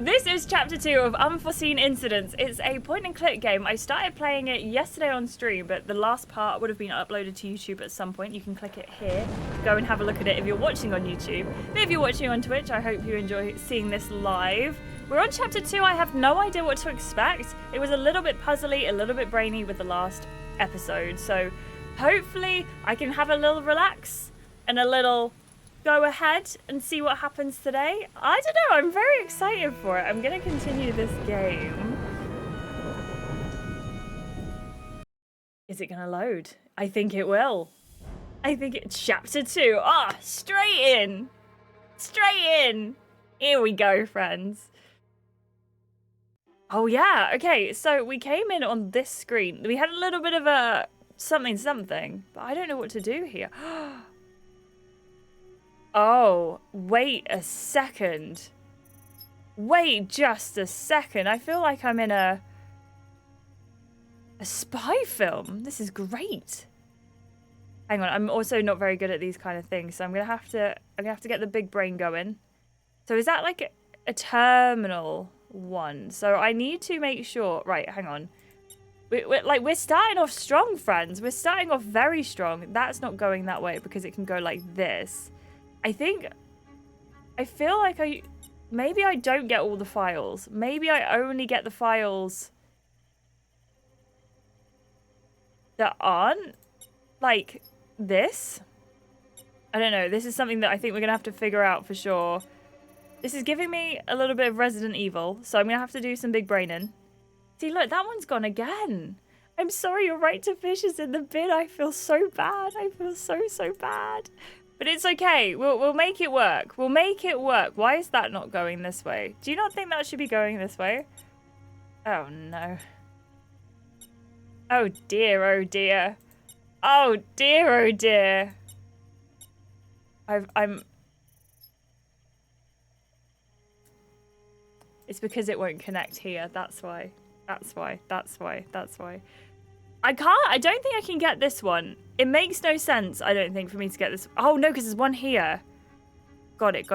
This is chapter 2 of Unforeseen Incidents. It's a point and click game. I started playing it yesterday on stream, but the last part would have been uploaded to YouTube at some point. You can click it here. Go and have a look at it if you're watching on YouTube. But if you're watching on Twitch, I hope you enjoy seeing this live. We're on chapter 2. I have no idea what to expect. It was a little bit puzzly, a little bit brainy with the last episode. So hopefully I can have a little relax and a little go ahead and see what happens today. I don't know, I'm very excited for it. I'm gonna continue this game. Is it gonna load? I think it will. I think it's chapter 2. Ah, straight in. Straight in. Here we go, friends. Oh yeah, okay, so we came in on this screen. We had a little bit of a something, but I don't know what to do here. Oh, wait a second. Wait just a second. I feel like I'm in a spy film. This is great. Hang on, I'm also not very good at these kind of things, so I'm gonna have to get the big brain going. So is that like a terminal one? So I need to make sure. Right, hang on. We're starting off strong, friends. We're starting off very strong. That's not going that way because it can go like this. I feel like maybe I don't get all the files. Maybe I only get the files that aren't like this. I don't know. This is something that I think we're gonna have to figure out for sure. This is giving me a little bit of Resident Evil, so I'm gonna have to do some big braining. See, look, that one's gone again. I'm sorry, your right to fish is in the bin. I feel so bad. I feel so bad. But it's okay. We'll make it work. We'll make it work. Why is that not going this way? Do you not think that should be going this way? Oh, no. Oh, dear. Oh, dear. Oh, dear. Oh, dear. I'm... It's because it won't connect here. That's why. That's why. That's why. That's why. I don't think I can get this one. It makes no sense, I don't think, for me to get this. Oh, no, because there's one here. Got it.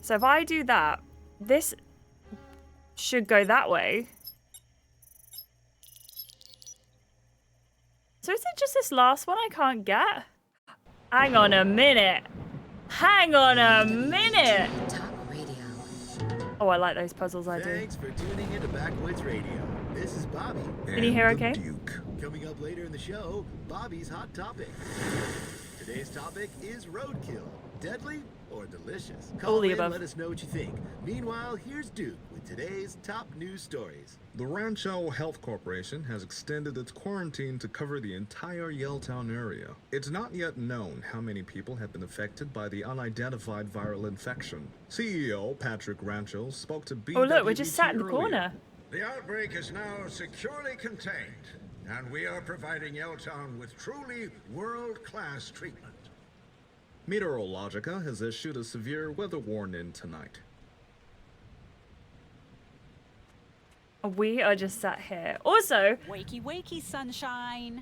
So if I do that, this should go that way. So is it just this last one I can't get? Hang on a minute. Hang on a minute. Oh, I like those puzzles I do. Thanks for tuning into Backwoods Radio. This is Bobby. Can you hear okay? Duke. Coming up later in the show, Bobby's Hot Topic. Today's topic is roadkill. Deadly or delicious? Call in, let us know what you think. Meanwhile, here's Duke with today's top news stories. The Rancho Health Corporation has extended its quarantine to cover the entire Yelltown area. It's not yet known how many people have been affected by the unidentified viral infection. CEO Patrick Rancho spoke to BWT. Oh look, we're just sat in the corner. The outbreak is now securely contained, and we are providing Yelltown with truly world-class treatment. Meteorologica has issued a severe weather warning tonight. We are just sat here. Also... Wakey, sunshine.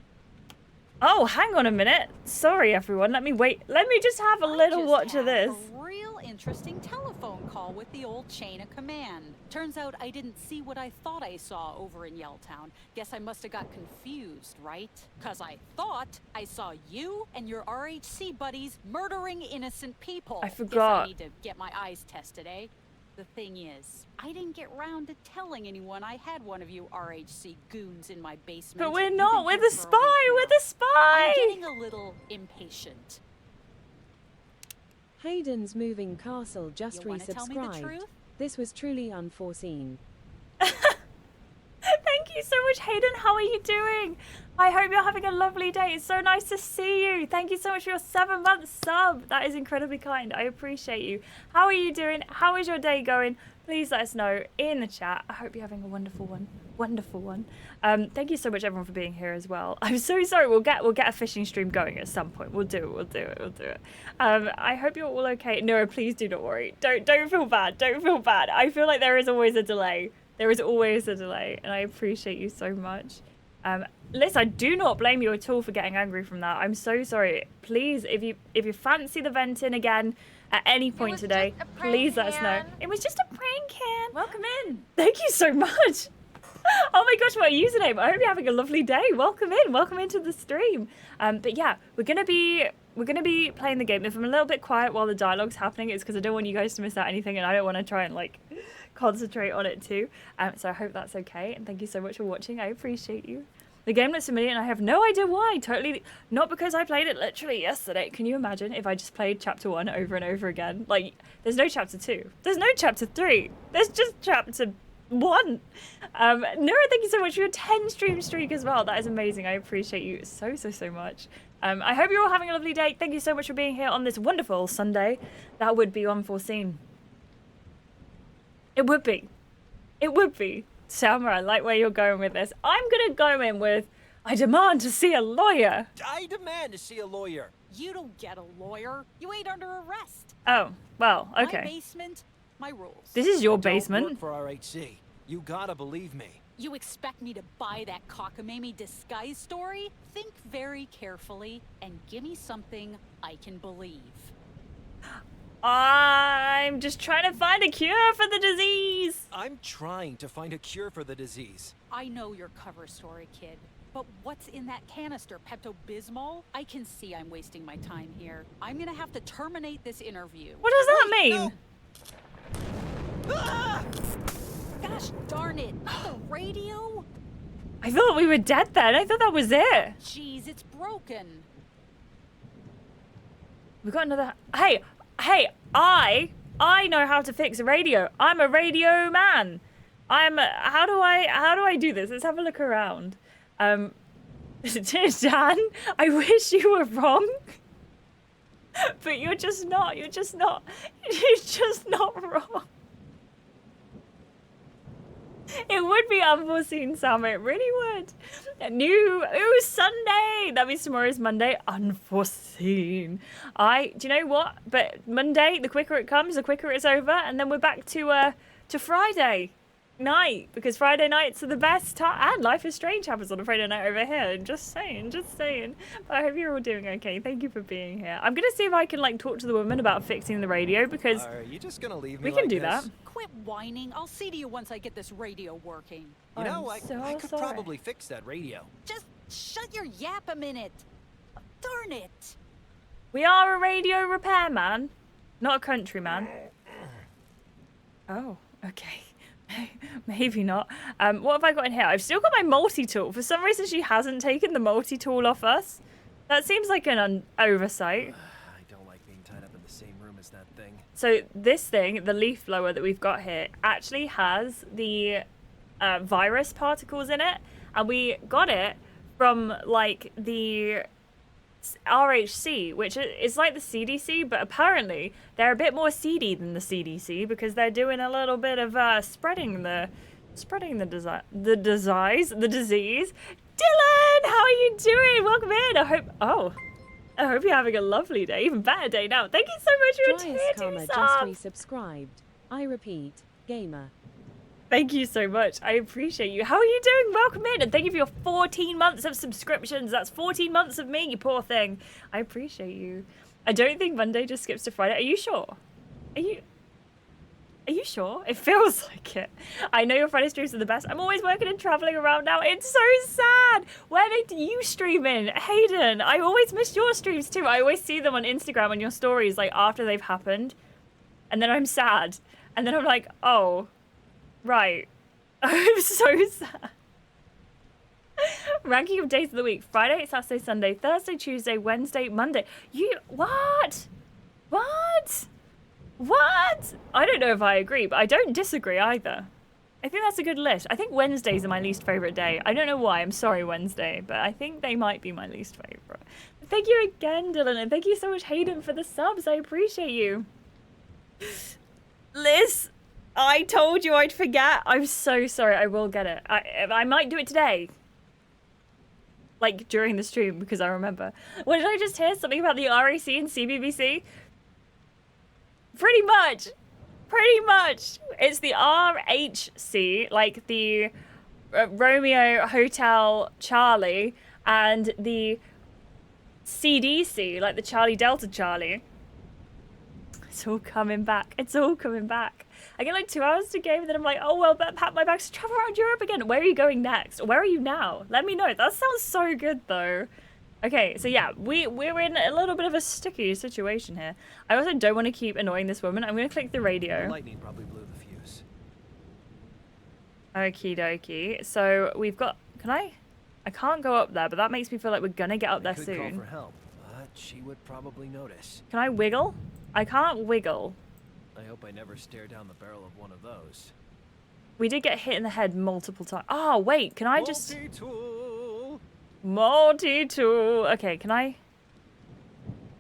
Oh, hang on a minute. Sorry, everyone. Let me wait. Let me just have a little watch of this. A real interesting telephone call with the old chain of command. Turns out I didn't see what I thought I saw over in Yelltown. Guess I must have got confused, right? 'Cause I thought I saw you and your RHC buddies murdering innocent people. I forgot. Guess I need to get my eyes tested, eh? The thing is, I didn't get round to telling anyone I had one of you RHC goons in my basement. But we're not. We're the spy. We're the spy. I'm getting a little impatient. Hayden's Moving Castle just You wanna tell me the resubscribed. truth? This was truly unforeseen. Thank you so much, Hayden. How are you doing? I hope you're having a lovely day. It's so nice to see you. Thank you so much for your 7-month sub. That is incredibly kind. I appreciate you. How are you doing? How is your day going? Please let us know in the chat. I hope you're having a wonderful one. Wonderful one. Thank you so much, everyone, for being here as well. I'm so sorry. We'll get a fishing stream going at some point. We'll do it. I hope you're all okay. No, please do not worry. Don't feel bad. Don't feel bad. I feel like there is always a delay. There is always a delay, and I appreciate you so much. Liz, I do not blame you at all for getting angry from that. I'm so sorry. Please, if you fancy the venting again, at any point today, just a prank, please let us know. Han. It was just a prank, Han. Welcome in. Thank you so much. Oh my gosh, what a username. I hope you're having a lovely day. Welcome in. Welcome into the stream. But yeah, we're gonna be playing the game. If I'm a little bit quiet while the dialogue's happening, it's because I don't want you guys to miss out anything, and I don't want to try and like concentrate on it too. So I hope that's okay, and thank you so much for watching. I appreciate you. The game looks familiar, and I have no idea why. Totally not because I played it literally yesterday. Can you imagine if I just played chapter 1 over and over again? Like, there's no chapter 2. There's no chapter 3. There's just chapter 1. Nura, thank you so much for your 10 stream streak as well. That is amazing. I appreciate you so much. I hope you're all having a lovely day. Thank you so much for being here on this wonderful Sunday. That would be unforeseen. It would be. It would be. Selma, I like where you're going with this. I'm gonna go in with, I demand to see a lawyer. I demand to see a lawyer. You don't get a lawyer. You ain't under arrest. Oh, well, My okay. basement, my rules. This is your I don't basement. work for RHC. You gotta believe me. You expect me to buy that cockamamie disguise story? Think very carefully and give me something I can believe. I'm just trying to find a cure for the disease. I'm trying to find a cure for the disease. I know your cover story, kid. But what's in that canister, Pepto-Bismol? I can see I'm wasting my time here. I'm gonna have to terminate this interview. What does that mean? No. Ah! Gosh darn it, not the radio? I thought we were dead then. I thought that was it. Jeez, it's broken. We got another. Hey, I know how to fix a radio. I'm a radio man. How do I do this? Let's have a look around. Dan, I wish you were wrong. But you're just not wrong. It would be unforeseen, Sam. It really would. Ooh, Sunday. That means tomorrow's Monday. Unforeseen. Do you know what? But Monday, the quicker it comes, the quicker it's over, and then we're back to Friday night, because Friday nights are the best time. And Life is Strange happens on a Friday night over here. Just saying. But I hope you're all doing okay. Thank you for being here. I'm gonna see if I can like talk to the woman about fixing the radio, because Are you just gonna leave me we can like do this? that. Quit whining. I'll see to you once I get this radio working. You know, I'm I could sorry. probably fix that radio. Just shut your yap a minute. Darn it. We are a radio repairman, not a countryman. Oh, okay. Maybe not. What have I got in here? I've still got my multi-tool. For some reason, she hasn't taken the multi-tool off us. That seems like an oversight. I don't like being tied up in the same room as that thing. So this thing, the leaf blower that we've got here, actually has the virus particles in it. And we got it from, like, the RHC, which is like the CDC, but apparently they're a bit more seedy than the CDC because they're doing a little bit of spreading the disease. Dylan, how are you doing? Welcome in. I hope you're having a lovely day, even better day now. Thank you so much for your tier 2 Karma just sub. resubscribed. I repeat, gamer. Thank you so much. I appreciate you. How are you doing? Welcome in. And thank you for your 14 months of subscriptions. That's 14 months of me, you poor thing. I appreciate you. I don't think Monday just skips to Friday. Are you sure? Are you sure? It feels like it. I know your Friday streams are the best. I'm always working and traveling around now. It's so sad. Where did you stream in? Hayden, I always miss your streams too. I always see them on Instagram on your stories like after they've happened. And then I'm sad. And then I'm like, oh, right. I'm so sad. Ranking of days of the week. Friday, Saturday, Sunday, Thursday, Tuesday, Wednesday, Monday. What? I don't know if I agree, but I don't disagree either. I think that's a good list. I think Wednesdays are my least favorite day. I don't know why. I'm sorry, Wednesday, but I think they might be my least favorite. But thank you again, Dylan, and thank you so much, Hayden, for the subs. I appreciate you. Liz, I told you I'd forget. I'm so sorry. I will get it. I might do it today. Like, during the stream, because I remember. What, did I just hear? Something about the RAC and CBBC? Pretty much. It's the RHC, like the Romeo Hotel Charlie, and the CDC, like the Charlie Delta Charlie. It's all coming back. It's all coming back. I get like 2 hours to game, and then I'm like, oh, well, better pack my bags to travel around Europe again. Where are you going next? Where are you now? Let me know. That sounds so good, though. Okay, so yeah, we're in a little bit of a sticky situation here. I also don't want to keep annoying this woman. I'm going to click the radio. The lightning probably blew the fuse. Okie dokie. So we've got... Can I can't go up there, but that makes me feel like we're going to get up there Could soon. call for help, but she would probably notice. Can I wiggle? I can't wiggle. I hope I never stare down the barrel of one of those. We did get hit in the head multiple times. Oh, wait. Can I just... Multi-tool. Multi-tool. Okay, can I...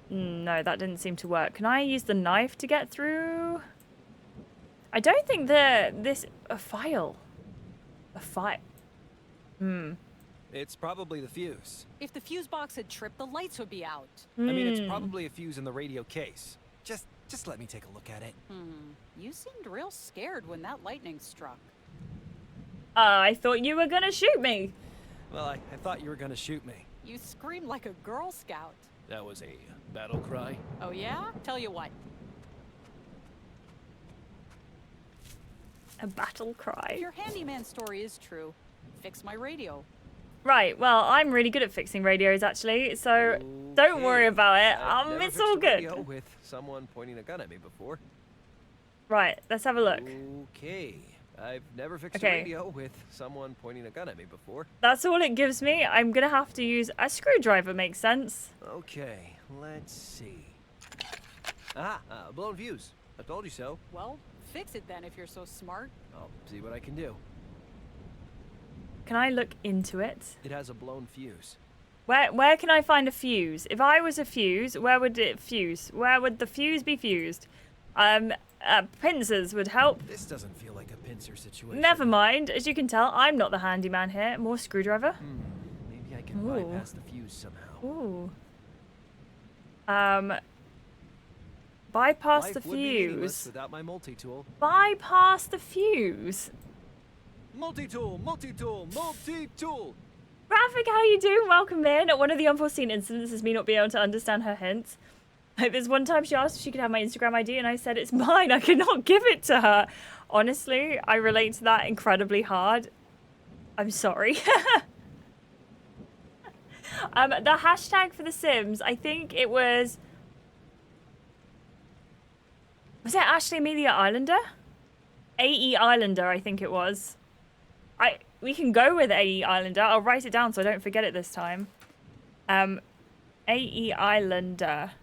No, that didn't seem to work. Can I use the knife to get through? I don't think this... A file. A file. It's probably the fuse. If the fuse box had tripped, the lights would be out. I mean, it's probably a fuse in the radio case. Just let me take a look at it. You seemed real scared when that lightning struck. I thought you were gonna shoot me. Well, I thought you were gonna shoot me. You screamed like a Girl Scout. That was a battle cry. Oh yeah? Tell you what. A battle cry. If your handyman story is true, fix my radio. Right, well, I'm really good at fixing radios, actually, so don't worry about it. I've never It's fixed all a good. radio with someone pointing a gun at me before. Right, let's have a look. Okay. I've never fixed Okay. a radio with someone pointing a gun at me before. That's all it gives me. I'm gonna have to use a screwdriver, makes sense. Okay, let's see. Ah, a blown fuse. I told you so. Well, fix it then if you're so smart. I'll see what I can do. Can I look into it? It has a blown fuse. Where can I find a fuse? If I was a fuse, where would it fuse? Where would the fuse be fused? Pincers would help. This doesn't feel like a pincer situation. Never mind. As you can tell, I'm not the handyman here. More screwdriver. Maybe I can bypass the fuse somehow. Ooh. Bypass Life the would be meaningless fuse. without my multi-tool. Bypass the fuse. Multi-tool, multi-tool, multi-tool. Graphic, how you doing? Welcome in. One of the unforeseen incidents is me not being able to understand her hints. Like, there's one time she asked if she could have my Instagram ID, and I said it's mine. I cannot give it to her. Honestly, I relate to that incredibly hard. I'm sorry. The hashtag for The Sims, I think it was... Was it Ashley Amelia Islander? AE Islander, I think it was. We can go with AE Islander. I'll write it down so I don't forget it this time. AE Islander.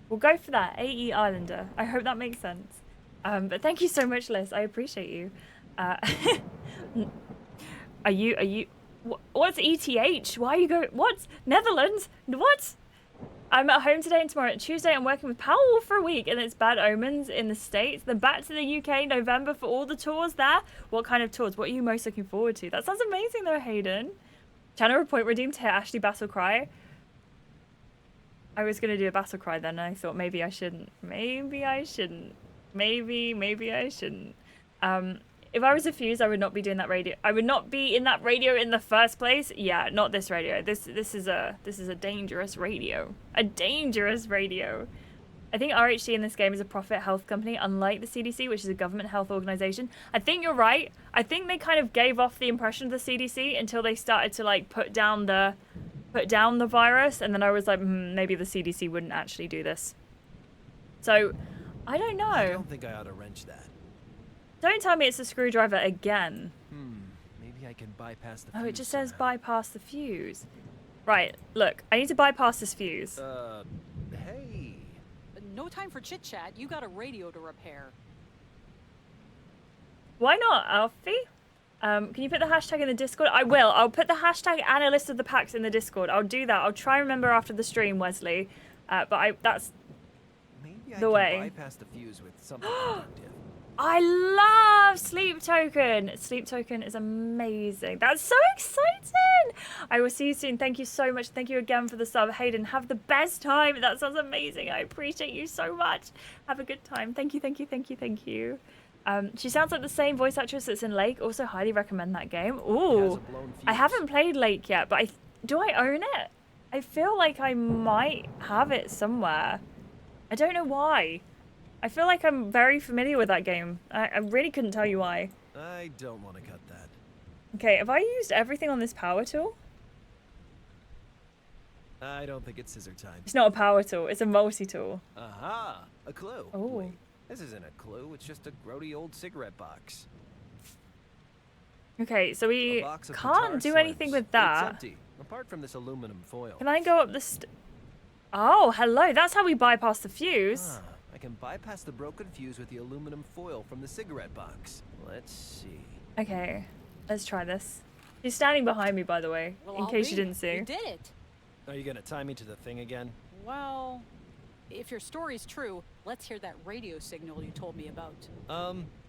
We'll go for that. AE Islander. I hope that makes sense. But thank you so much, Liz. I appreciate you. Are you... What's ETH? Why are you going... What? Netherlands? What? I'm at home today and tomorrow. Tuesday, I'm working with Powell for a week, and it's bad omens in the States. Then back to the UK November for all the tours there. What kind of tours? What are you most looking forward to? That sounds amazing, though, Hayden. Channel point redeemed to hear Ashley Battle cry. I was going to do a battle cry then, and I thought maybe I shouldn't. Maybe I shouldn't. Maybe I shouldn't. If I was a fuse, I would not be doing that radio. I would not be in that radio in the first place. Yeah, not this radio. This is a dangerous radio. A dangerous radio. I think RHC in this game is a profit health company, unlike the CDC, which is a government health organization. I think you're right. I think they kind of gave off the impression of the CDC until they started to like put down the virus, and then I was like, maybe the CDC wouldn't actually do this. So, I don't know. I don't think I ought to wrench that. Don't tell me it's a screwdriver again. Maybe I can bypass the fuse. Oh, it just says somehow. bypass the fuse. Right, look, I need to bypass this fuse. Hey. No time for chit-chat. You got a radio to repair. Why not, Alfie? Can you put the hashtag in the Discord? I will. I'll put the hashtag and a list of the packs in the Discord. I'll do that. I'll try and remember after the stream, Wesley. That's Maybe the I can way. bypass the fuse with something productive. I love Sleep Token. Sleep Token is amazing. That's so exciting. I will see you soon. Thank you so much. Thank you again for the sub. Hayden, have the best time. That sounds amazing. I appreciate you so much. Have a good time. Thank you. She sounds like the same voice actress that's in Lake. Also highly recommend that game. Ooh, I haven't played Lake yet, but do I own it? I feel like I might have it somewhere. I don't know why. I feel like I'm very familiar with that game. I really couldn't tell you why. I don't want to cut that. Okay, have I used everything on this power tool? I don't think it's scissor time. It's not a power tool, it's a multi-tool. Aha! A clue. Oh. Wait, this isn't a clue, it's just a grody old cigarette box. Okay, so we A box of can't guitar do anything slims. with It's that. empty, apart from this aluminum foil. Can I go up the Oh, hello, that's how we bypass the fuse. Ah, I can bypass the broken fuse with the aluminum foil from the cigarette box. Let's see. Okay, let's try this. She's standing behind me, by the way, Well, in I'll case you be. didn't see. You did it. Are you gonna tie me to the thing again? Well, if your story's true, let's hear that radio signal you told me about.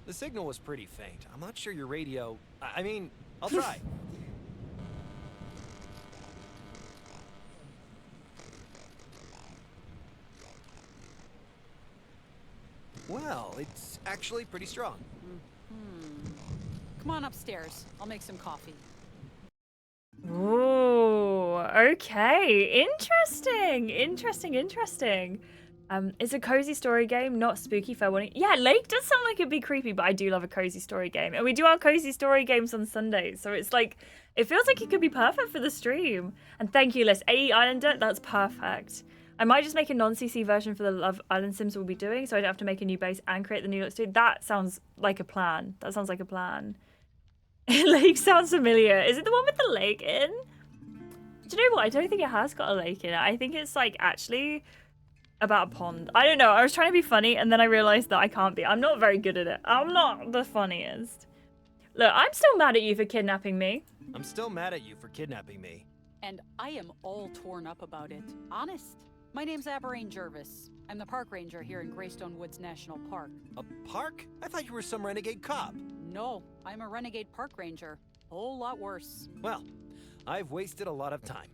The signal was pretty faint. I'm not sure your radio... I mean, I'll try. Well, it's actually pretty strong. Come on upstairs. I'll make some coffee. Ooh, okay. Interesting. Interesting. It's a cozy story game, not spooky, fair warning. Yeah, Lake does sound like it'd be creepy, but I do love a cozy story game. And we do our cozy story games on Sundays, so it's like, it feels like it could be perfect for the stream. And thank you, Liz. AE Islander, that's perfect. I might just make a non-CC version for the Love Island Sims we'll be doing, so I don't have to make a new base and create the new studio. That sounds like a plan. Lake sounds familiar. Is it the one with the lake in? Do you know what? I don't think it has got a lake in it. I think it's like actually about a pond. I don't know. I was trying to be funny and then I realized that I can't be. I'm not very good at it. I'm not the funniest. Look, I'm still mad at you for kidnapping me. I'm still mad at you for kidnapping me. And I am all torn up about it. Honest. My name's Aberrane Jervis. I'm the park ranger here in Greystone Woods National Park. A park? I thought you were some renegade cop. No, I'm a renegade park ranger. Whole lot worse. Well, I've wasted a lot of time.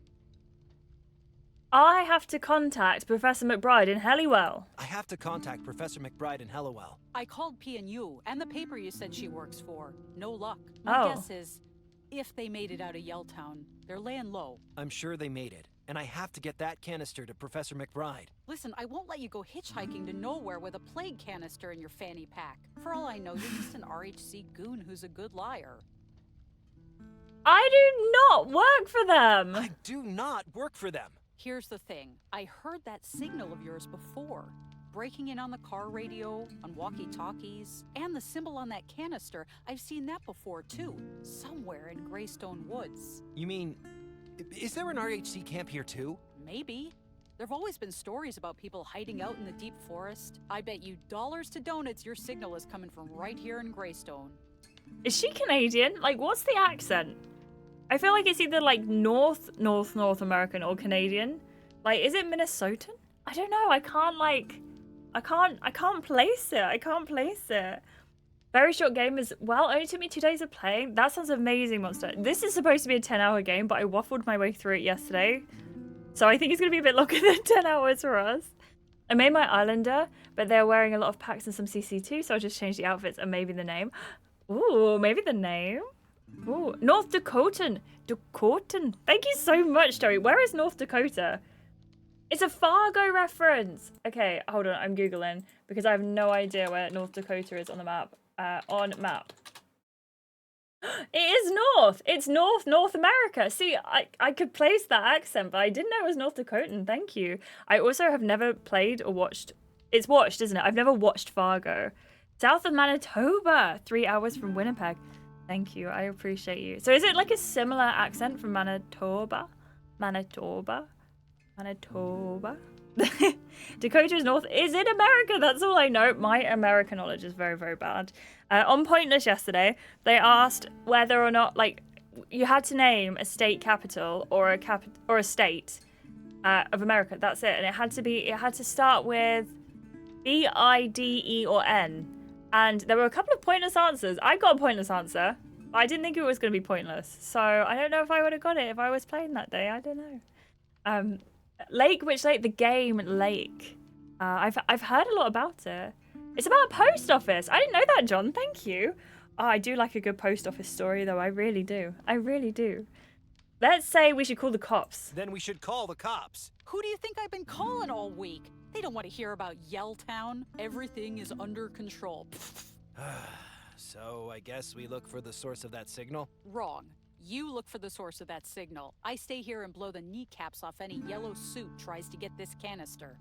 I have to contact Professor McBride in Hellywell. I have to contact Professor McBride in Hellowell. I called P&U and the paper you said she works for. No luck. My guess is, if they made it out of Yelltown, they're laying low. I'm sure they made it, and I have to get that canister to Professor McBride. Listen, I won't let you go hitchhiking to nowhere with a plague canister in your fanny pack. For all I know, you're just an RHC goon who's a good liar. I do not work for them. I do not work for them. Here's the thing. I heard that signal of yours before. Breaking in on the car radio, on walkie-talkies, and the symbol on that canister. I've seen that before, too. Somewhere in Greystone Woods. You mean, is there an RHC camp here, too? Maybe. There've always been stories about people hiding out in the deep forest. I bet you dollars to donuts your signal is coming from right here in Greystone. Is she Canadian? Like, what's the accent? I feel like it's either like North American or Canadian. Like, is it Minnesotan? I don't know. I can't place it. Very short game as well. Only took me 2 days of playing. That sounds amazing, Monster. This is supposed to be a 10-hour game, but I waffled my way through it yesterday. So I think it's going to be a bit longer than 10 hours for us. I made my Islander, but they're wearing a lot of packs and some CC too, so I just changed the outfits and maybe the name. Ooh, maybe the name? Ooh, North Dakotan. Dakotan. Thank you so much, Joey. Where is North Dakota? It's a Fargo reference. Okay, hold on. I'm Googling because I have no idea where North Dakota is on the map. On map. It is North. It's North America. See, I could place that accent, but I didn't know it was North Dakotan. Thank you. I also have never played or watched. It's watched, isn't it? I've never watched Fargo. South of Manitoba. 3 hours from Winnipeg. Thank you. I appreciate you. So is it like a similar accent from Manitoba? Manitoba? Dakota is north. Is it America? That's all I know. My American knowledge is very, very bad. On Pointless yesterday, they asked whether or not, like, you had to name a state capital or a state of America. That's it. And it had to start with B-I-D-E or N. And there were a couple of pointless answers. I got a pointless answer. I didn't think it was going to be pointless. So I don't know if I would have got it if I was playing that day. I don't know. Lake, which lake? The game Lake. I've heard a lot about it. It's about a post office. I didn't know that, John. Thank you. Oh, I do like a good post office story, though. I really do. I really do. Let's say we should call the cops. Then we should call the cops. Who do you think I've been calling all week? They don't want to hear about Yelltown. Everything is under control. So I guess we look for the source of that signal? Wrong. You look for the source of that signal. I stay here and blow the kneecaps off any yellow suit tries to get this canister.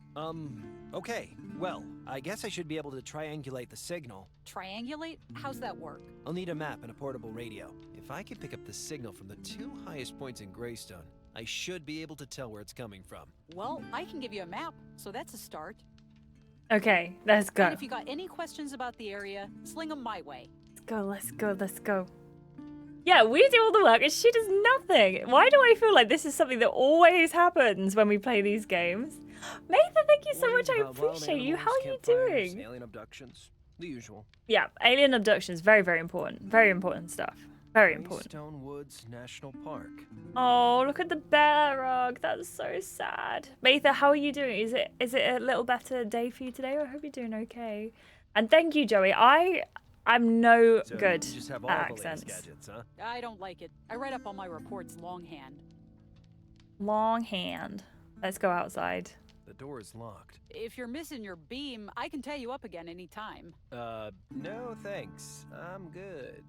Okay. Well, I guess I should be able to triangulate the signal. Triangulate? How's that work? I'll need a map and a portable radio. If I can pick up the signal from the 2 highest points in Greystone, I should be able to tell where it's coming from. Well, I can give you a map, so that's a start. Okay, let's go. And if you got any questions about the area, sling them my way. Let's go. Yeah, we do all the work and she does nothing. Why do I feel like this is something that always happens when we play these games? Nathan, thank you so much. I appreciate you. How are you doing? Alien abductions. The usual. Yeah, alien abductions. Very, very important. Very important stuff. Very important. Greystone Woods National Park. Oh, look at the bear rug. That's so sad. Matha, how are you doing? Is it a little better day for you today? I hope you're doing okay. And thank you, Joey. I'm no So good you just have all at the latest accents. gadgets, huh? I don't like it. I write up all my reports longhand. Longhand. Let's go outside. The door is locked. If you're missing your beam, I can tie you up again anytime. No thanks. I'm good.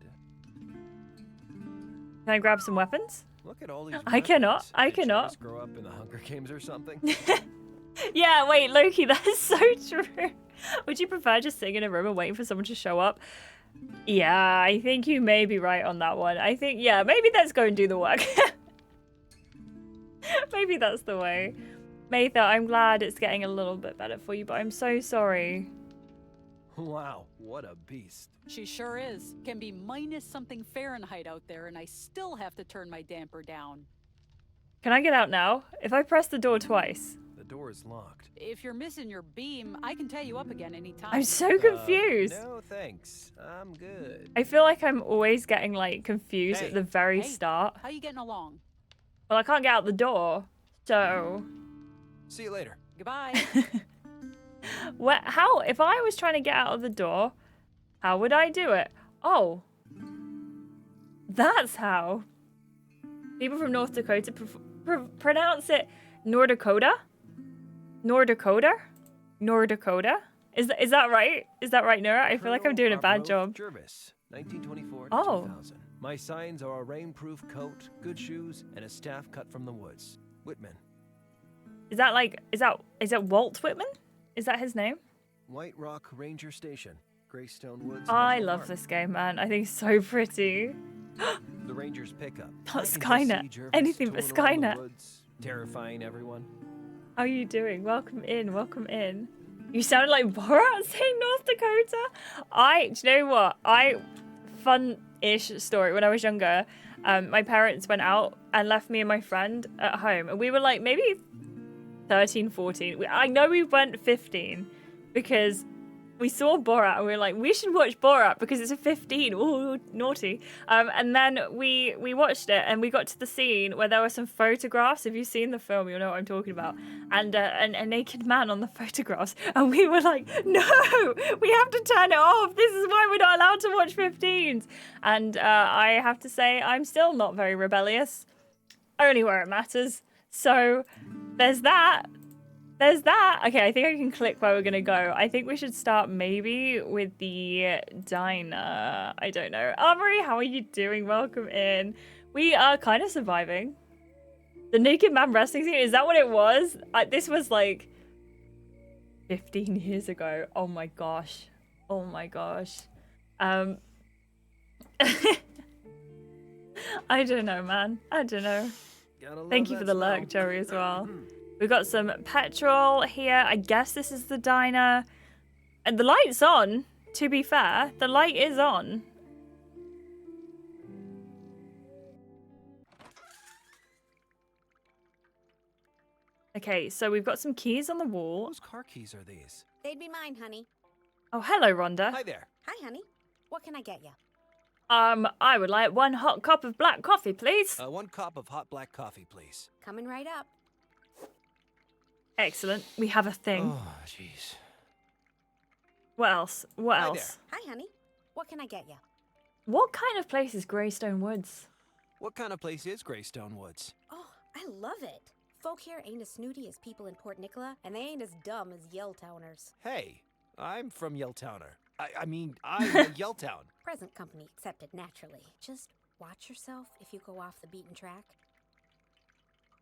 Can I grab some weapons? Look at all these I cannot. weapons. I Did you cannot. just grow up in the Hunger Games or something? Yeah, wait, Loki, that is so true. Would you prefer just sitting in a room and waiting for someone to show up? Yeah, I think you may be right on that one. I think, yeah, maybe let's go and do the work. Maybe that's the way. Matha, I'm glad it's getting a little bit better for you, but I'm so sorry. Wow, what a beast. She sure is. Can be minus something Fahrenheit out there, and I still have to turn my damper down. Can I get out now? If I press the door twice. The door is locked. If you're missing your beam, I can tie you up again anytime. I'm so confused. No thanks. I'm good. I feel like I'm always getting like confused Hey. at the very Hey. start. How you getting along? Well, I can't get out the door, so... See you later. Goodbye. How, if I was trying to get out of the door, how would I do it? Oh. That's how. People from North Dakota pronounce it North Dakota? North Dakota? North Dakota? Is that right? Is that right, Nora? I feel like I'm doing a bad job. Jervis, 1924 to Oh. 2000. My signs are a rainproof coat, good shoes, and a staff cut from the woods. Whitman. Is that Walt Whitman? Is that his name? White Rock Ranger Station, Greystone Woods. I National love Park. this game, man. I think it's so pretty. The Rangers pickup. Not I can just Skynet. see Jervis Anything but tooling around the Skynet. woods, terrifying everyone. How are you doing? Welcome in, welcome in. You sound like Borat saying North Dakota. Do you know what? Fun-ish story. When I was younger, my parents went out and left me and my friend at home. And we were like maybe 13, 14. I know we went 15 because we saw Borat and we were like, we should watch Borat because it's a 15. Ooh, naughty. And then we watched it and we got to the scene where there were some photographs. If you've seen the film, you'll know what I'm talking about. And a naked man on the photographs. And we were like, no, we have to turn it off. This is why we're not allowed to watch 15s. And I have to say, I'm still not very rebellious. Only where it matters. So there's that. There's that. Okay, I think I can click where we're going to go. I think we should start maybe with the diner. I don't know. Aubrey, how are you doing? Welcome in. We are kind of surviving. The naked man wrestling scene, is that what it was? This was like 15 years ago. Oh my gosh. Oh my gosh. I don't know, man. I don't know. Thank you for the lurk, Joey, as well. We've got some petrol here. I guess this is the diner. And the light's on, to be fair. The light is on. Okay, so we've got some keys on the wall. Whose car keys are these? They'd be mine, honey. Oh, hello, Rhonda. Hi there. Hi, honey. What can I get you? I would like 1 hot cup of black coffee, please. 1 cup of hot black coffee, please. Coming right up. Excellent. We have a thing. Oh, jeez. What else? What Hi else? Hi, honey. What can I get you? What kind of place is Greystone Woods? What kind of place is Greystone Woods? Oh, I love it. Folk here ain't as snooty as people in Port Nicola, and they ain't as dumb as Yelltowners. Hey, I'm from Yelltowner. I'm a Yelltown. Present company accepted, naturally. Just watch yourself if you go off the beaten track.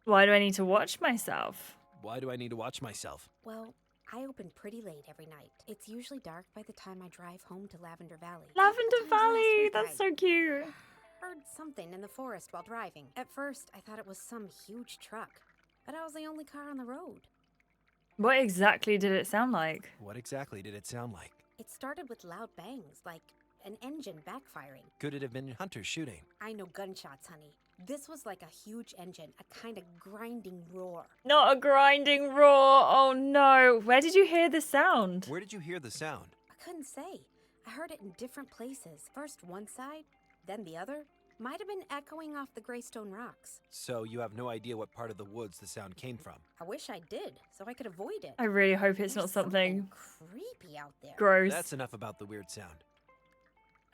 Why do I need to watch myself? Why do I need to watch myself? Well, I open pretty late every night. It's usually dark by the time I drive home to Lavender Valley. Lavender Couple times last Valley, week that's I so cute. heard something in the forest while driving. At first, I thought it was some huge truck, but I was the only car on the road. What exactly did it sound like? What exactly did it sound like? It started with loud bangs, like an engine backfiring. Could it have been hunters shooting? I know gunshots, honey. This was like a huge engine, a kind of grinding roar. Not a grinding roar. Oh no. Where did you hear the sound? Where did you hear the sound? I couldn't say. I heard it in different places. First one side, then the other. Might have been echoing off the Greystone rocks. So you have no idea what part of the woods the sound came from? I wish I did, so I could avoid it. I really hope it's There's not something creepy out there. gross. That's enough about the weird sound.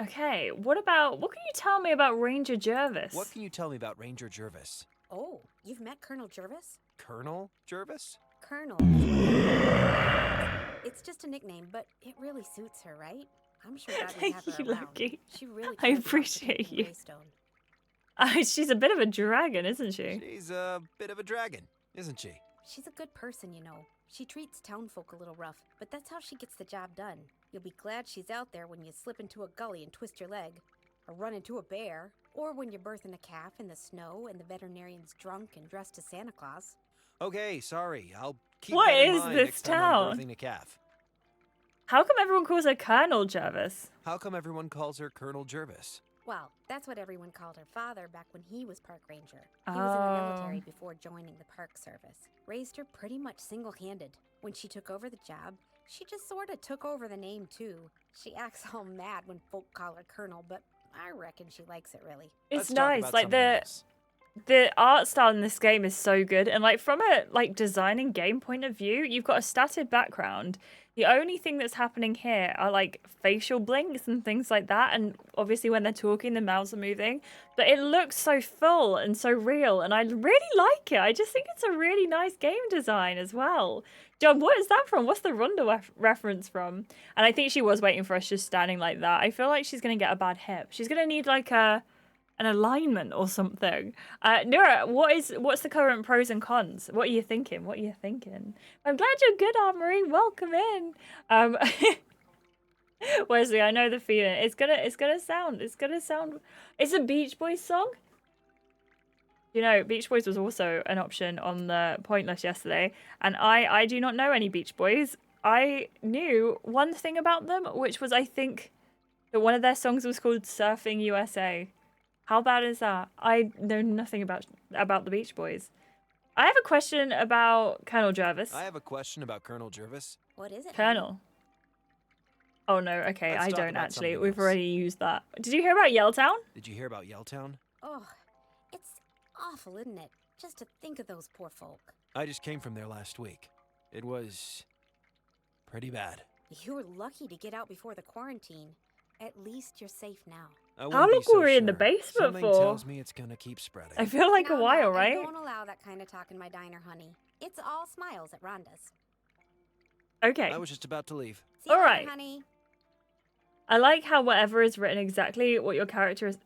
Okay, what can you tell me about Ranger Jervis? What can you tell me about Ranger Jervis? Oh, you've met Colonel Jervis? Colonel Jervis? Colonel. It's just a nickname, but it really suits her, right? I'm sure God would Thank have her you, around. Loki. She really I cares about the appreciate people in you. Greystone. She's a bit of a dragon, isn't she? She's a bit of a dragon, isn't she? She's a good person, you know. She treats townfolk a little rough, but that's how she gets the job done. You'll be glad she's out there when you slip into a gully and twist your leg, or run into a bear, or when you're birthing a calf in the snow and the veterinarian's drunk and dressed as Santa Claus. Okay, sorry. I'll keep What that in is mind this next time town? I'm birthing a calf. How come everyone calls her Colonel Jervis? How come everyone calls her Colonel Jervis? Well, that's what everyone called her father back when he was park ranger. He was in the military before joining the park service. Raised her pretty much single-handed. When she took over the job, she just sort of took over the name too. She acts all mad when folk call her Colonel, but I reckon she likes it really. It's Let's talk nice. about Like something else. the art style in this game is so good, and like from a design and game point of view, you've got a statted background. The only thing that's happening here are like facial blinks and things like that, and obviously when they're talking the mouths are moving, but it looks so full and so real, and I really like it. I just think it's a really nice game design as well. John, what is that from? What's the Ronda reference from? And I think she was waiting for us just standing like that. I feel like she's gonna get a bad hip. She's gonna need like an alignment or something. Nura, what's the current pros and cons? What are you thinking? I'm glad you're good, Armory. Welcome in. Wesley, I know the feeling. It's gonna sound. It's a Beach Boys song. You know, Beach Boys was also an option on the point list yesterday, and I do not know any Beach Boys. I knew one thing about them, which was I think that one of their songs was called Surfing USA. How bad is that? I know nothing about the Beach Boys. I have a question about Colonel Jervis. I have a question about Colonel Jervis. What is it? Colonel. Oh no, okay, Let's I talk don't about actually. something We've else. already used that. Did you hear about Yelltown? Did you hear about Yelltown? Oh, it's awful, isn't it? Just to think of those poor folk. I just came from there last week. It was pretty bad. You were lucky to get out before the quarantine. At least you're safe now. I How wouldn't be long so were we in the sure. basement Something for? tells me it's gonna keep spreading. I feel like a No, while, no, I right? don't allow that kind of talk in my diner, honey. It's all smiles at Rhonda's. Okay. I was just about to leave. See you All later, right. honey. I like how whatever is written exactly what your character is.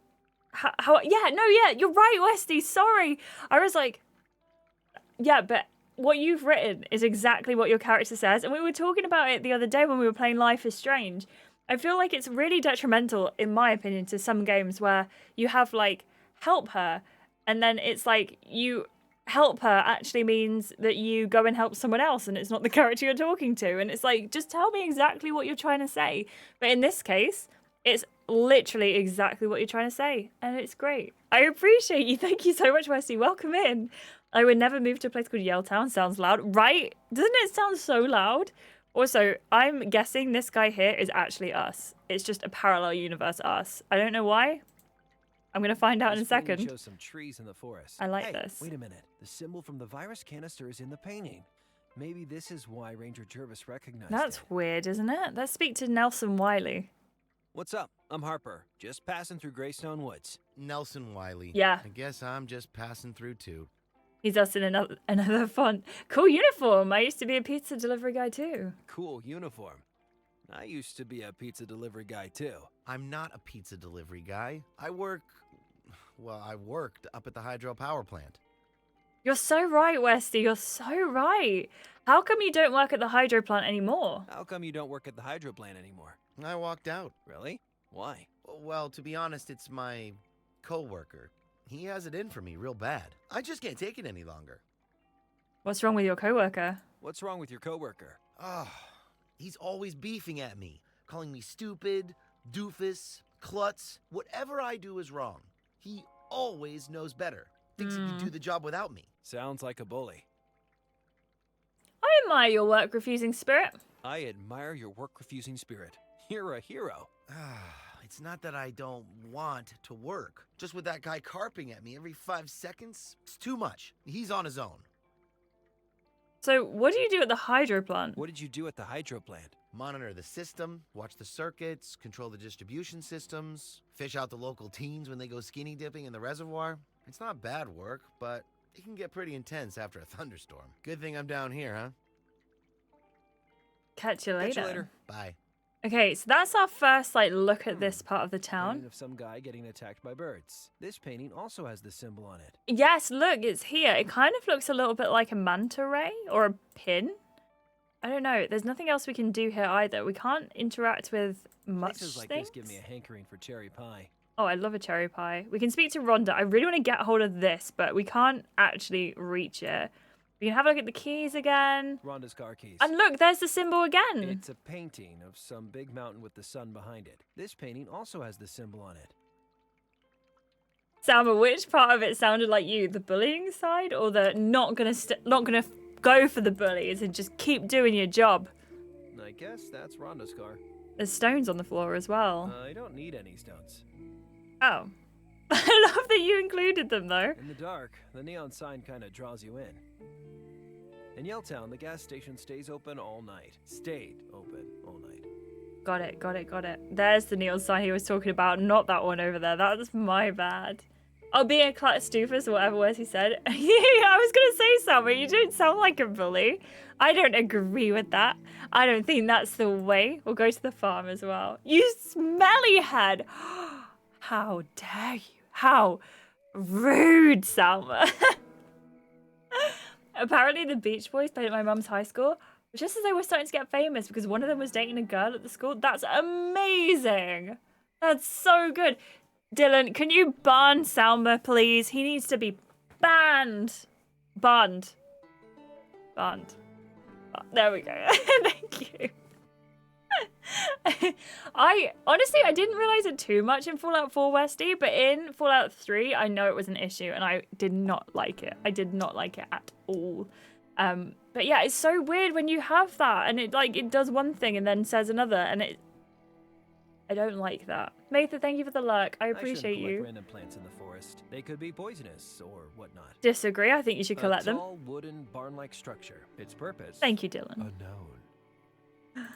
Yeah, you're right, Westy. Sorry. I was like, yeah, but what you've written is exactly what your character says. And we were talking about it the other day when we were playing Life is Strange. I feel like it's really detrimental, in my opinion, to some games where you have like help her, and then it's like you help her actually means that you go and help someone else, and it's not the character you're talking to. And it's like, just tell me exactly what you're trying to say. But in this case, it's literally exactly what you're trying to say, and it's great. I appreciate you. Thank you so much, Wesley. Welcome in. I would never move to a place called Yelltown. Sounds loud, right? Doesn't it sound so loud? Also, I'm guessing this guy here is actually us. It's just a parallel universe us. I don't know why. I'm going to find out in a This painting second. shows some trees in the forest. I like Hey, this. Wait a minute. The symbol from the virus canister is in the painting. Maybe this is why Ranger Jervis recognized That's it. weird, isn't it? Let's speak to Nelson Wiley. What's up? I'm Harper. Just passing through Greystone Woods. Nelson Wiley. Yeah. I guess I'm just passing through too. He's us in another font. Cool uniform. I used to be a pizza delivery guy too. Cool uniform. I used to be a pizza delivery guy too. I'm not a pizza delivery guy. I worked up at the hydro power plant. You're so right, Westy. You're so right. How come you don't work at the hydro plant anymore? How come you don't work at the hydro plant anymore? I walked out. Really? Why? Well, to be honest, it's my co-worker. He has it in for me real bad. I just can't take it any longer. What's wrong with your coworker? What's wrong with your coworker? He's always beefing at me, calling me stupid, doofus, klutz. Whatever I do is wrong. He always knows better. Thinks he can do the job without me. Sounds like a bully. I admire your work-refusing spirit. I admire your work-refusing spirit. You're a hero. It's not that I don't want to work. Just with that guy carping at me every 5 seconds, it's too much. He's on his own. So what do you do at the hydro plant? What did you do at the hydro plant? Monitor the system, watch the circuits, control the distribution systems, fish out the local teens when they go skinny dipping in the reservoir. It's not bad work, but it can get pretty intense after a thunderstorm. Good thing I'm down here, huh? Catch you later. Catch you later. Bye. Okay, so that's our first look at this part of the town. Painting of some guy getting attacked by birds. This painting also has the symbol on it. Yes, look, it's here. It kind of looks a little bit like a manta ray or a pin. I don't know. There's nothing else we can do here either. We can't interact with much Places like things. this give me a hankering for cherry pie. Oh, I love a cherry pie. We can speak to Rhonda. I really want to get hold of this, but we can't actually reach it. We can have a look at the keys again. Rhonda's car keys. And look, there's the symbol again. It's a painting of some big mountain with the sun behind it. This painting also has the symbol on it. Salma, which part of it sounded like you? The bullying side or the not gonna go for the bullies and just keep doing your job? I guess that's Rhonda's car. There's stones on the floor as well. I don't need any stones. Oh. I love that you included them though. In the dark, the neon sign kind of draws you in. In Yelltown, the gas station stays open all night. Stayed open all night. Got it, got it, got it. There's the neon sign he was talking about, not that one over there. That was my bad. Oh, being a klutz doofus or whatever words he said. Yeah, I was going to say something. You don't sound like a bully. I don't agree with that. I don't think that's the way. We'll go to the farm as well. You smelly head. How dare you? How rude, Salma. Apparently the Beach Boys played at my mum's high school just as they were starting to get famous because one of them was dating a girl at the school. That's amazing. That's so good. Dylan, can you ban Salma, please? He needs to be banned. Banned. Banned. There we go. Thank you. I didn't realize it too much in Fallout 4 Westy, but in Fallout 3 I know it was an issue and I did not like it. I did not like it at all. But yeah, it's so weird when you have that and it does one thing and then says another and I don't like that. Matha, thank you for the lurk. I appreciate you. you. Random plants in the forest. They could be poisonous or whatnot. Disagree. I think you should collect them. A tall wooden barn-like structure. Its purpose. Thank you, Dylan. Unknown.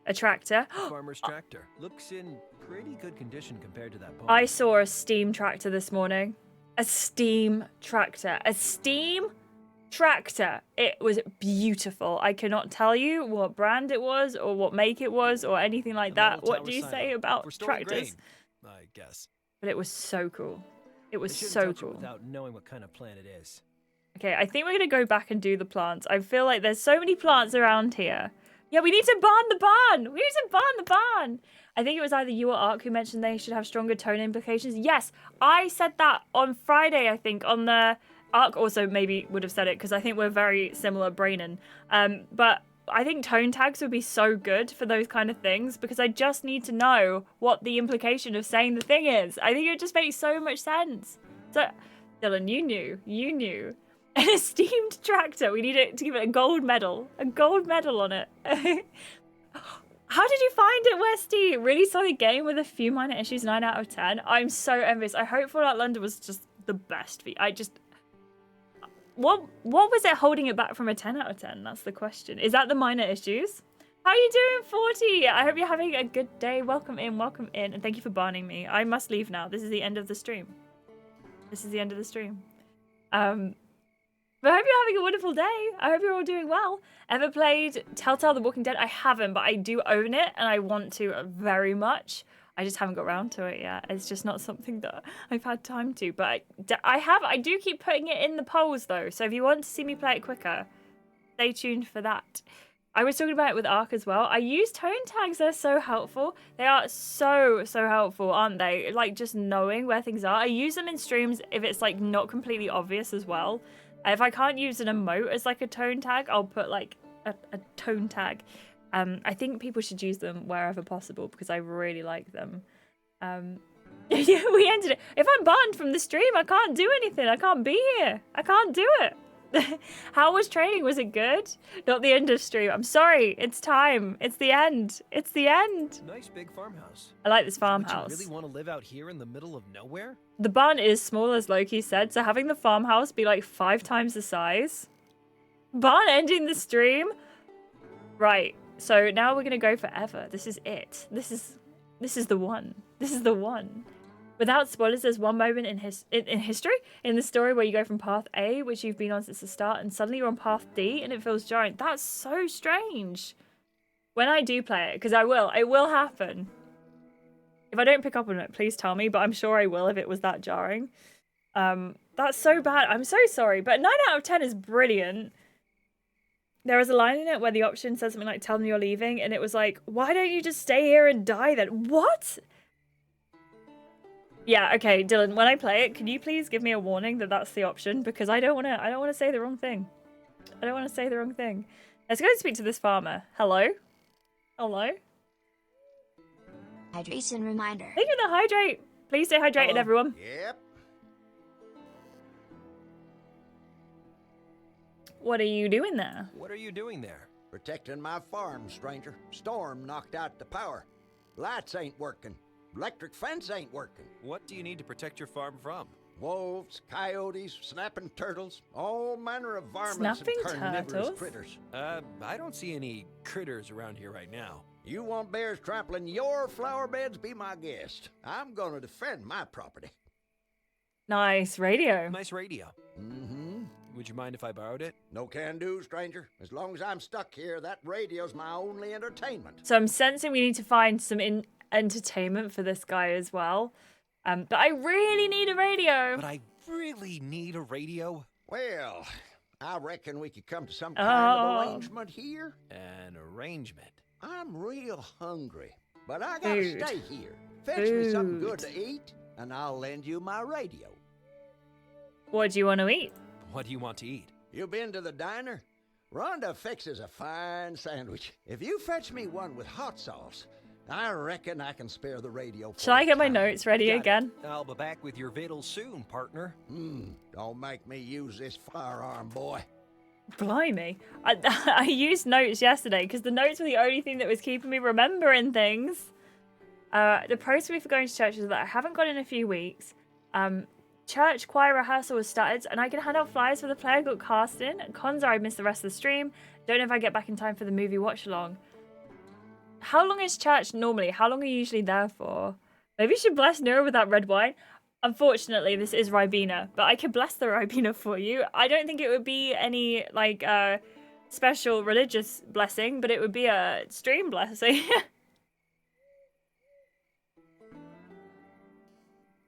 A tractor. A farmer's tractor. Looks in pretty good condition compared to that pond. I saw a steam tractor this morning. A steam tractor. A steam tractor. It was beautiful. I cannot tell you what brand it was or what make it was or anything like that. What do you say about tractors? Grain, I guess. But it was so cool. It was They so touch it cool. without knowing what kind of plant it is. Okay, I think we're going to go back and do the plants. I feel like there's so many plants around here. Yeah, we need to barn the barn. We need to barn the barn. I think it was either you or Ark who mentioned they should have stronger tone implications. Yes, I said that on Friday, I think, on the... Ark also maybe would have said it because I think we're very similar braining. But I think tone tags would be so good for those kind of things because I just need to know what the implication of saying the thing is. I think it just makes so much sense. So, Dylan, you knew. An esteemed tractor. We need to give it a gold medal. A gold medal on it. How did you find it, Westy? Really solid game with a few minor issues, 9 out of 10. I'm so envious. I hope Fallout London was just the best for you. What was it holding it back from a 10 out of 10? That's the question. Is that the minor issues? How are you doing, 40? I hope you're having a good day. Welcome in, and thank you for barning me. I must leave now. This is the end of the stream. But But I hope you're having a wonderful day. I hope you're all doing well. Ever played Telltale The Walking Dead? I haven't, but I do own it, and I want to very much. I just haven't got around to it yet. It's just not something that I've had time to. But I do keep putting it in the polls, though. So if you want to see me play it quicker, stay tuned for that. I was talking about it with Ark as well. I use tone tags. They're so helpful. They are so helpful, aren't they? Like, just knowing where things are. I use them in streams if it's, like, not completely obvious as well. If I can't use an emote as, like, a tone tag, I'll put, like, a tone tag. I think people should use them wherever possible because I really like them. Yeah, we ended it. If I'm banned from the stream, I can't do anything. I can't be here. I can't do it. How was training? Was it good? Not the end of stream. I'm sorry. It's time. It's the end. It's the end. Nice big farmhouse. I like this farmhouse. Would you really want to live out here in the middle of nowhere? The barn is small, as Loki said, so having the farmhouse be like 5 times the size. Barn ending the stream? Right. So now we're gonna go forever. This is it. This is the one. This is the one. Without spoilers, there's one moment in history, in the story, where you go from path A, which you've been on since the start, and suddenly you're on path D, and it feels jarring. That's so strange. When I do play it, because it will happen. If I don't pick up on it, please tell me, but I'm sure I will if it was that jarring. That's so bad. I'm so sorry, but 9 out of 10 is brilliant. There was a line in it where the option says something like, tell them you're leaving, and it was like, why don't you just stay here and die then? What? Yeah, okay, Dylan, when I play it, can you please give me a warning that that's the option? Because I don't want to say the wrong thing. I don't want to say the wrong thing. Let's go and speak to this farmer. Hello? Hello? Hydration reminder. Thank you for the hydrate. Please stay hydrated, everyone. Yep. What are you doing there? What are you doing there? Protecting my farm, stranger. Storm knocked out the power. Lights ain't working. Electric fence ain't working. What do you need to protect your farm from? Wolves, coyotes, snapping turtles, all manner of varmints Snapping and carnivorous turtles? critters. I don't see any critters around here right now. You want bears trampling your flower beds? Be my guest. I'm gonna defend my property. Nice radio. Nice radio. Mm-hmm. Would you mind if I borrowed it? No can do, stranger. As long as I'm stuck here, that radio's my only entertainment. So I'm sensing we need to find some entertainment for this guy as well. But I really need a radio. But I really need a radio. Well, I reckon we could come to some kind of arrangement here. An arrangement? I'm real hungry, but I gotta Food. stay here. Fetch me something good to eat, and I'll lend you my radio. What do you want to eat? What do you want to eat? You been to the diner? Rhonda fixes a fine sandwich. If you fetch me one with hot sauce, I reckon I can spare the radio. Shall I get my notes ready again? I'll be back with your victuals soon, partner. Don't make me use this firearm, boy. Blimey. I used notes yesterday because the notes were the only thing that was keeping me remembering things. The pros for me for going to church is that I haven't gone in a few weeks. Church choir rehearsal was started, and I can hand out flyers for the player got cast in. Cons are I missed the rest of the stream. Don't know if I get back in time for the movie watch along. How long is church normally? How long are you usually there for? Maybe you should bless Nura with that red wine. Unfortunately, this is Ribena, but I can bless the Ribena for you. I don't think it would be any, like, special religious blessing, but it would be a stream blessing.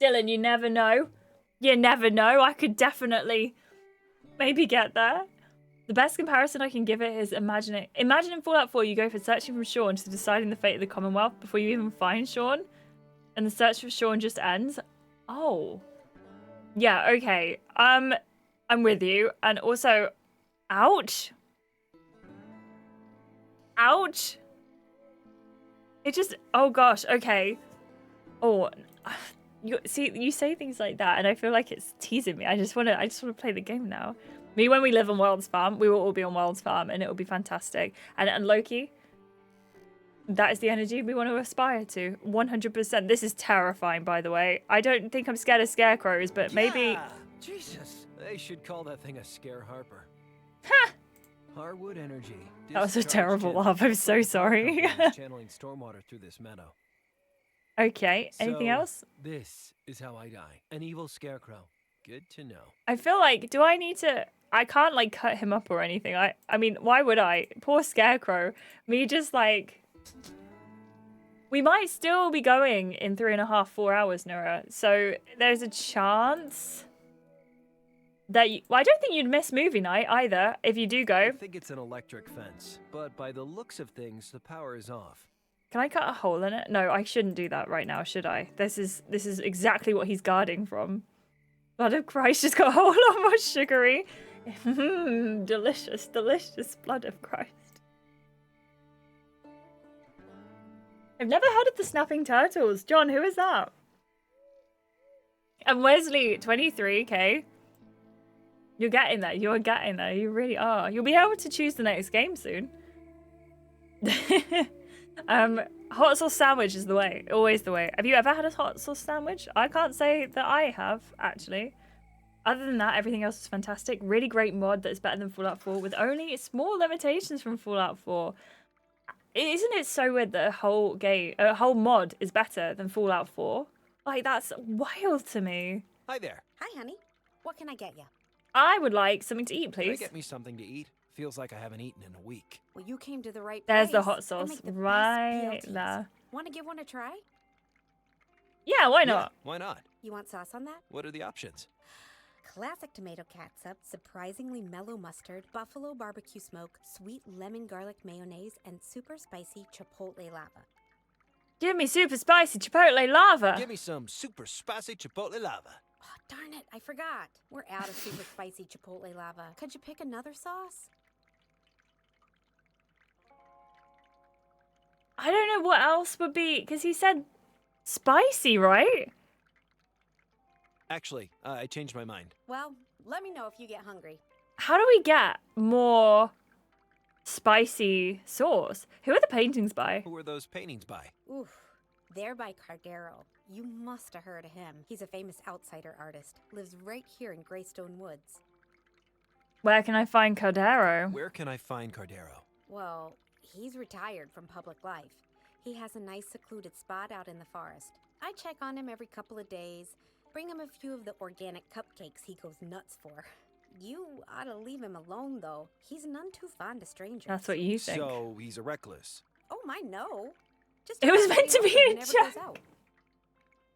Dylan, you never know. You never know. I could definitely maybe get there. The best comparison I can give it is imagine in Fallout 4 you go from searching for Sean to deciding the fate of the Commonwealth before you even find Sean. And the search for Sean just ends. Oh. Yeah, okay. I'm with you. And also, ouch. Ouch. It just, oh gosh, okay. Oh, you say things like that and I feel like it's teasing me. I just want to play the game now. Me, when we live on World's Farm, we will all be on World's Farm and it will be fantastic. And Loki, that is the energy we want to aspire to. 100%. This is terrifying, by the way. I don't think I'm scared of scarecrows, but maybe... Yeah, Jesus. They should call that thing a scare harper. Ha! Harwood energy. That was a terrible laugh. I'm so sorry. Channeling stormwater through this meadow. Okay, anything So, else? This is how I die. An evil scarecrow. Good to know. I feel like, do I need to... I can't, like, cut him up or anything. I mean, why would I? Poor Scarecrow. Me just, like... We might still be going in 3.5, 4 hours, Nora. So there's a chance that you... Well, I don't think you'd miss movie night either, if you do go. I think it's an electric fence, but by the looks of things, the power is off. Can I cut a hole in it? No, I shouldn't do that right now, should I? This is exactly what he's guarding from. Blood of Christ just got a whole lot more sugary. Delicious, delicious blood of Christ. I've never heard of the snapping turtles. John, who is that? And Wesley, 23k. You're getting there. You're getting there. You really are. You'll be able to choose the next game soon. Hot sauce sandwich is the way. Always the way. Have you ever had a hot sauce sandwich? I can't say that I have, actually. Other than that, everything else is fantastic. Really great mod that's better than Fallout 4 with only small limitations from Fallout 4. Isn't it so weird that a whole mod is better than Fallout 4? Like, that's wild to me. Hi there. Hi, honey. What can I get you? I would like something to eat, Can please. I get me something to eat? Feels like I haven't eaten in a week. Well, you came to the right There's place. the hot I sauce make the best right BLTs. there. Want to give one a try? Yeah, why not? Yeah, why not? You want sauce on that? What are the options? Classic tomato catsup, surprisingly mellow mustard, buffalo barbecue smoke, sweet lemon garlic mayonnaise, and super spicy chipotle lava. Give me super spicy chipotle lava. Give me some super spicy chipotle lava. Oh, darn it, I forgot. We're out of super spicy chipotle lava. Could you pick another sauce? I don't know what else would be, because he said spicy, right? Actually, I changed my mind. Well, let me know if you get hungry. How do we get more spicy sauce? Who are the paintings by? Who were those paintings by? Oof. They're by Cardero. You must have heard of him. He's a famous outsider artist. Lives right here in Greystone Woods. Where can I find Cardero? Where can I find Cardero? Well, he's retired from public life. He has a nice secluded spot out in the forest. I check on him every couple of days. Bring him a few of the organic cupcakes he goes nuts for. You ought to leave him alone, though. He's none too fond of strangers. That's what you think. So he's a recluse. Oh, my, no. Just It was meant to be a never joke. goes out.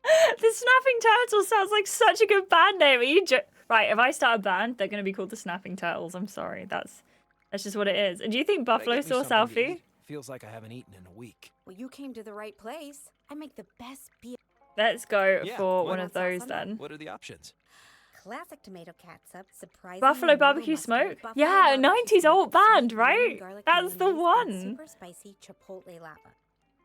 The Snapping Turtles sounds like such a good band name. Are you right, if I start a band, they're going to be called the Snapping Turtles. I'm sorry. That's just what it is. And do you think Can I Buffalo get me Sauce something to Alfie? eat? Feels like I haven't eaten in a week. Well, you came to the right place. I make the best beer. Let's go Yeah, for why one not? of those Sauce on that? then. What are the options? Classic tomato catsup, surprisingly Buffalo mellow Barbecue mustard, Smoke? buffalo Yeah, barbecue 90s smoke, old band, sweet right? lemon garlic That's the mayonnaise, and one. super spicy chipotle lava.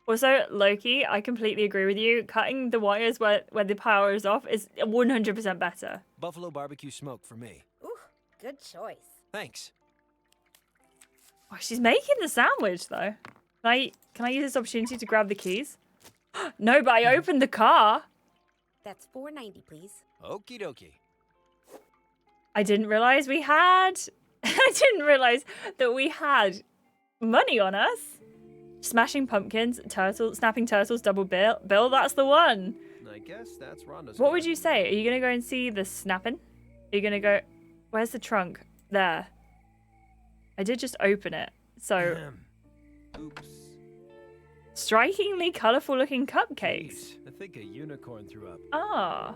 Also, Loki, I completely agree with you. Cutting the wires where the power is off is 100% better. Buffalo barbecue smoke for me. Ooh, good choice. Thanks. Oh, she's making the sandwich, though. Can I use this opportunity to grab the keys? No, but I opened the car. That's $4.90, please. Okie dokie. I didn't realize we had... I didn't realize that we had money on us. Smashing pumpkins, snapping turtles, double bill. Bill, that's the one. I guess that's Rhonda's. What would you say? Are you going to go and see the snapping? Are you going to go... Where's the trunk? There. I did just open it. So... Oops. Strikingly colourful looking cupcakes. Jeez, I think a unicorn threw up. Ah.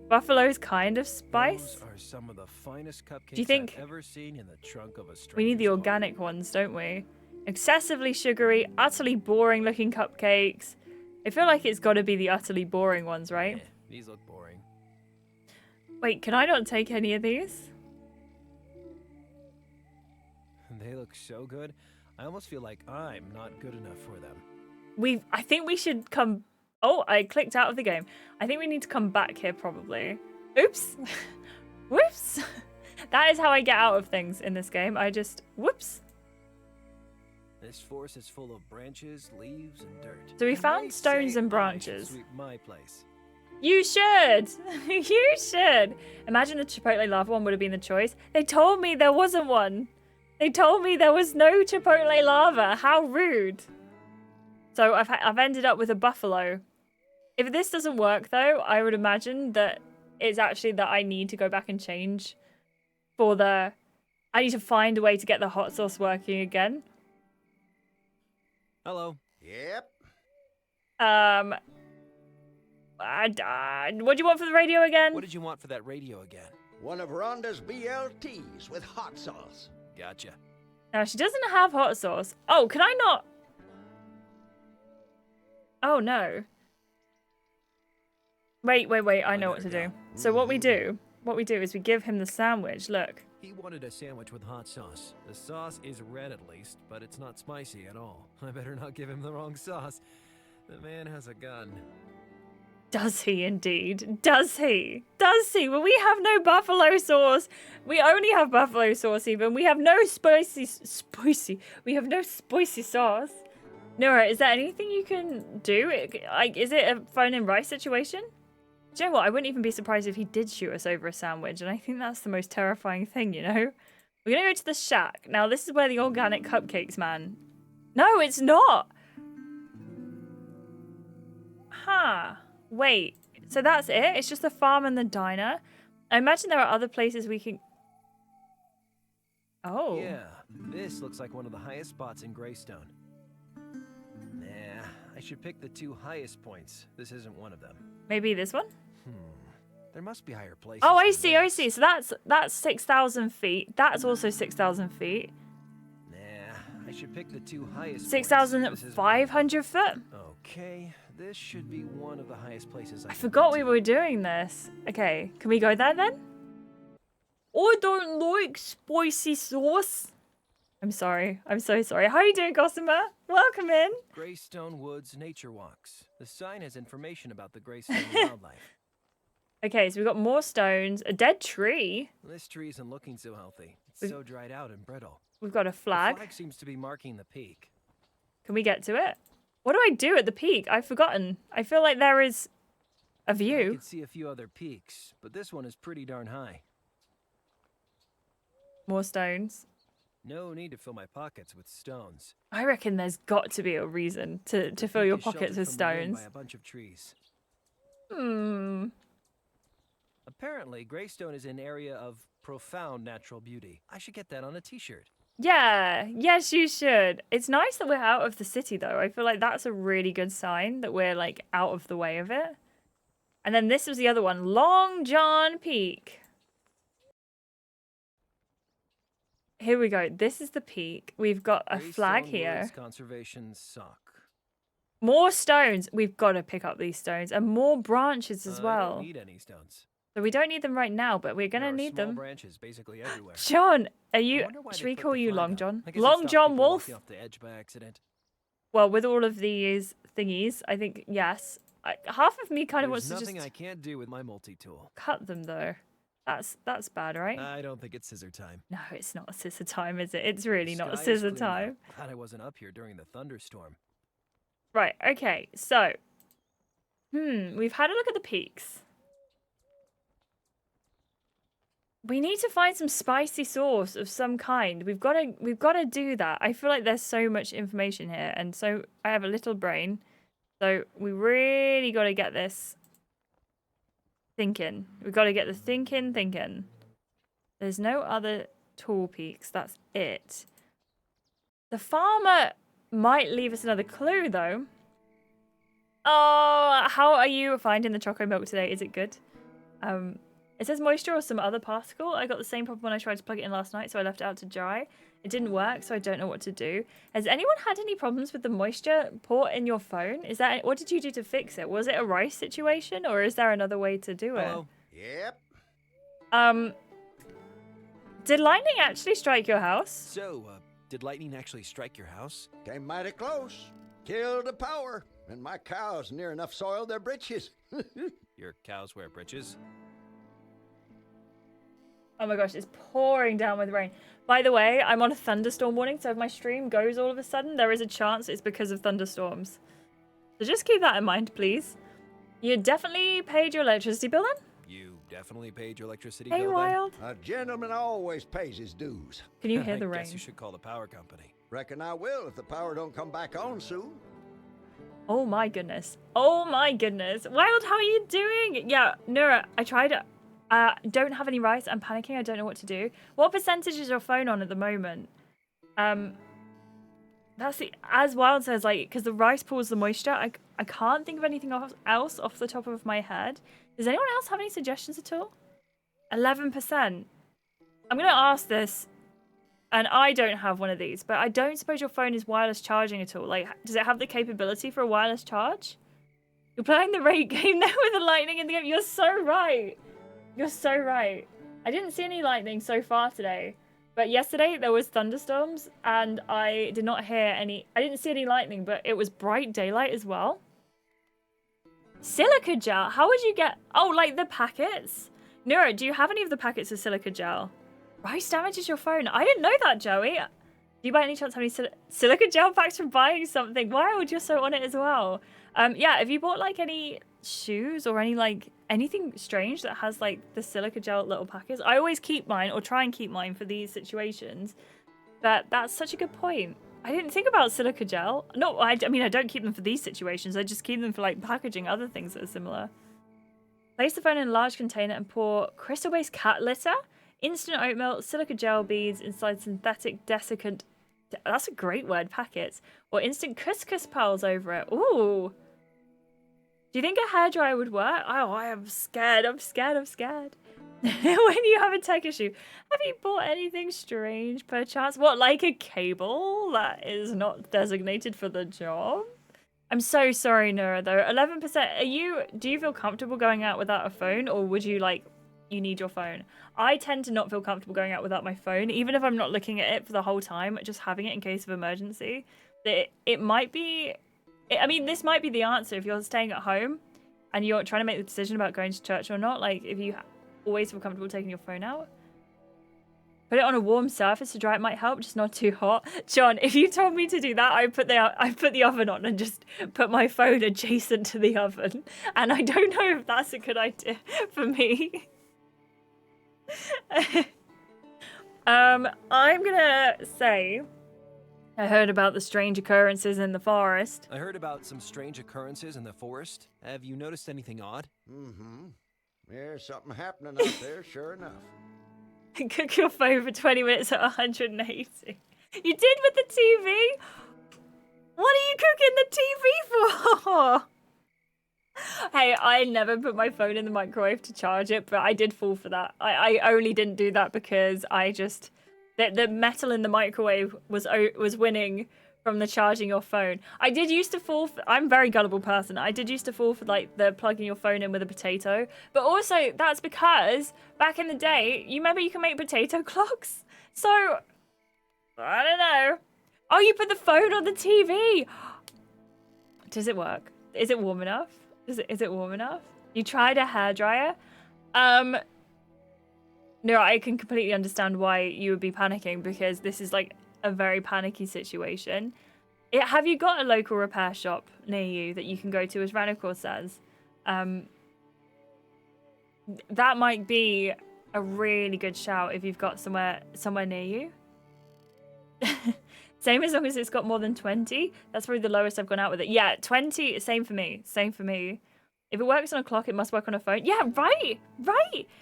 Buffalo's kind of spice. Those are some of the finest cupcakes Do you think I've ever seen in the trunk of a stranger's we need the car. organic ones, don't we? Excessively sugary, utterly boring looking cupcakes. I feel like it's got to be the utterly boring ones, right? These look boring. Wait, can I not take any of these? They look so good. I almost feel like I'm not good enough for them. I think we should come... Oh, I clicked out of the game. I think we need to come back here probably. Oops. Whoops. That is how I get out of things in this game. I just... Whoops. This forest is full of branches, leaves, and dirt. So we You found might stones say and I should branches. sweep my place. You should. You should. Imagine the Chipotle lava one would have been the choice. They told me there wasn't one. They told me there was no Chipotle lava. How rude. So I've ended up with a buffalo. If this doesn't work though, I would imagine that it's actually that I need to go back and change for the... I need to find a way to get the hot sauce working again. Hello. Yep. What do you want for the radio again? What did you want for that radio again? One of Rhonda's BLTs with hot sauce. Gotcha. Now, she doesn't have hot sauce. Oh, can I not? Oh, no. Wait. I know what to do. So what we do is we give him the sandwich. Look. He wanted a sandwich with hot sauce. The sauce is red at least, but it's not spicy at all. I better not give him the wrong sauce. The man has a gun. Does he indeed? Does he? Well, we have no buffalo sauce. We only have buffalo sauce even. We have no spicy. We have no spicy sauce. Nora, is there anything you can do? Is it a phone and rice situation? Do you know what? I wouldn't even be surprised if he did shoot us over a sandwich, and I think that's the most terrifying thing, you know? We're gonna go to the shack. Now, this is where the organic cupcakes, man. No, it's not! Huh. Wait. So that's it? It's just the farm and the diner? I imagine there are other places we can... Oh. Yeah, this looks like one of the highest spots in Greystone. Nah, I should pick the 2 highest points. This isn't one of them. Maybe this one? There must be higher places. Oh, I see. So that's 6,000 feet. That's also 6,000 feet. Nah, I should pick the 2 highest 6,500 foot? Okay, this should be one of the highest places I forgot we were doing this. Okay, can we go there then? I don't like spicy sauce. I'm sorry. I'm so sorry. How are you doing, Gossamer? Welcome in. Greystone Woods Nature Walks. The sign has information about the Greystone wildlife. Okay, so we've got more stones, a dead tree. This tree isn't looking so healthy. It's so dried out and brittle. We've got a flag. The flag seems to be marking the peak. Can we get to it? What do I do at the peak? I've forgotten. I feel like there is a view. I can see a few other peaks, but this one is pretty darn high. More stones. No need to fill my pockets with stones. I reckon there's got to be a reason to fill your pockets with stones. By a bunch of trees. Apparently, Greystone is an area of profound natural beauty. I should get that on a t-shirt. Yeah, yes, you should. It's nice that we're out of the city, though. I feel like that's a really good sign that we're, like, out of the way of it. And then this was the other one, Long John Peak. Here we go. This is the peak. We've got a flag here. Conservation sock. More stones. We've got to pick up these stones. And more branches as well. I don't need any stones. So we don't need them right now, but we're going to need them. Branches basically everywhere. John, are you... Should we call you Long John? Long John Wolf? Off the edge by accident. Well, with all of these thingies, I think, yes. Half of me kind of wants to just... There's nothing I can't do with my multi-tool. Cut them, though. That's bad, right? I don't think it's scissor time. No, it's not scissor time, is it? It's really not scissor time. Glad I wasn't up here during the thunderstorm. Right, okay, so... we've had a look at the peaks. We need to find some spicy sauce of some kind. We've got to do that. I feel like there's so much information here, and so I have a little brain. So we really got to get this thinking. We've got to get the thinking. There's no other tall peaks. That's it. The farmer might leave us another clue, though. Oh, how are you finding the choco milk today? Is it good? It says moisture or some other particle. I got the same problem when I tried to plug it in last night, so I left it out to dry. It didn't work, so I don't know what to do. Has anyone had any problems with the moisture port in your phone? What did you do to fix it? Was it a rice situation, or is there another way to do it? Hello. Yep. Did lightning actually strike your house? So, did lightning actually strike your house? Came mighty close. Killed the power. And my cows near enough soiled their britches. Your cows wear britches? Oh my gosh, it's pouring down with rain. By the way, I'm on a thunderstorm warning, so if my stream goes all of a sudden, there is a chance it's because of thunderstorms. So just keep that in mind, please. You definitely paid your electricity bill then? You definitely paid your electricity hey, bill Wild. A gentleman always pays his dues. Can you hear the rain? I guess you should call the power company. Reckon I will if the power don't come back on soon. Oh my goodness. Oh my goodness. Wild, how are you doing? Yeah, Nura, I tried it. Don't have any rice. I'm panicking. I don't know what to do. What percentage is your phone on at the moment? That's the, as Wild says, like, because the rice pulls the moisture. I can't think of anything else off the top of my head. Does anyone else have any suggestions at all? 11%. I'm going to ask this, and I don't have one of these, but I don't suppose your phone is wireless charging at all. Like, does it have the capability for a wireless charge? You're playing the rate game now with the lightning in the game. You're so right. You're so right. I didn't see any lightning so far today. But yesterday there was thunderstorms and I did not hear any. I didn't see any lightning, but it was bright daylight as well. Silica gel. How would you get? Oh, like the packets? Nura, do you have any of the packets of silica gel? Rice damages your phone. I didn't know that, Joey. Do you by any chance have any silica gel packs from buying something? Wild, you're so on it as well. Yeah, have you bought like any shoes or any like anything strange that has like the silica gel little packets? I always keep mine or try and keep mine for these situations. But that's such a good point. I didn't think about silica gel. No, I mean, I don't keep them for these situations. I just keep them for like packaging other things that are similar. Place the phone in a large container and pour crystal-based cat litter, instant oat milk, silica gel beads inside synthetic desiccant. That's a great word, packets. Or instant couscous pearls over it. Ooh. Do you think a hairdryer would work? Oh, I am scared. I'm scared. I'm scared. When you have a tech issue, have you bought anything strange perchance? What, like a cable that is not designated for the job? I'm so sorry, Nura, though. 11%. Do you feel comfortable going out without a phone, or would you you need your phone? I tend to not feel comfortable going out without my phone, even if I'm not looking at it for the whole time, just having it in case of emergency. It might be, I mean, this might be the answer if you're staying at home and you're trying to make the decision about going to church or not. Like, if you always feel comfortable taking your phone out, put it on a warm surface to dry. It might help, just not too hot. John, if you told me to do that, I put the oven on and just put my phone adjacent to the oven. And I don't know if that's a good idea for me. I'm gonna say I heard about the strange occurrences in the forest. I heard about some strange occurrences in the forest. Have you noticed anything odd? Mm-hmm. There's something happening out there, sure enough. Cook your phone for 20 minutes at 180. You did with the TV? What are you cooking the TV for? Hey, I never put my phone in the microwave to charge it, but I did fall for that. I only didn't do that because I just... The metal in the microwave was winning from the charging your phone. I did used to fall for... I'm a very gullible person. I did used to fall for, like, the plugging your phone in with a potato. But also, that's because back in the day, you remember you can make potato clocks? So, I don't know. Oh, you put the phone on the TV. Does it work? Is it warm enough? Is it warm enough? You tried a hairdryer? No, I can completely understand why you would be panicking because this is like a very panicky situation. Have you got a local repair shop near you that you can go to, as Ranacor says? That might be a really good shout if you've got somewhere near you. Same as long as it's got more than 20. That's probably the lowest I've gone out with it. Yeah, 20, same for me. Same for me. If it works on a clock, it must work on a phone. Yeah, right.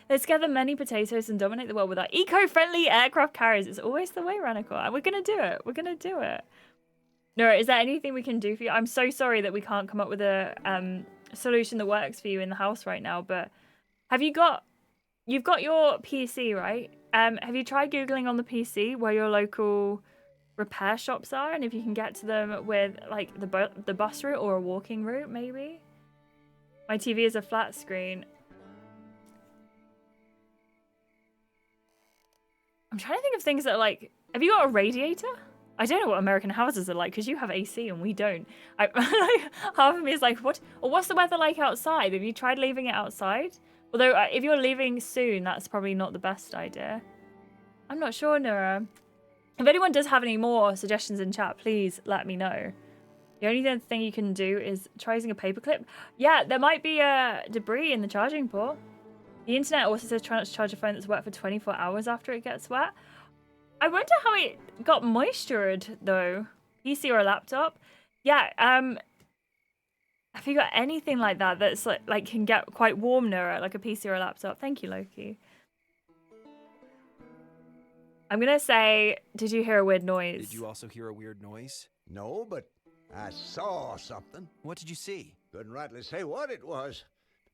Let's gather many potatoes and dominate the world with our eco-friendly aircraft carriers. It's always the way, Ranacor. And we're going to do it. We're going to do it. Nora, is there anything we can do for you? I'm so sorry that we can't come up with a solution that works for you in the house right now, but you've got your PC, right? Have you tried Googling on the PC where your local repair shops are, and if you can get to them with like the bus route or a walking route, maybe? My TV is a flat screen. I'm trying to think of things that are like, have you got a radiator? I don't know what American houses are like because you have AC and we don't. Half of me is like, what? Or what's the weather like outside? Have you tried leaving it outside? Although if you're leaving soon, that's probably not the best idea. I'm not sure, Nora. If anyone does have any more suggestions in chat, please let me know. The only other thing you can do is try using a paperclip. Yeah, there might be debris in the charging port. The internet also says try not to charge a phone that's wet for 24 hours after it gets wet. I wonder how it got moistured, though. PC or a laptop? Yeah, Have you got anything like that that's like can get quite warm near like a PC or a laptop? Thank you, Loki. I'm gonna say, did you hear a weird noise? Did you also hear a weird noise? No, but I saw something. What did you see? Couldn't rightly say what it was.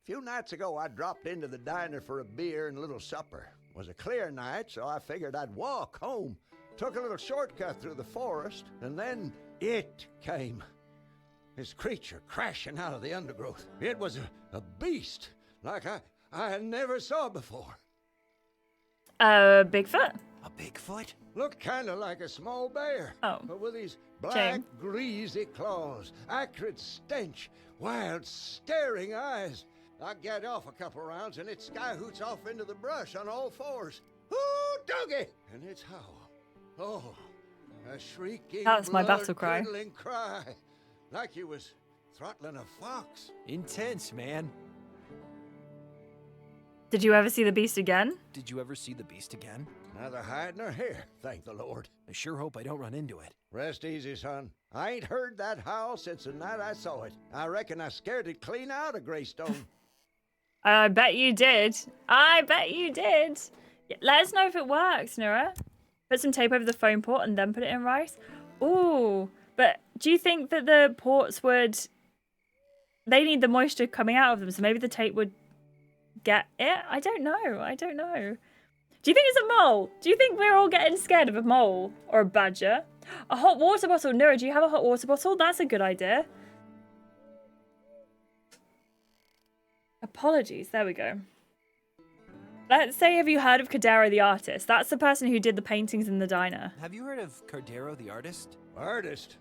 A few nights ago, I dropped into the diner for a beer and a little supper. It was a clear night, so I figured I'd walk home. Took a little shortcut through the forest, and then it came. This creature crashing out of the undergrowth. It was a beast, like I never saw before. Bigfoot? A Bigfoot? Looked kind of like a small bear. Oh. But with these black, Shame. greasy claws, acrid stench, wild, staring eyes. I get off a couple rounds and it skyhoots off into the brush on all fours. Ooh, Dougie! And its howl. Oh, a shrieking, That's my battle cry. blood-curdling cry. Like you was throttling a fox. Intense, man. Did you ever see the beast again? Did you ever see the beast again? Neither hide nor hair, thank the Lord. I sure hope I don't run into it. Rest easy, son. I ain't heard that howl since the night I saw it. I reckon I scared it clean out of Greystone. I bet you did. I bet you did. Yeah, let us know if it works, Nura. Put some tape over the foam port and then put it in rice. Ooh, but do you think that the ports would... They need the moisture coming out of them, so maybe the tape would get it? I don't know. I don't know. Do you think it's a mole? Do you think we're all getting scared of a mole or a badger? A hot water bottle. Nura, do you have a hot water bottle? That's a good idea. Apologies. There we go. Let's say, have you heard of Cordero the artist? That's the person who did the paintings in the diner. Have you heard of Cordero the artist? Artist?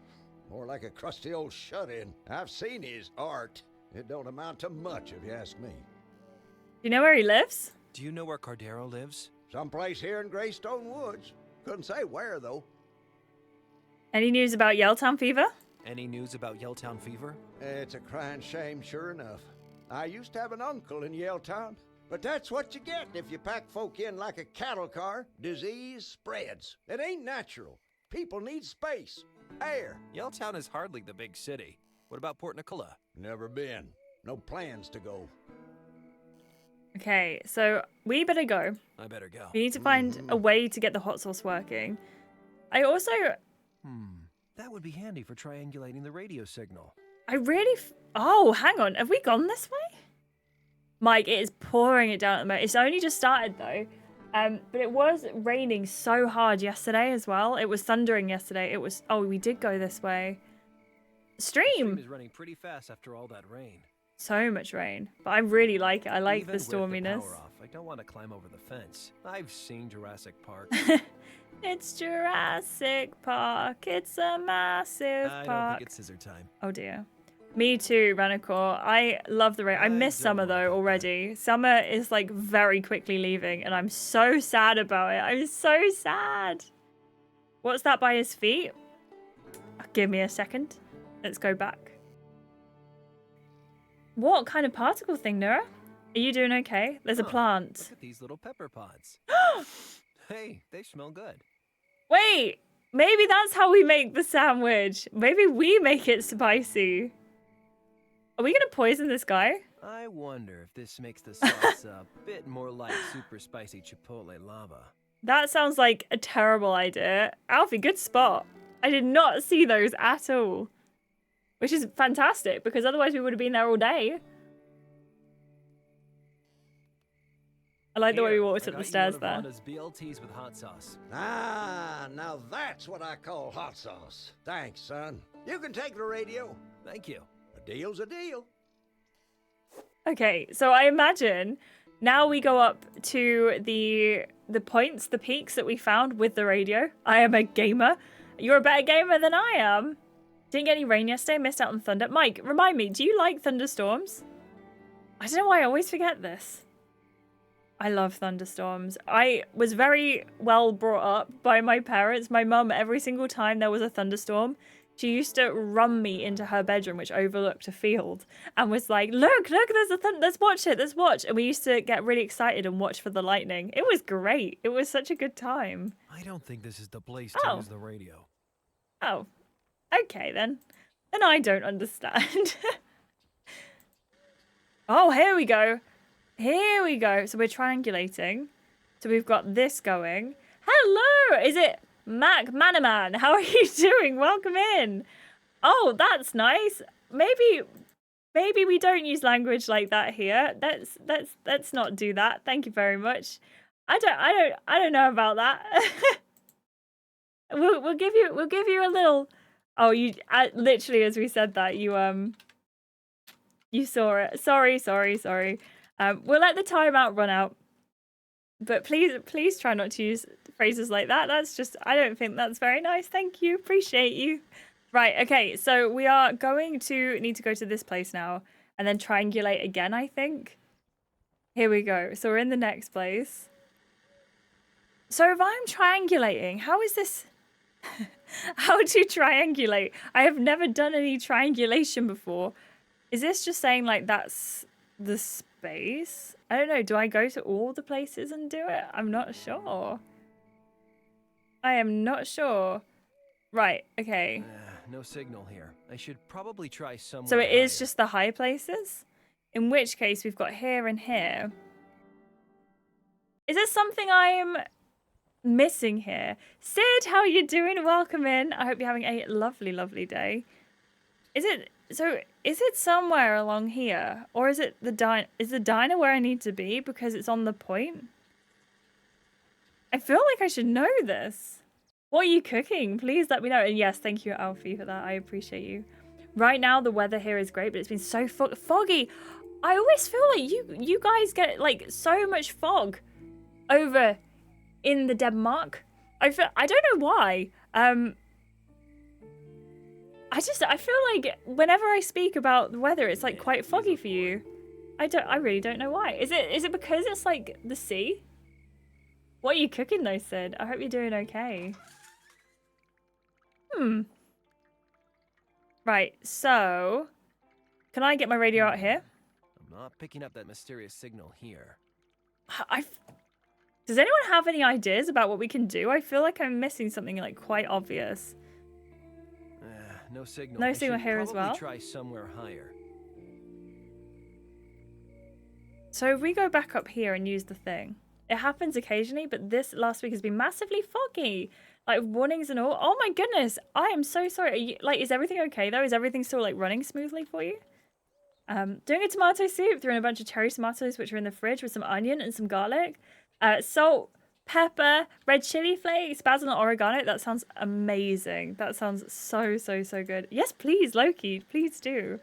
More like a crusty old shut-in. I've seen his art. It don't amount to much, if you ask me. Do you know where he lives? Do you know where Cordero lives? Someplace here in Greystone Woods. Couldn't say where, though. Any news about Yelltown fever? Any news about Yelltown fever? It's a crying shame, sure enough. I used to have an uncle in Yelltown, but that's what you get if you pack folk in like a cattle car. Disease spreads. It ain't natural. People need space, air. Yelltown is hardly the big city. What about Port Nicola? Never been. No plans to go. Okay, so we better go. I better go. We need to find a way to get the hot sauce working. I also... That would be handy for triangulating the radio signal. I really... Oh, hang on. Have we gone this way? Mike, it is pouring it down at the moment. It's only just started, though. But it was raining so hard yesterday as well. It was thundering yesterday. It was... Oh, we did go this way. The Stream stream is running pretty fast after all that rain. So much rain. But I really like it. I like Even the with storminess. The power off, I don't want to climb over the fence. I've seen Jurassic Park. It's Jurassic Park. It's a massive I park. don't think it's scissor time. Oh dear. Me too, Ranicore. I love the rain. I miss summer though already. Summer is like very quickly leaving and I'm so sad about it. I'm so sad. What's that by his feet? Give me a second. Let's go back. What kind of particle thing, Nura? Are you doing okay? There's a plant. Look at these little pepper pods. Hey, they smell good. Wait, maybe that's how we make the sandwich. Maybe we make it spicy. Are we gonna poison this guy? I wonder if this makes the sauce a bit more like super spicy chipotle lava. That sounds like a terrible idea. Alfie, good spot. I did not see those at all. Which is fantastic, because otherwise we would have been there all day. I like the way we walked up the stairs there. BLTs with hot sauce. Ah, now that's what I call hot sauce. Thanks, son. You can take the radio. Thank you. A deal's a deal. Okay, so I imagine now we go up to the points, the peaks that we found with the radio. I am a gamer. You're a better gamer than I am. Didn't get any rain yesterday, missed out on thunder. Mike, remind me, do you like thunderstorms? I don't know why I always forget this. I love thunderstorms. I was very well brought up by my parents. My mum, every single time there was a thunderstorm, she used to run me into her bedroom, which overlooked a field, and was like, look, there's a thunder, let's watch it, let's watch. And we used to get really excited and watch for the lightning. It was great. It was such a good time. I don't think this is the place to use the radio. Oh, okay then. Then I don't understand. Oh, here we go. Here we go. So we're triangulating. So we've got this going. Hello! Is it Mac Manaman? How are you doing? Welcome in. Oh, that's nice. Maybe we don't use language like that here. Let's not do that. Thank you very much. I don't know about that. we'll give you a little. Oh, you literally as we said that you saw it. Sorry. We'll let the timeout run out. But please try not to use phrases like that. That's just, I don't think that's very nice. Thank you. Appreciate you. Right, okay. So we are going to need to go to this place now and then triangulate again, I think. Here we go. So we're in the next place. So if I'm triangulating, how is this? How to triangulate? I have never done any triangulation before. Is this just saying like that's the space? I don't know. Do I go to all the places and do it? I'm not sure. I am not sure. Right, okay. No signal here. I should probably try somewhere. So it is higher. just the high places? In which case we've got here and here. Is there something I'm missing here? Sid, how are you doing? Welcome in. I hope you're having a lovely, lovely day. Is it somewhere along here? Or is it the diner where I need to be because it's on the point? I feel like I should know this. What are you cooking? Please let me know. And yes, thank you, Alfie, for that. I appreciate you. Right now, the weather here is great, but it's been so foggy. I always feel like you guys get like so much fog over in the Denmark. I don't know why. I feel like whenever I speak about the weather, it's like quite foggy for you. I really don't know why. Is it because it's like the sea? What are you cooking though, Sid? I hope you're doing okay. Right, so can I get my radio out here? I'm not picking up that mysterious signal here. Does anyone have any ideas about what we can do? I feel like I'm missing something like quite obvious. No signal. No signal here as well. Try somewhere higher. So if we go back up here and use the thing, it happens occasionally, but this last week has been massively foggy. Like warnings and all. Oh my goodness. I am so sorry. Is everything okay though? Is everything still like running smoothly for you? Doing a tomato soup, threw in a bunch of cherry tomatoes which are in the fridge with some onion and some garlic. Salt, pepper, red chili flakes, basil and oregano. That sounds amazing. That sounds so good. Yes, please, Loki. Please do.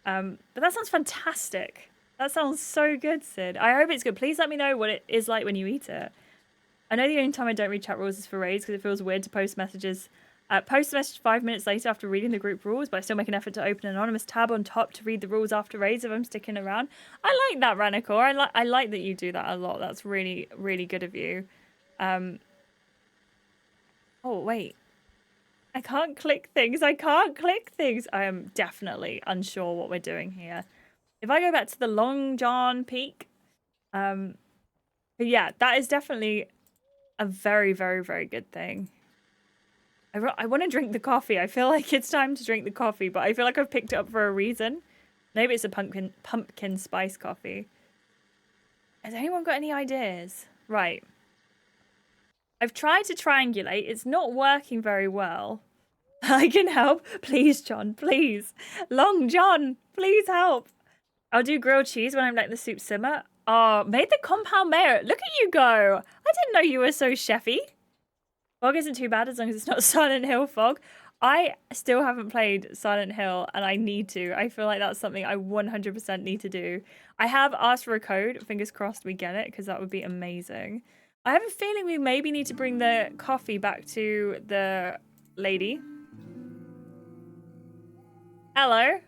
But that sounds fantastic. That sounds so good, Sid. I hope it's good. Please let me know what it is like when you eat it. I know the only time I don't read chat rules is for raids because it feels weird to post messages. Post a message 5 minutes later after reading the group rules, but I still make an effort to open an anonymous tab on top to read the rules after raids if I'm sticking around. I like that, Ranikor. I like that you do that a lot. That's really, really good of you. Oh, wait. I can't click things. I am definitely unsure what we're doing here. If I go back to the Long John Peak, but yeah, that is definitely a very, very, very good thing. I want to drink the coffee. I feel like it's time to drink the coffee, but I feel like I've picked it up for a reason. Maybe it's a pumpkin spice coffee. Has anyone got any ideas? Right. I've tried to triangulate. It's not working very well. I can help. Please, John, please. Long John, please help. I'll do grilled cheese when I'm letting the soup simmer. Oh, made the compound mayo. Look at you go. I didn't know you were so chefy. Fog isn't too bad as long as it's not Silent Hill fog. I still haven't played Silent Hill and I need to. I feel like that's something I 100% need to do. I have asked for a code. Fingers crossed we get it because that would be amazing. I have a feeling we maybe need to bring the coffee back to the lady. Hello.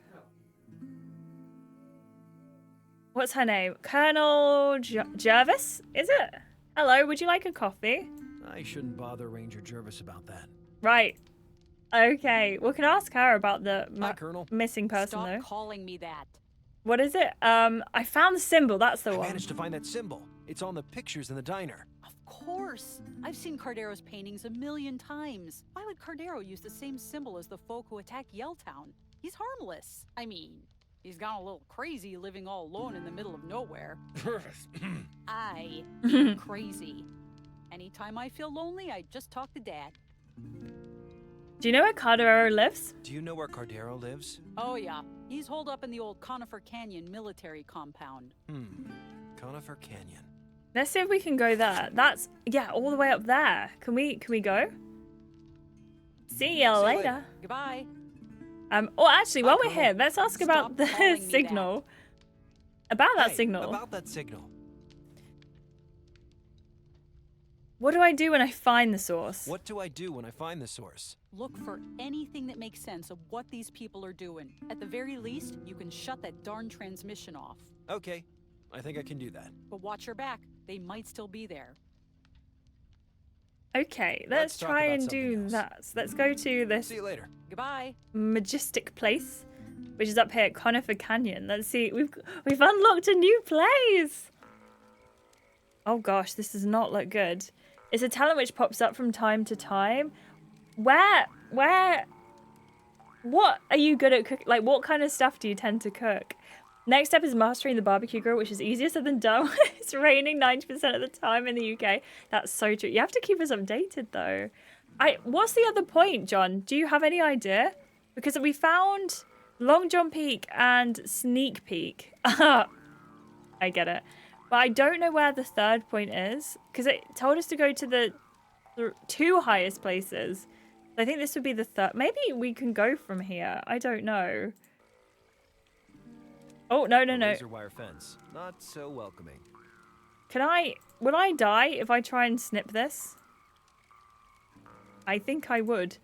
What's her name? Colonel Jervis, is it? Hello, would you like a coffee? I shouldn't bother Ranger Jervis about that. Right. Okay. We can ask her about the Hi, Colonel. missing person, Stop though. calling me that. What is it? I found the symbol. That's the I one. managed to find that symbol. It's on the pictures in the diner. Of course. I've seen Cardero's paintings a million times. Why would Cardero use the same symbol as the folk who attacked Yelltown? He's harmless. I mean, He's gone a little crazy living all alone in the middle of nowhere. I crazy. Anytime I feel lonely, I just talk to Dad. Do you know where Cardero lives? Do you know where Cardero lives? Oh yeah, he's holed up in the old Conifer Canyon military compound. Conifer Canyon. Let's see if we can go there. That's, yeah, all the way up there. Can we go? See you later. Goodbye. Oh, actually, while we're Colonel. here, let's ask about Stop the calling me signal. About that Hey, signal. About that signal. What do I do when I find the source? What do I do when I find the source? Look for anything that makes sense of what these people are doing. At the very least, you can shut that darn transmission off. Okay, I think I can do that. But watch your back. They might still be there. Okay, Let's let's talk try about and do something else. that. So let's go to this See you later. Goodbye. majestic place, which is up here at Conifer Canyon. Let's see, we've unlocked a new place. Oh gosh, this does not look good. It's a talent which pops up from time to time. What are you good at cooking? Like, what kind of stuff do you tend to cook? Next step is mastering the barbecue grill, which is easier said than done. It's raining 90% of the time in the UK. That's so true. You have to keep us updated, though. What's the other point, John? Do you have any idea? Because we found Long John Peak and Sneak Peak. I get it. But I don't know where the third point is, because it told us to go to the two highest places. I think this would be the third. Maybe we can go from here. I don't know. Oh, no. Razor wire fence. Not so welcoming. Would I die if I try and snip this? I think I would.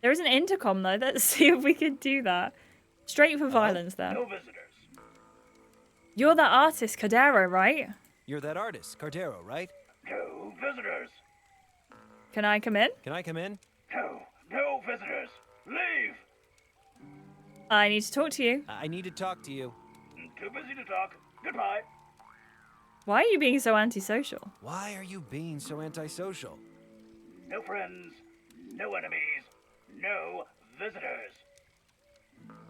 There is an intercom though. Let's see if we can do that. Straight for violence there. No visitors. You're that artist, Cardero, right? You're that artist, Cardero, right? No visitors. Can I come in? Can I come in? No visitors. Leave. I need to talk to you. I need to talk to you. Too busy to talk. Goodbye. Why are you being so antisocial? Why are you being so antisocial? No friends. No enemies. No visitors.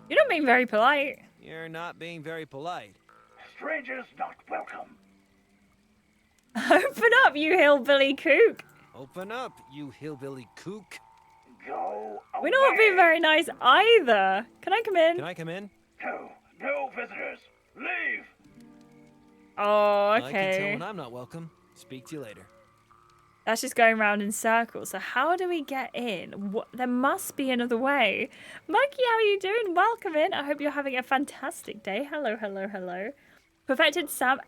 You're not being very polite. You're not being very polite. Strangers not welcome. Open up, you hillbilly kook. Open up, you hillbilly kook. Go away. We're not being very nice either. Can I come in? Can I come in? No visitors. Leave. Oh, I can tell okay. when I'm not welcome. Speak to you later. That's just going round in circles. So how do we get in? There must be another way. Monkey, how are you doing? Welcome in. I hope you're having a fantastic day. Hello. Perfected salmon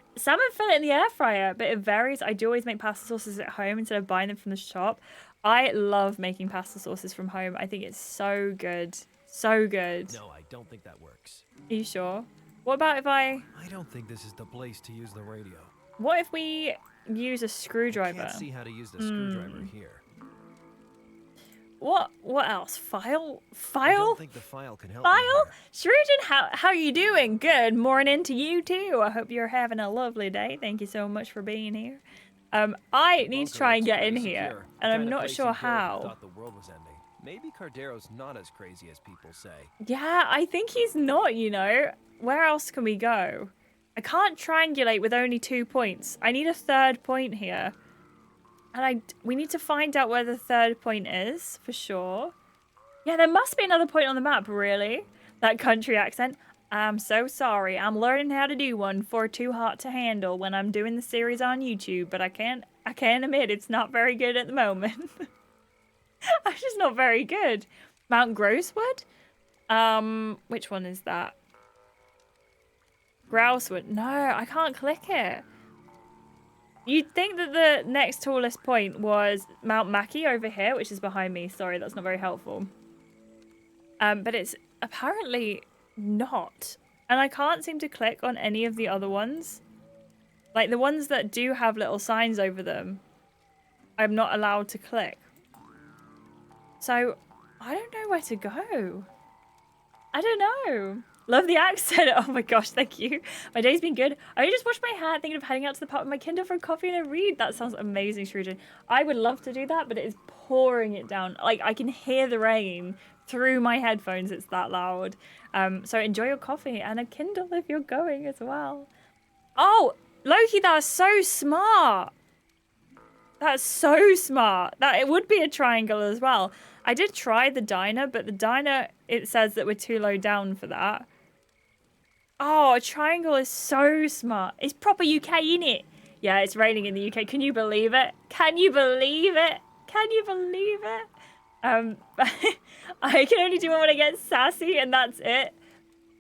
fillet in the air fryer, but it varies. I do always make pasta sauces at home instead of buying them from the shop. I love making pasta sauces from home. I think it's so good. So good. No, I don't think that works. Are you sure? What about if I don't think this is the place to use the radio. What if we use a screwdriver? I can't see how to use the screwdriver here. What else? File? I don't think the file can help me File? here. Shurijan, how you doing? Good morning to you too. I hope you're having a lovely day. Thank you so much for being here. I need to try and get in here, and I'm not sure how. Thought the world was ending. Maybe Cardero's not as crazy as people say. Yeah, I think he's not, you know. Where else can we go? I can't triangulate with only 2 points. I need a third point here. And we need to find out where the third point is, for sure. Yeah, there must be another point on the map, really. That country accent. I'm so sorry. I'm learning how to do one for Too Hot to Handle when I'm doing the series on YouTube, but I can't admit it's not very good at the moment. I'm just not very good. Mount Grosewood? Which one is that? Grousewood. No, I can't click it. You'd think that the next tallest point was Mount Mackie over here, which is behind me. Sorry, that's not very helpful. But it's apparently not. And I can't seem to click on any of the other ones. Like the ones that do have little signs over them, I'm not allowed to click. So, I don't know where to go. I don't know. Love the accent. Oh my gosh, thank you. My day's been good. I just washed my hair thinking of heading out to the park with my Kindle for a coffee and a read. That sounds amazing, Shrujan. I would love to do that, but it is pouring it down. Like, I can hear the rain through my headphones. It's that loud. So enjoy your coffee and a Kindle if you're going as well. Oh, Loki, that's so smart. That's so smart. That it would be a triangle as well. I did try the diner, but the diner, it says that we're too low down for that. Oh, a triangle is so smart. It's proper UK, innit? Yeah, it's raining in the UK. Can you believe it? Can you believe it? Can you believe it? I can only do it when I get sassy, and that's it.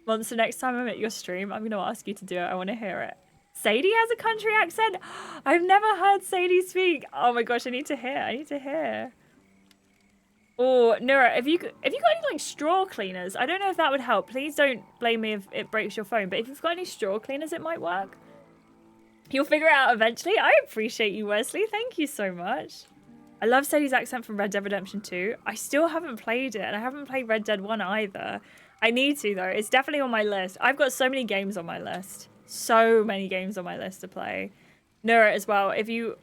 Monster, next time I'm at your stream, I'm going to ask you to do it. I want to hear it. Sadie has a country accent? I've never heard Sadie speak. Oh my gosh, I need to hear. I need to hear. Oh, Nura, have you got any like straw cleaners? I don't know if that would help. Please don't blame me if it breaks your phone, but if you've got any straw cleaners, it might work. You'll figure it out eventually. I appreciate you, Wesley. Thank you so much. I love Sadie's accent from Red Dead Redemption 2. I still haven't played it, and I haven't played Red Dead 1 either. I need to, though. It's definitely on my list. I've got so many games on my list. So many games on my list to play. Nura as well. If you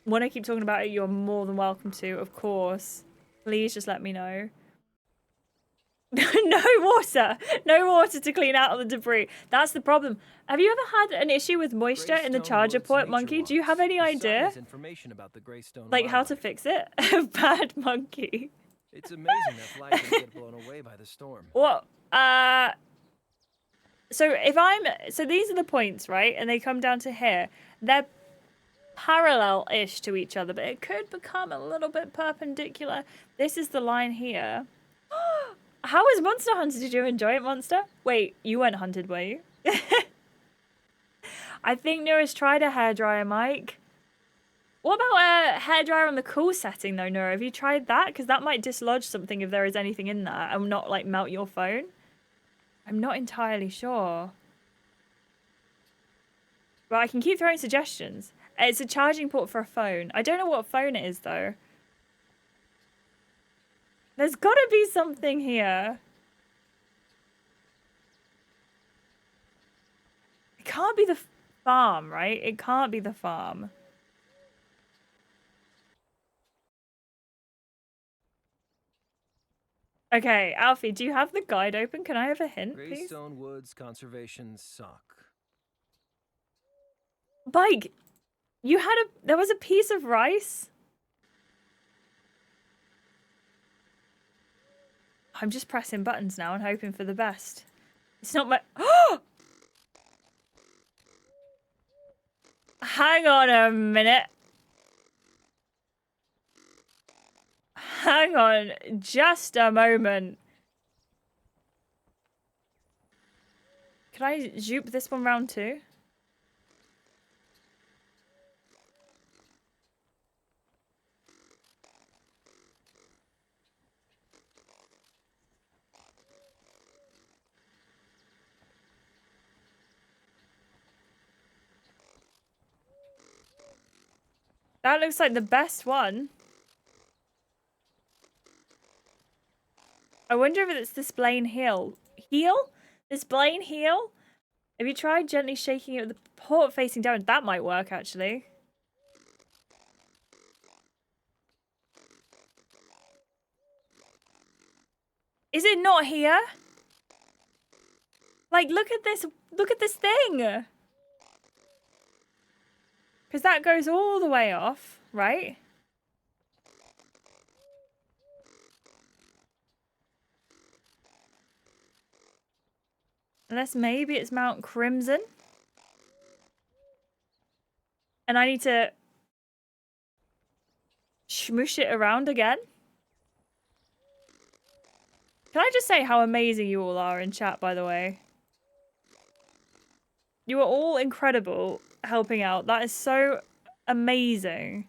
want to keep talking about it, you're more than welcome to, of course. Please just let me know. No water. No water to clean out all the debris. That's the problem. Have you ever had an issue with moisture in the charger port, Monkey? Do you have any idea? Like how to fix it? Bad Monkey. It's amazing that flag didn't get blown away by the storm. What? So these are the points, right? And they come down to here. They're parallel-ish to each other, but it could become a little bit perpendicular. This is the line here. How was Monster Hunter? Did you enjoy it, Monster? Wait, you weren't hunted, were you? I think Nura's tried a hairdryer, Mike. What about a hairdryer on the cool setting, though, Nura? Have you tried that? Because that might dislodge something if there is anything in there and not, like, melt your phone. I'm not entirely sure. But I can keep throwing suggestions. It's a charging port for a phone. I don't know what phone it is, though. There's got to be something here. It can't be the farm, right? It can't be the farm. Okay, Alfie, do you have the guide open? Can I have a hint, please? Greystone Woods Conservation Sock. Bike, there was a piece of rice. I'm just pressing buttons now and hoping for the best. It's not my... Oh! Hang on a minute. Hang on just a moment. Can I jupe this one round too? That looks like the best one. I wonder if it's this Blaine heel. Heel? This Blaine heel? Have you tried gently shaking it with the port facing down? That might work, actually. Is it not here? Like, look at this thing! Because that goes all the way off, right? Unless maybe it's Mount Crimson. And I need to smoosh it around again. Can I just say how amazing you all are in chat, by the way? You are all incredible helping out. That is so amazing.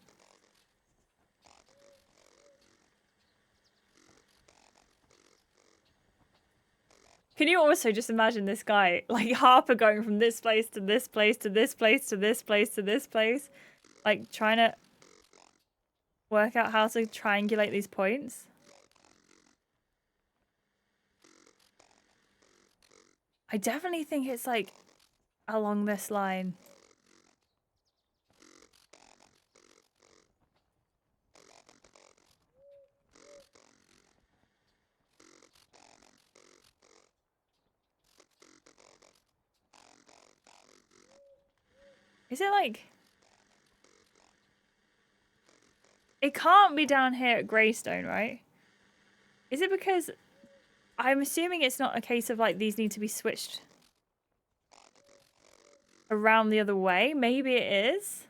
Can you also just imagine this guy, like Harper, going from this place to this place to this place to this place to this place, like trying to work out how to triangulate these points? I definitely think it's like along this line. Is it like... It can't be down here at Greystone, right? Is it because... I'm assuming it's not a case of like these need to be switched around the other way. Maybe it is.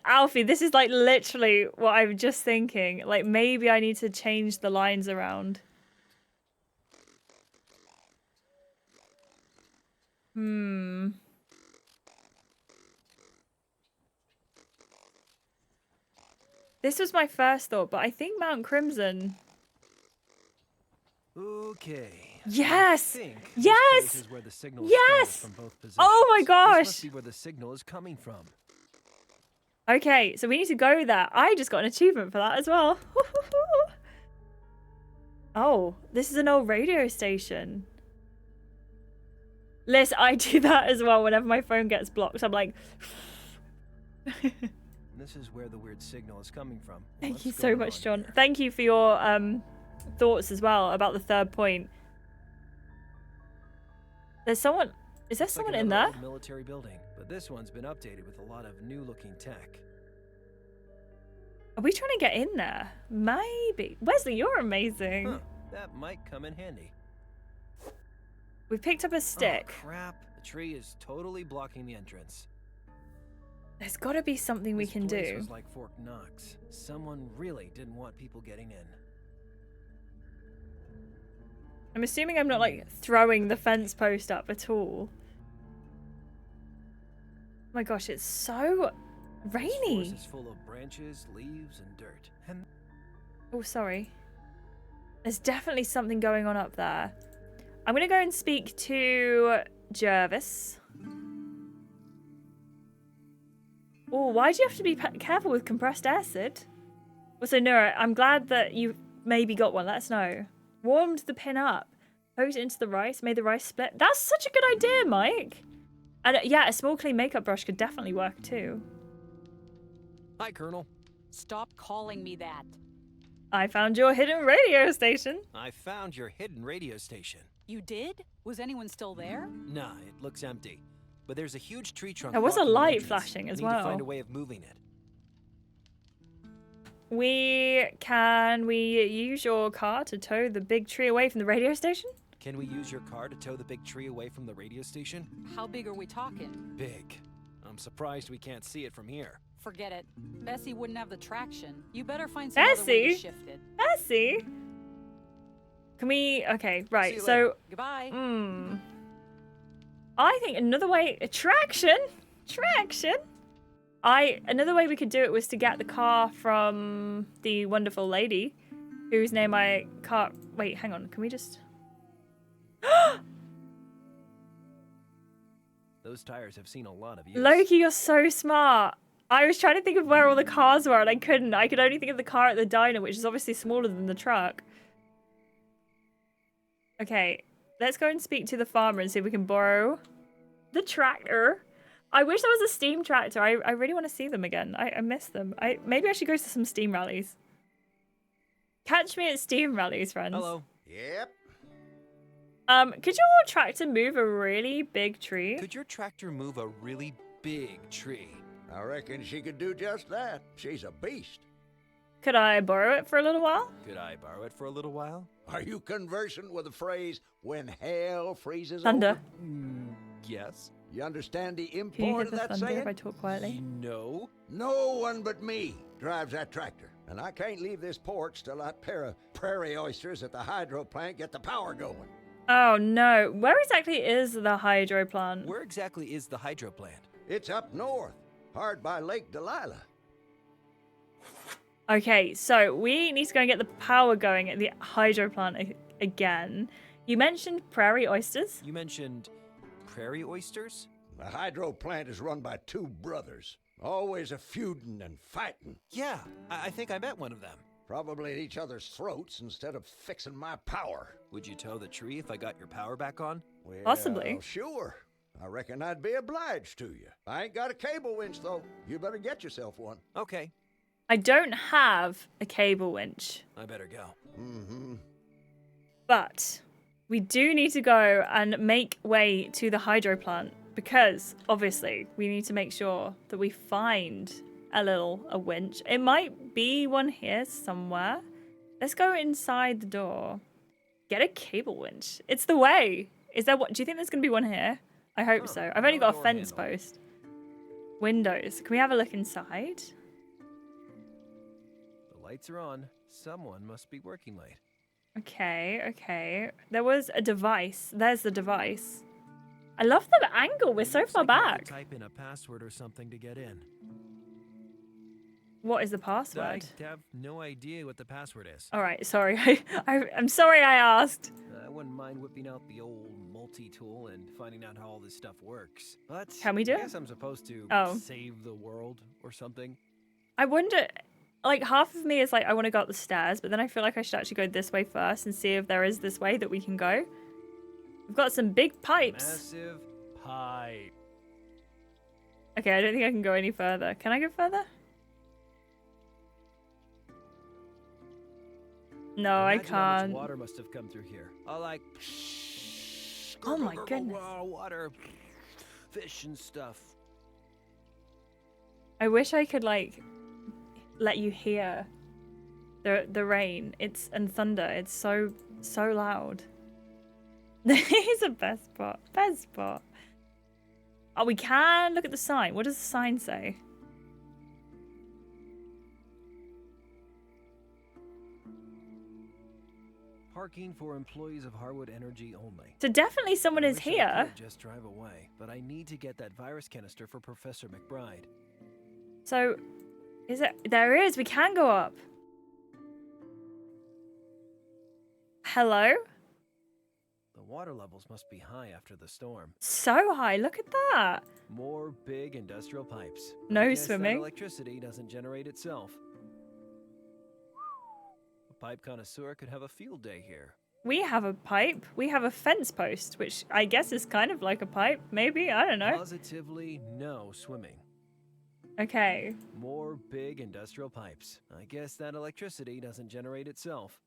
Alfie, this is like literally what I'm just thinking. Like maybe I need to change the lines around. This was my first thought, but I think Mount Crimson... Okay. Yes! I think Yes! this place is where the signal Yes! is from both positions. Oh my gosh! This must be where the signal is coming from. Okay, so we need to go there. I just got an achievement for that as well. Oh, this is an old radio station. Liz, I do that as well whenever my phone gets blocked. I'm like... This is where the weird signal is coming from. Thank you so much, John. Thank you for your thoughts as well about the third point. There's someone... Is there someone in there? Old military building, but this one's been updated with a lot of new-looking tech. Are we trying to get in there? Maybe. Wesley, you're amazing. Huh, that might come in handy. We picked up a stick. Oh, crap. The tree is totally blocking the entrance. There's got to be something we can This place do. was like Fort Knox. Someone really didn't want people getting in. I'm assuming I'm not like throwing the fence post up at all. Oh my gosh, it's so rainy. This forest is full of branches, leaves, and dirt. And Oh, sorry. There's definitely something going on up there. I'm going to go and speak to Jervis. Oh, why do you have to be careful with compressed acid? Also, Nura, I'm glad that you maybe got one. Let us know. Warmed the pin up. Poked it into the rice. Made the rice split. That's such a good idea, Mike. And yeah, a small clean makeup brush could definitely work too. Hi, Colonel. Stop calling me that. I found your hidden radio station. I found your hidden radio station. You did? Was anyone still there? Nah, it looks empty. But there's a huge tree trunk. There was a blocking the light entrance. flashing as We need to well. find a way of moving it. Can we use your car to tow the big tree away from the radio station? Can we use your car to tow the big tree away from the radio station? How big are we talking? Big. I'm surprised we can't see it from here. Forget it. Bessie wouldn't have the traction. You better find some other way to Bessie? shift it. Bessie? Can we... Okay, right, See you so... later. Goodbye. I think another way... Traction? Another way we could do it was to get the car from the wonderful lady whose name I can't... Wait, hang on. Can we just... Those tires have seen a lot of use. Loki, you're so smart. I was trying to think of where all the cars were and I couldn't. I could only think of the car at the diner, which is obviously smaller than the truck. Okay, let's go and speak to the farmer and see if we can borrow the tractor. I wish there was a steam tractor. I really want to see them again. I miss them. Maybe I should go to some steam rallies. Catch me at steam rallies, friends. Hello. Yep. Could your tractor move a really big tree? Could your tractor move a really big tree? I reckon she could do just that. She's a beast. Could I borrow it for a little while? Could I borrow it for a little while? Are you conversant with the phrase, when hell freezes Thunder. over? Yes. You understand the Can you import hear of the that thunder saying? if I talk quietly? No. No one but me drives that tractor. And I can't leave this porch till that pair of prairie oysters at the hydro plant get the power going. Oh no. Where exactly is the hydro plant? Where exactly is the hydro plant? It's up north, hard by Lake Delilah. Okay, so we need to go and get the power going at the hydro plant again. You mentioned prairie oysters. You mentioned prairie oysters? The hydro plant is run by two brothers, always a feuding and fighting. Yeah, I think I met one of them. Probably at each other's throats instead of fixing my power. Would you tow the tree if I got your power back on? Well, Possibly. Sure. I reckon I'd be obliged to you. I ain't got a cable winch, though. You better get yourself one. Okay. I don't have a cable winch, I better go. Mm-hmm. but we do need to go and make way to the hydro plant. because obviously we need to make sure that we find a winch. It might be one here somewhere. Let's go inside the door. Get a cable winch. It's the way. Is there what? Do you think there's gonna be one here? I hope so. I've only got a fence post. Windows. Can we have a look inside? The lights are on. Someone must be working late. Okay, okay. There was a device. There's the device. I love the angle. We're so far back. Type in a password or something to get in. What is the password? I have no idea what the password is. All right, sorry. I'm sorry I asked. I wouldn't mind whipping out the old multi-tool and finding out how all this stuff works. But can we do it? I guess I'm supposed to save the world or something. I wonder, like, half of me is like, I want to go up the stairs, but then I feel like I should actually go this way first and see if there is this way that we can go. We've got some big pipes. Massive pipe. Okay, I don't think I can go any further. Can I go further? No, I can't. How much water must have come through here. Like, oh my goodness. Water, fish and stuff. I wish I could like let you hear the rain. And thunder. It's so loud. He's a best spot. Best spot. Oh, we can look at the sign. What does the sign say? Parking for employees of Harwood Energy only. So definitely someone is here. I could just drive away, but I need to get that virus canister for Professor McBride. So, is it? There is. We can go up. Hello? The water levels must be high after the storm. So high. Look at that. More big industrial pipes. No I guess swimming. That electricity doesn't generate itself. Pipe connoisseur could have a field day here. We have a pipe. We have a fence post, which I guess is kind of like a pipe. Maybe. I don't know. Positively no swimming. Okay. More big industrial pipes. I guess that electricity doesn't generate itself.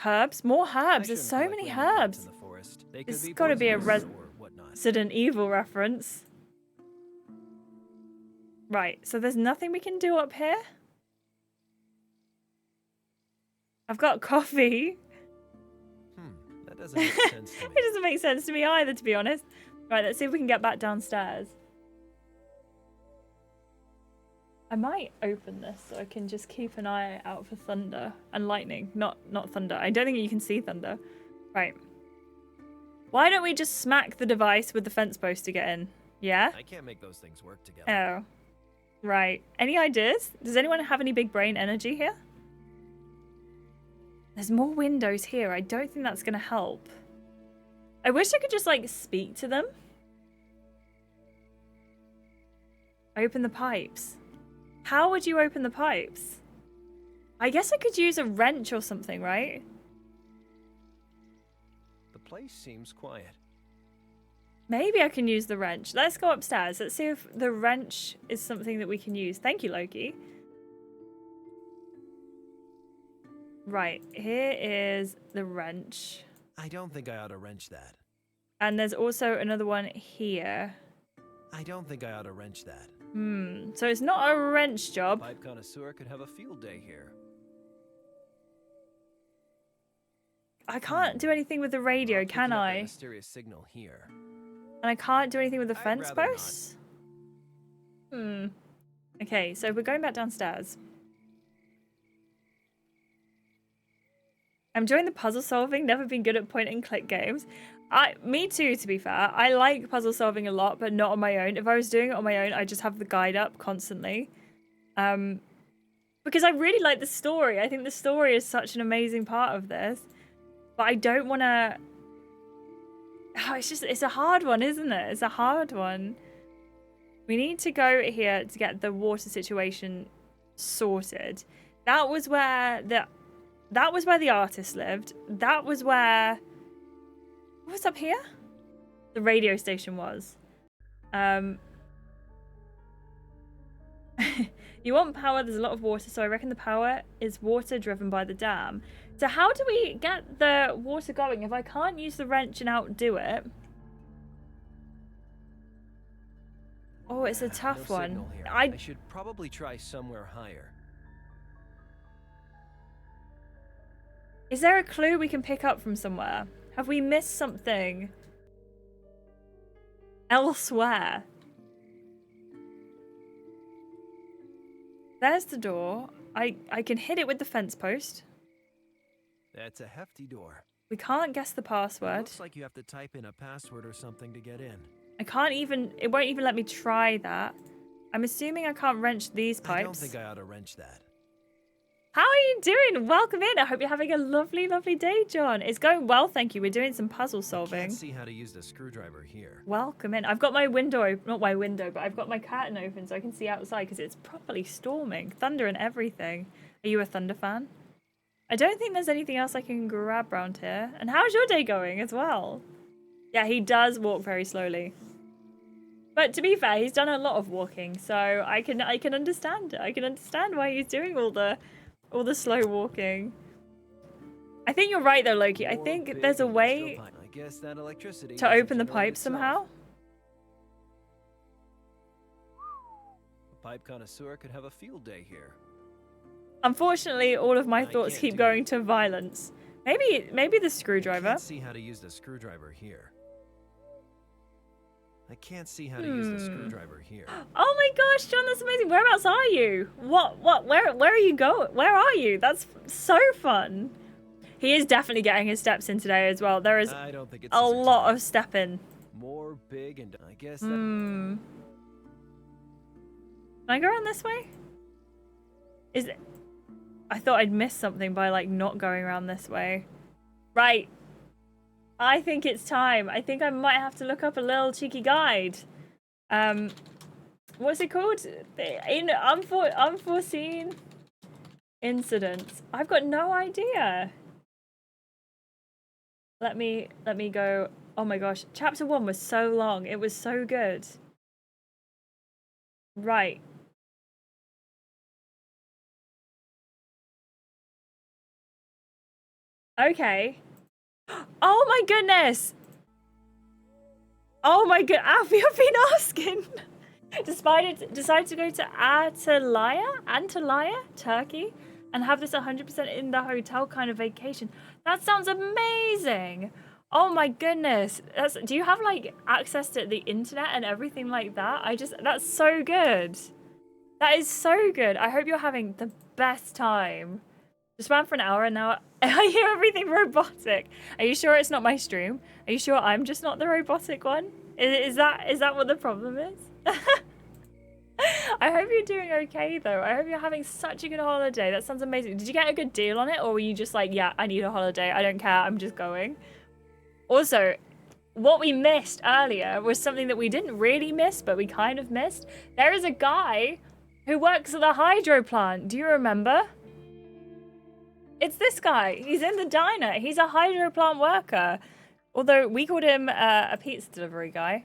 Herbs? More herbs. There's so many herbs. It's got to be a Resident Evil reference. Right. So there's nothing we can do up here? I've got coffee. That doesn't make sense to me. It doesn't make sense to me either, to be honest. Right, let's see if we can get back downstairs. I might open this so I can just keep an eye out for thunder and lightning. Not thunder. I don't think you can see thunder. Right. Why don't we just smack the device with the fence post to get in? Yeah? I can't make those things work together. Oh. Right. Any ideas? Does anyone have any big brain energy here? There's more windows here. I don't think that's going to help. I wish I could just, like, speak to them. Open the pipes. How would you open the pipes? I guess I could use a wrench or something, right? The place seems quiet. Maybe I can use the wrench. Let's go upstairs. Let's see if the wrench is something that we can use. Thank you, Loki. Right, here is the wrench. I don't think I ought to wrench that. And there's also another one here. I don't think I ought to wrench that. So it's not a wrench job. Pipe connoisseur could have a field day here. I can't do anything with the radio, can I? Mysterious signal here. And I can't do anything with the fence posts? Okay, so we're going back downstairs. I'm enjoying the puzzle solving. Never been good at point and click games. Me too, to be fair. I like puzzle solving a lot, but not on my own. If I was doing it on my own, I just have the guide up constantly. Because I really like the story. I think the story is such an amazing part of this. But I don't want to... Oh, it's a hard one, isn't it? It's a hard one. We need to go here to get the water situation sorted. That was where the artist lived. That was where... What's up here? The radio station was. You want power, there's a lot of water, so I reckon the power is water driven by the dam. So how do we get the water going if I can't use the wrench and outdo it? Oh, it's a tough No one. signal here. I should probably try somewhere higher. Is there a clue we can pick up from somewhere? Have we missed something elsewhere? There's the door. I can hit it with the fence post. That's a hefty door. We can't guess the It password. looks like you have to type in a password or something to get in. I can't even, it won't even let me try that. I'm assuming I can't wrench these pipes. I don't think I ought to wrench that. How are you doing? Welcome in. I hope you're having a lovely, lovely day, John. It's going well, thank you. We're doing some puzzle I solving. can't see how to use the screwdriver here. Welcome in. I've got my window, not my window, but I've got my curtain open so I can see outside because it's properly storming. Thunder and everything. Are you a Thunder fan? I don't think there's anything else I can grab around here. And how's your day going as well? Yeah, he does walk very slowly. But to be fair, he's done a lot of walking, so I can understand it. I can understand why he's doing all the slow walking. I think you're right though, Loki. I think there's a way I guess that electricity to open the pipe somehow. A pipe connoisseur could have a field day here. Unfortunately, all of my thoughts keep going to violence. Maybe the I screwdriver. can't see how to use the screwdriver here. I can't see how to use the screwdriver here. Oh my gosh, John, that's amazing. Whereabouts are you? Where are you going? Where are you? That's so fun. He is definitely getting his steps in today as well. There is I don't think it's a lot of stepping. More big and I guess Can I go around this way? Is it? I thought I'd miss something by like not going around this way. Right. I think it's time. I think I might have to look up a little cheeky guide. What's it called? Unforeseen Incidents. I've got no idea. Let me go. Oh my gosh. Chapter 1 was so long. It was so good. Right. Okay. Oh my goodness! Oh my god, Alfie, I've been asking! Decided to go to Antalya, Turkey, and have this 100% in the hotel kind of vacation. That sounds amazing! Oh my goodness. Do you have like access to the internet and everything like that? That's so good. That is so good. I hope you're having the best time. Just ran for an hour and now I hear everything robotic. Are you sure it's not my stream? Are you sure I'm just not the robotic one? Is that what the problem is? I hope you're doing okay though. I hope you're having such a good holiday. That sounds amazing. Did you get a good deal on it or were you just like, yeah, I need a holiday. I don't care. I'm just going. Also, what we missed earlier was something that we didn't really miss, but we kind of missed. There is a guy who works at the hydro plant. Do you remember? It's this guy. He's in the diner. He's a hydro plant worker. Although we called him a pizza delivery guy.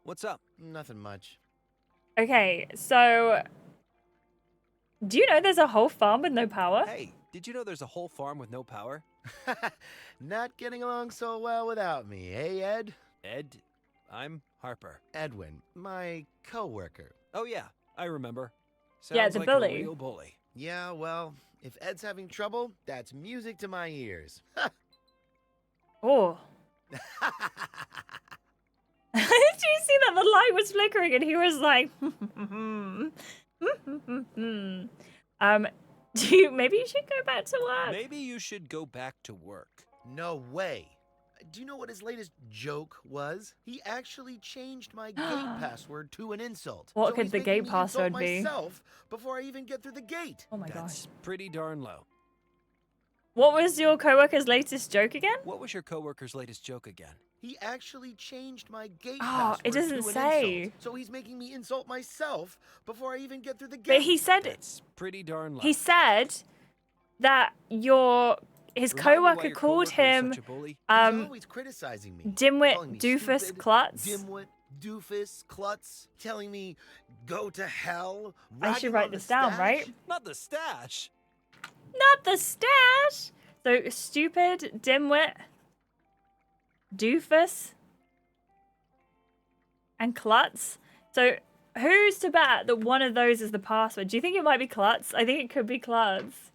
What's up? Nothing much. Okay, so do you know there's a whole farm with no power? Hey, did you know there's a whole farm with no power? Not getting along so well without me, eh, Ed? Ed, I'm Harper. Edwin, my co-worker. Oh yeah, I remember. Sounds Yeah, the like bully. A real bully. Yeah, well, if Ed's having trouble, that's music to my ears. Oh. Did you see that the light was flickering and he was like, maybe you should go back to work. Maybe you should go back to work. No way. Do you know what his latest joke was? He actually changed my gate password to an insult. What so could he's the making gate me password insult be? myself before I even get through the gate. Oh my gosh. That's pretty darn low. What was your coworker's latest joke again? What was your coworker's latest joke again? He actually changed my gate Oh, password it doesn't to an say. insult. So he's making me insult myself before I even get through the gate. But he said That's pretty darn low. he said that his Remind me why coworker your called coworker is him such a bully? He's always criticizing me. dimwit, calling me doofus, stupid, klutz. Dimwit, doofus, klutz, telling me go to hell. I should ragging write on the this down, stash. right? Not the stash. Not the stash. So stupid, dimwit, doofus. and Klutz. So who's to bet that one of those is the password? Do you think it might be Klutz? I think it could be Klutz.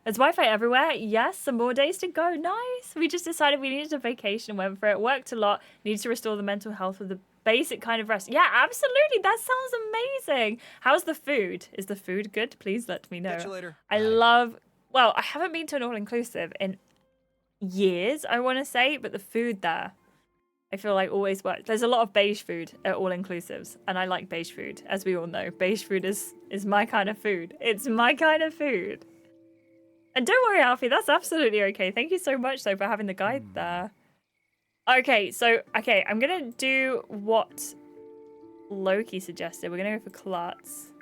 There's Wi-Fi everywhere. Yes, some more days to go. Nice. We just decided we needed a vacation and went for it. Worked a lot. Needed to restore the mental health with the basic kind of rest. Yeah, absolutely. That sounds amazing. How's the food? Is the food good? Please let me know. Catch you later. I love... Well, I haven't been to an all-inclusive in years, I want to say, but the food there, I feel like always works. There's a lot of beige food at all-inclusives, and I like beige food, as we all know. Beige food is my kind of food. It's my kind of food. And don't worry, Alfie, that's absolutely okay. Thank you so much, though, for having the guide there. Okay, so, I'm going to do what Loki suggested. We're going to go for Klutz.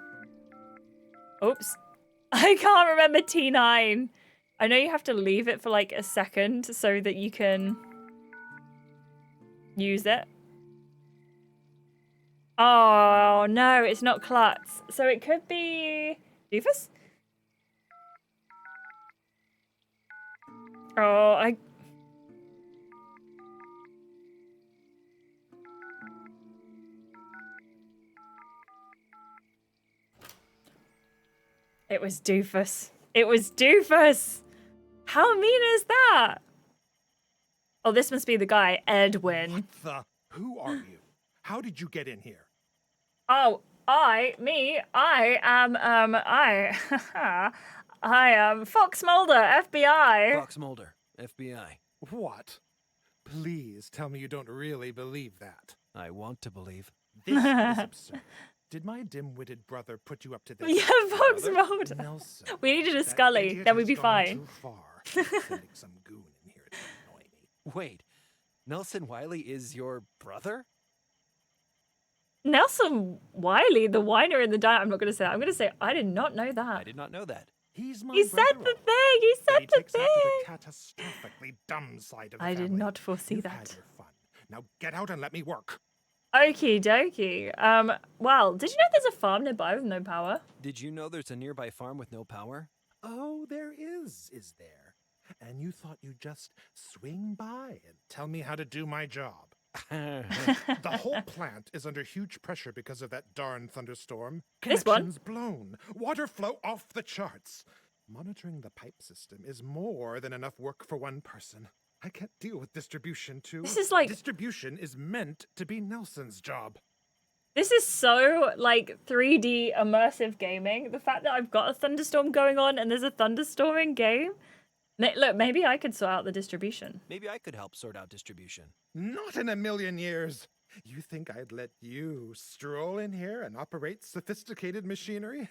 Oops. I can't remember T9. I know you have to leave it for, like, a second so that you can use it. Oh, no, it's not Klutz. So it could be... Doofus? Oh, It was Doofus. It was Doofus! How mean is that? Oh, this must be the guy, Edwin. What the? Who are you? How did you get in here? Oh, I am Fox Mulder, FBI. Fox Mulder, FBI. What? Please tell me you don't really believe that. I want to believe. This is absurd. Did my dim-witted brother put you up to this? Yeah, Fox Brother? Mulder. Nelson, We needed a that Scully, idiot then we'd has be gone fine. Too far. Sending some goon in here to annoy me. Wait, Nelson Wiley is your brother? Nelson Wiley, the whiner in the diner. I'm not going to say that. I'm going to say I did not know that. I did not know that. He's my He said brother. the thing. He said He the takes after thing. the catastrophically dumb side of the I did family. not foresee You've that. had your fun. Now get out and let me work. Okie dokie. Well, did you know there's a farm nearby with no power? Did you know there's a nearby farm with no power? Oh, there is there? And you thought you'd just swing by and tell me how to do my job. The whole plant is under huge pressure because of that darn thunderstorm. This one? Connections blown. Water flow off the charts. Monitoring the pipe system is more than enough work for one person. I can't deal with distribution, too. This is like... Distribution is meant to be Nelson's job. This is so, like, 3D immersive gaming. The fact that I've got a thunderstorm going on and there's a thunderstorm in game. Look, maybe I could sort out the distribution. Maybe I could help sort out distribution. Not in a million years. You think I'd let you stroll in here and operate sophisticated machinery?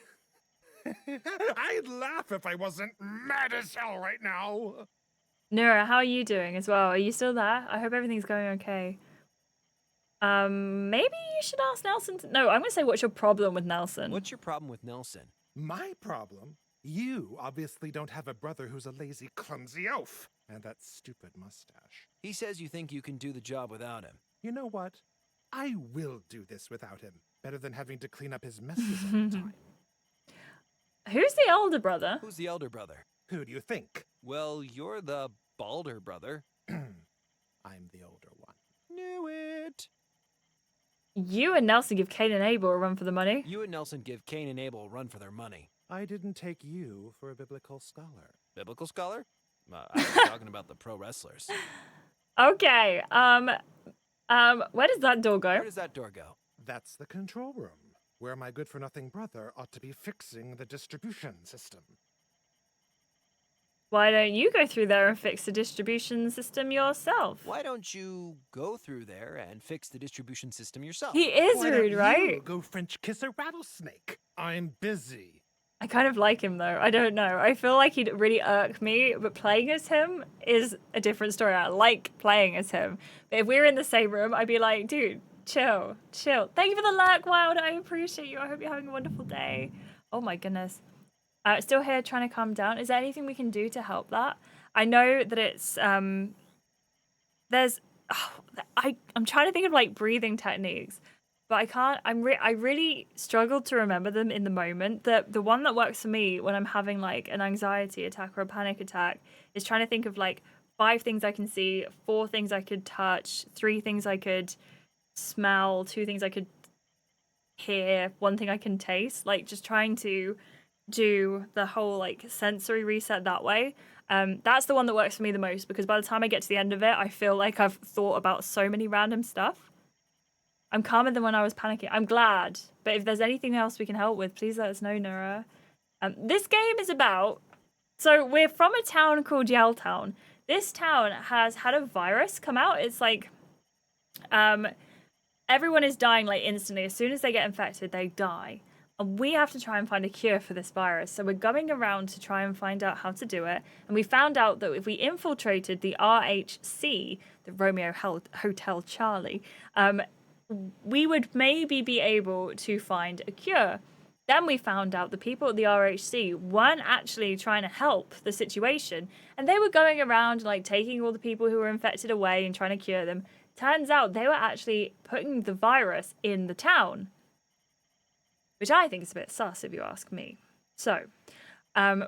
I'd laugh if I wasn't mad as hell right now. Nura, how are you doing as well? Are you still there? I hope everything's going okay. Maybe you should ask Nelson. No, I'm going to say, what's your problem with Nelson? What's your problem with Nelson? My problem? You obviously don't have a brother who's a lazy, clumsy oaf. And that stupid mustache. He says you think you can do the job without him. You know what? I will do this without him. Better than having to clean up his messes all the time. Who's the older brother? Who's the elder brother? Who do you think? Well, you're the balder brother. I'm the older one. Knew it. You and Nelson give Cain and Abel a run for the money. You and Nelson give Cain and Abel a run for their money. I didn't take you for a biblical scholar. Biblical scholar? I was talking about the pro wrestlers. Okay. Where does that door go? Where does that door go? That's the control room, where my good-for-nothing brother ought to be fixing the distribution system. Why don't you go through there and fix the distribution system yourself? Why don't you go through there and fix the distribution system yourself? He is Why rude, don't right? you go French kiss a rattlesnake? I'm busy. I kind of like him though. I don't know. I feel like he'd really irk me, but playing as him is a different story. I like playing as him. But if we were in the same room, I'd be like, dude, chill. Thank you for the lurk, Wild. I appreciate you. I hope you're having a wonderful day. Oh my goodness. Still here trying to calm down. Is there anything we can do to help that? I know that it's I'm trying to think of like breathing techniques, but I can't. I really struggled to remember them in the moment. The one that works for me when I'm having like an anxiety attack or a panic attack is trying to think of like 5 things I can see, 4 things I could touch, 3 things I could smell, 2 things I could hear, 1 thing I can taste. Like, just trying to do the whole, like, sensory reset that way. That's the one that works for me the most, because by the time I get to the end of it, I feel like I've thought about so many random stuff. I'm calmer than when I was panicking. I'm glad. But if there's anything else we can help with, please let us know, Nura. This game is about... So we're from a town called Yelltown. This town has had a virus come out. It's like... everyone is dying like instantly. As soon as they get infected, they die. And we have to try and find a cure for this virus. So we're going around to try and find out how to do it. And we found out that if we infiltrated the RHC, the Romeo Hotel Charlie, we would maybe be able to find a cure. Then we found out the people at the RHC weren't actually trying to help the situation. And they were going around like taking all the people who were infected away and trying to cure them. Turns out they were actually putting the virus in the town. Which I think is a bit sus if you ask me. So,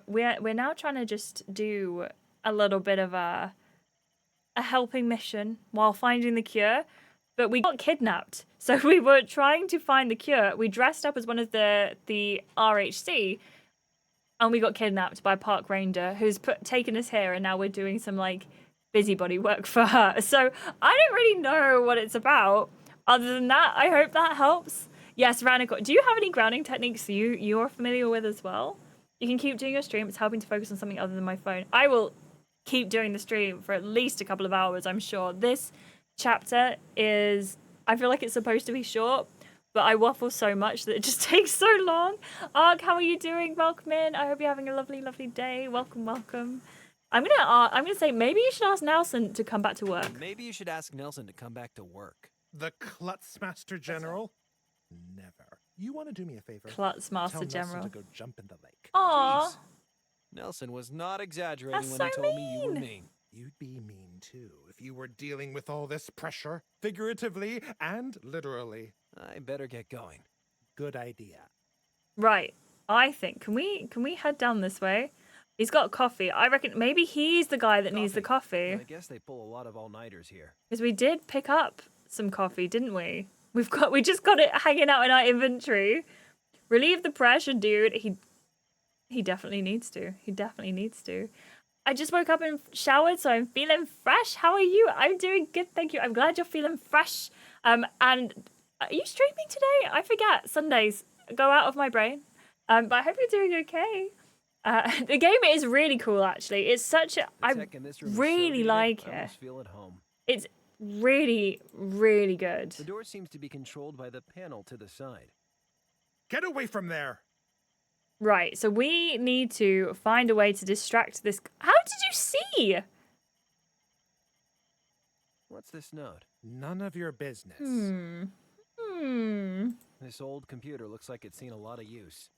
we're now trying to just do a little bit of a helping mission while finding the cure. But we got kidnapped. So we were trying to find the cure. We dressed up as one of the RHC, and we got kidnapped by a park ranger who's taken us here, and now we're doing some like busybody work for her. So I don't really know what it's about. Other than that, I hope that helps. Yes, Ranico, do you have any grounding techniques you're familiar with as well? You can keep doing your stream. It's helping to focus on something other than my phone. I will keep doing the stream for at least a couple of hours, I'm sure. This chapter is, I feel like it's supposed to be short, but I waffle so much that it just takes so long. Ark, how are you doing? Welcome in. I hope you're having a lovely, lovely day. Welcome, welcome. I'm gonna say maybe you should ask Nelson to come back to work. Maybe you should ask Nelson to come back to work. The Klutzmaster General? Never. You want to do me a favor? Klutzmaster General. Tell Nelson to go jump in the lake. Aww. Jeez. Nelson was not exaggerating That's when so he told me you were mean. You'd be mean too if you were dealing with all this pressure, figuratively and literally. I better get going. Good idea. Right. I think can we head down this way? He's got coffee. I reckon maybe he's the guy that needs the coffee. I guess they pull a lot of all-nighters here. Because we did pick up some coffee, didn't we? We just got it hanging out in our inventory. Relieve the pressure, dude. He definitely needs to. He definitely needs to. I just woke up and showered, so I'm feeling fresh. How are you? I'm doing good, thank you. I'm glad you're feeling fresh. And are you streaming today? I forget. Sundays go out of my brain. But I hope you're doing okay. The game is really cool, actually. It's such a... I really like it. I almost feel at home. It's really, really good. The door seems to be controlled by the panel to the side. Get away from there! Right, so we need to find a way to distract this... How did you see? What's this note? None of your business. This old computer looks like it's seen a lot of use.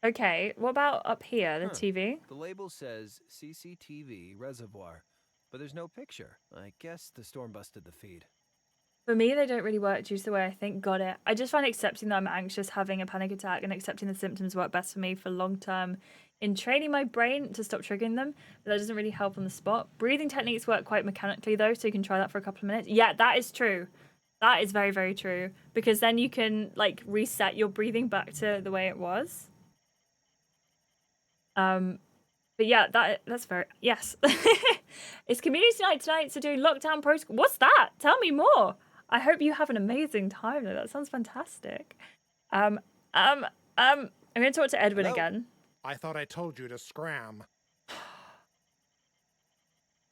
Okay, what about up here, the TV? The label says CCTV reservoir, but there's no picture. I guess the storm busted the feed. For me, they don't really work due to the way I think. Got it. I just find accepting that I'm anxious, having a panic attack, and accepting the symptoms work best for me for long term in training my brain to stop triggering them, but that doesn't really help on the spot. Breathing techniques work quite mechanically, though, so you can try that for a couple of minutes. Yeah, that is true. That is very, very true, because then you can, like, reset your breathing back to the way it was. But yeah, that's very... Yes. It's community night tonight, so doing lockdown protocol. What's that? Tell me more. I hope you have an amazing time, though. That sounds fantastic. I'm going to talk to Edwin again. I thought I told you to scram.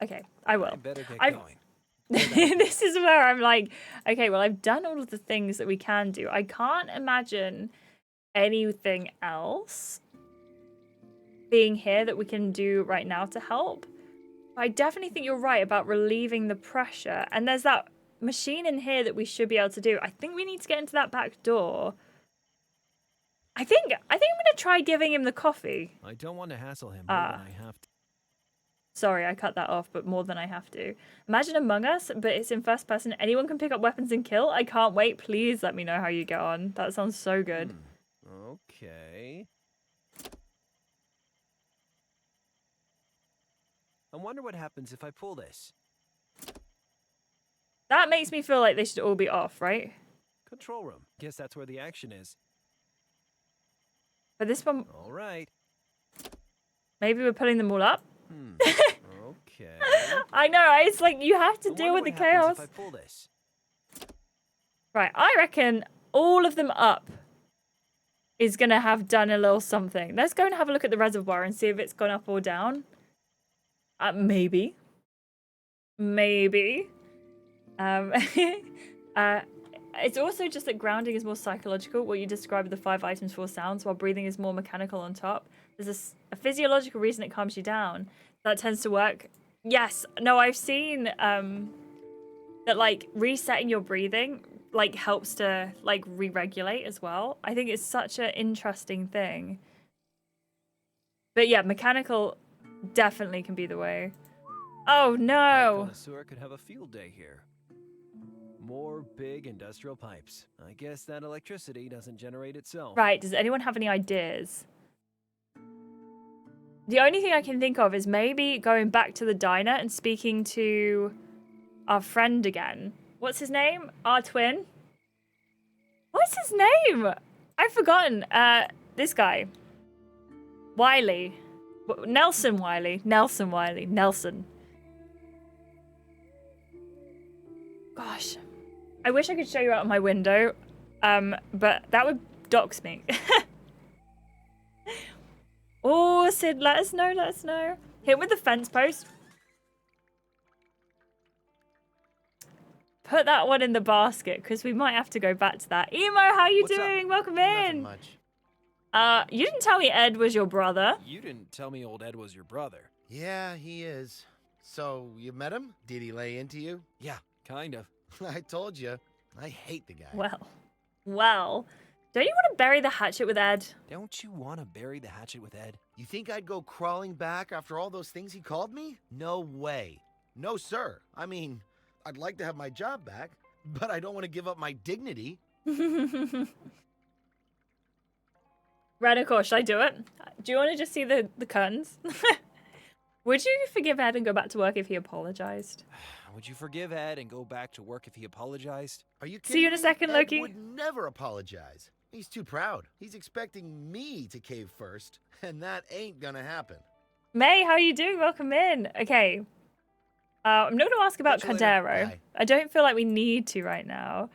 Okay, I will. I better get going. This is where I'm like, okay, well, I've done all of the things that we can do. I can't imagine anything else being here that we can do right now to help. I definitely think you're right about relieving the pressure. And there's that machine in here that we should be able to do. I think we need to get into that back door. I think I'm gonna try giving him the coffee. I don't want to hassle him more than I have to. Sorry, I cut that off, but more than I have to. Imagine Among Us, but it's in first person. Anyone can pick up weapons and kill. I can't wait. Please let me know how you get on. That sounds so good. Okay. I wonder what happens if I pull this. That makes me feel like they should all be off, right? Control room. Guess that's where the action is. But this one... All right. Maybe we're putting them all up? Okay. I know, it's like you have to deal with the chaos. If I pull this. Right, I reckon all of them up is going to have done a little something. Let's go and have a look at the reservoir and see if it's gone up or down. Maybe. Maybe. It's also just that grounding is more psychological. What you described the 5 items, 4 sounds, while breathing is more mechanical on top. There's a physiological reason it calms you down. That tends to work. Yes. No, I've seen that like resetting your breathing like helps to like re-regulate as well. I think it's such an interesting thing. But yeah, mechanical definitely can be the way. Oh no! Connoisseur could have a field day here. More big industrial pipes. I guess that electricity doesn't generate itself. Right, does anyone have any ideas? The only thing I can think of is maybe going back to the diner and speaking to our friend again. What's his name? Our twin? What's his name? I've forgotten. This guy. Wiley. Nelson Wiley. Nelson Wiley. Nelson. Gosh. I wish I could show you out of my window, but that would dox me. Oh, Sid, let us know, let us know. Hit with the fence post. Put that one in the basket, because we might have to go back to that. Emo, how you doing? Welcome in. Nothing much. You didn't tell me Ed was your brother. You didn't tell me old Ed was your brother. Yeah, he is. So, you met him? Did he lay into you? Yeah, kind of. I told you. I hate the guy. Well. Don't you want to bury the hatchet with Ed? Don't you want to bury the hatchet with Ed? You think I'd go crawling back after all those things he called me? No way. No, sir. I mean, I'd like to have my job back, but I don't want to give up my dignity. Radical, should I do it? Do you want to just see the curtains? Would you forgive Ed and go back to work if he apologized? Would you forgive Ed and go back to work if he apologized? Are you kidding See you in a me? second, Ed Loki. would never apologize. He's too proud. He's expecting me to cave first, and that ain't gonna happen. May, how are you doing? Welcome in. Okay. I'm not going to ask about Cordero. I don't feel like we need to right now.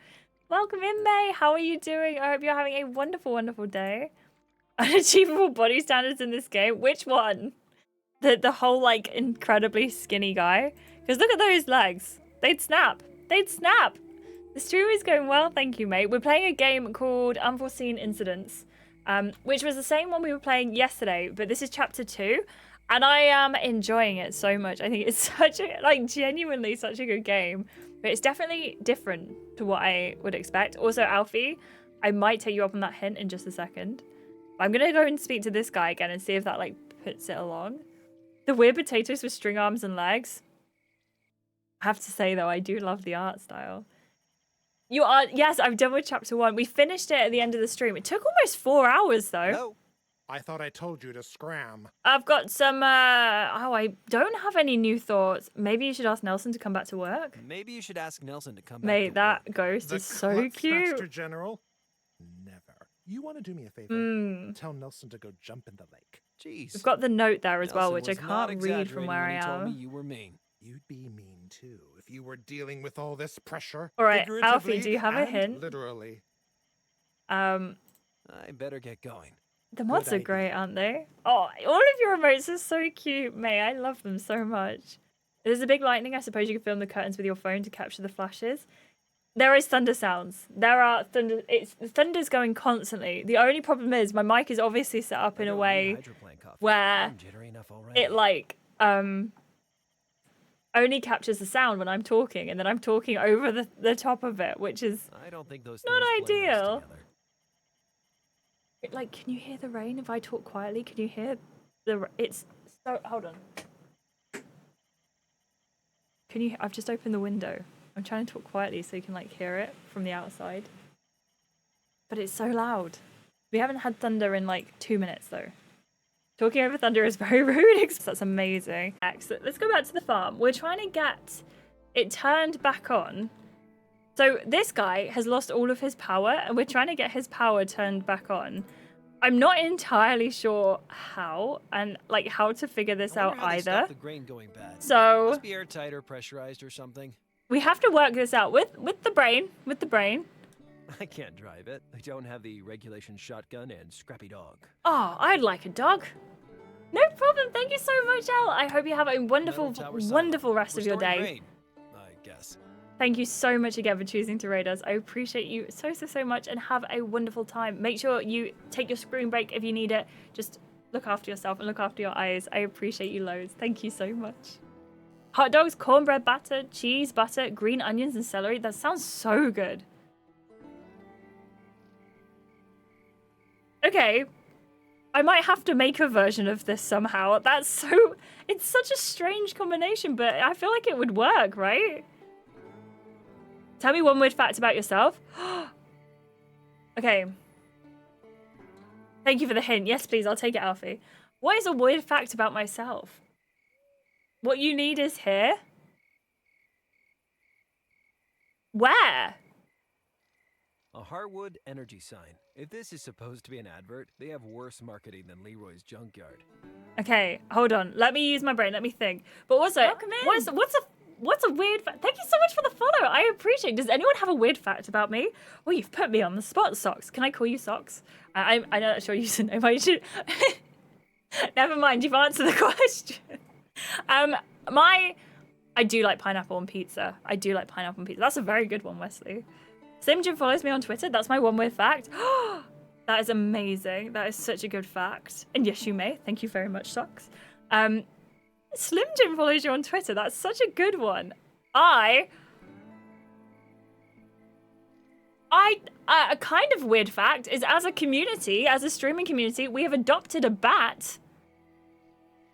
Welcome in, May. How are you doing? I hope you're having a wonderful, wonderful day. Unachievable body standards in this game. Which one? The whole, like, incredibly skinny guy? Because look at those legs. They'd snap. They'd snap. The stream is going well, thank you, mate. We're playing a game called Unforeseen Incidents, which was the same one we were playing yesterday, but this is chapter 2, and I am enjoying it so much. I think it's such a, like, genuinely such a good game, but it's definitely different to what I would expect. Also, Alfie, I might take you up on that hint in just a second. But I'm gonna go and speak to this guy again and see if that, like, puts it along. The weird potatoes with string arms and legs. I have to say, though, I do love the art style. You are, yes, I've done with chapter 1. We finished it at the end of the stream. It took almost 4 hours, though. No. I thought I told you to scram. I've got some, I don't have any new thoughts. Maybe you should ask Nelson to come back to work. Maybe you should ask Nelson to come back Mate, to that work. ghost is so cute. Master General? Never. You want to do me a favor? Tell Nelson to go jump in the lake. Jeez. We've got the note there as well, Nelson which I was not can't read from where I exaggerating when he told me am. you were mean. You'd be mean too if you were dealing with all this pressure. All right, Alfie, figuratively do you have a and hint? Literally. I better get going. The mods are great, aren't they? Oh, all of your emotes are so cute, May. I love them so much. There's a big lightning. I suppose you could film the curtains with your phone to capture the flashes. There is thunder sounds. There are thunder. The thunder's going constantly. The only problem is my mic is obviously set up in a way where it like only captures the sound when I'm talking, and then I'm talking over the top of it, which is I don't think those not things blend nice ideal. together. Like, can you hear the rain if I talk quietly? Can you hear the? It's so. Hold on. Can you? I've just opened the window. I'm trying to talk quietly so you can like hear it from the outside. But it's so loud. We haven't had thunder in like 2 minutes though. Talking over thunder is very rude. That's amazing. Excellent. Let's go back to the farm. We're trying to get it turned back on So this guy has lost all of his power, and we're trying to get his power turned back on. I'm not entirely sure how, and like how to figure this out how they either. stop the grain going bad. So must be airtight or pressurized or something. we have to work this out with the brain. I can't drive it. I don't have the regulation shotgun and scrappy dog. Oh, I'd like a dog. No problem. Thank you so much, Al. I hope you have a wonderful, wonderful rest of your day. Grain, I guess. Thank you so much again for choosing to raid us. I appreciate you so much, and have a wonderful time. Make sure you take your screen break if you need it. Just look after yourself and look after your eyes. I appreciate you loads. Thank you so much. Hot dogs, cornbread batter, cheese, butter, green onions, and celery. That sounds so good. Okay. I might have to make a version of this somehow. It's such a strange combination, but I feel like it would work, right? Tell me one weird fact about yourself. Okay. Thank you for the hint. Yes, please. I'll take it, Alfie. What is a weird fact about myself? What you need is here. Where? A Harwood energy sign. If this is supposed to be an advert, they have worse marketing than Leroy's Junkyard. Okay, hold on. Let me use my brain. Let me think. But also, what's a weird fact? Thank you so much for the follow. I appreciate it. Does anyone have a weird fact about me? Well, you've put me on the spot, Socks. Can I call you Socks? I'm not sure you should know. I should. Never mind. You've answered the question. I do like pineapple on pizza. That's a very good one, Wesley. Slim Jim follows me on Twitter. That's my one weird fact. That is amazing. That is such a good fact. And yes, you may. Thank you very much, Socks. Slim Jim follows you on Twitter. That's such a good one. A kind of weird fact is, as a community, as a streaming community, we have adopted a bat.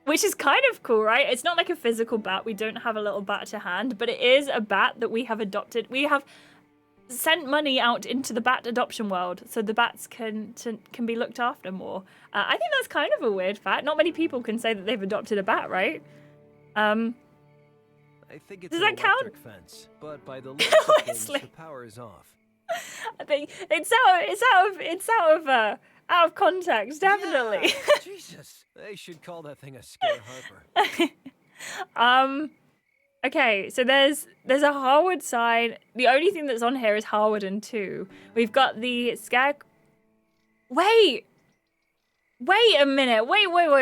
Which is kind of cool, right? It's not like a physical bat. We don't have a little bat to hand, but it is a bat that we have adopted. We have sent money out into the bat adoption world so the bats can be looked after more. I think that's kind of a weird fact. Not many people can say that they've adopted a bat, right? I think it's does an that count? electric fence, but by the looks of things, the power is off. I think it's out of context, definitely. Yeah, Jesus, they should call that thing a scare Harper. Okay, so there's a Harwood sign. The only thing that's on here is Harwood and 2. We've got the scare. Wait a minute. Wait. What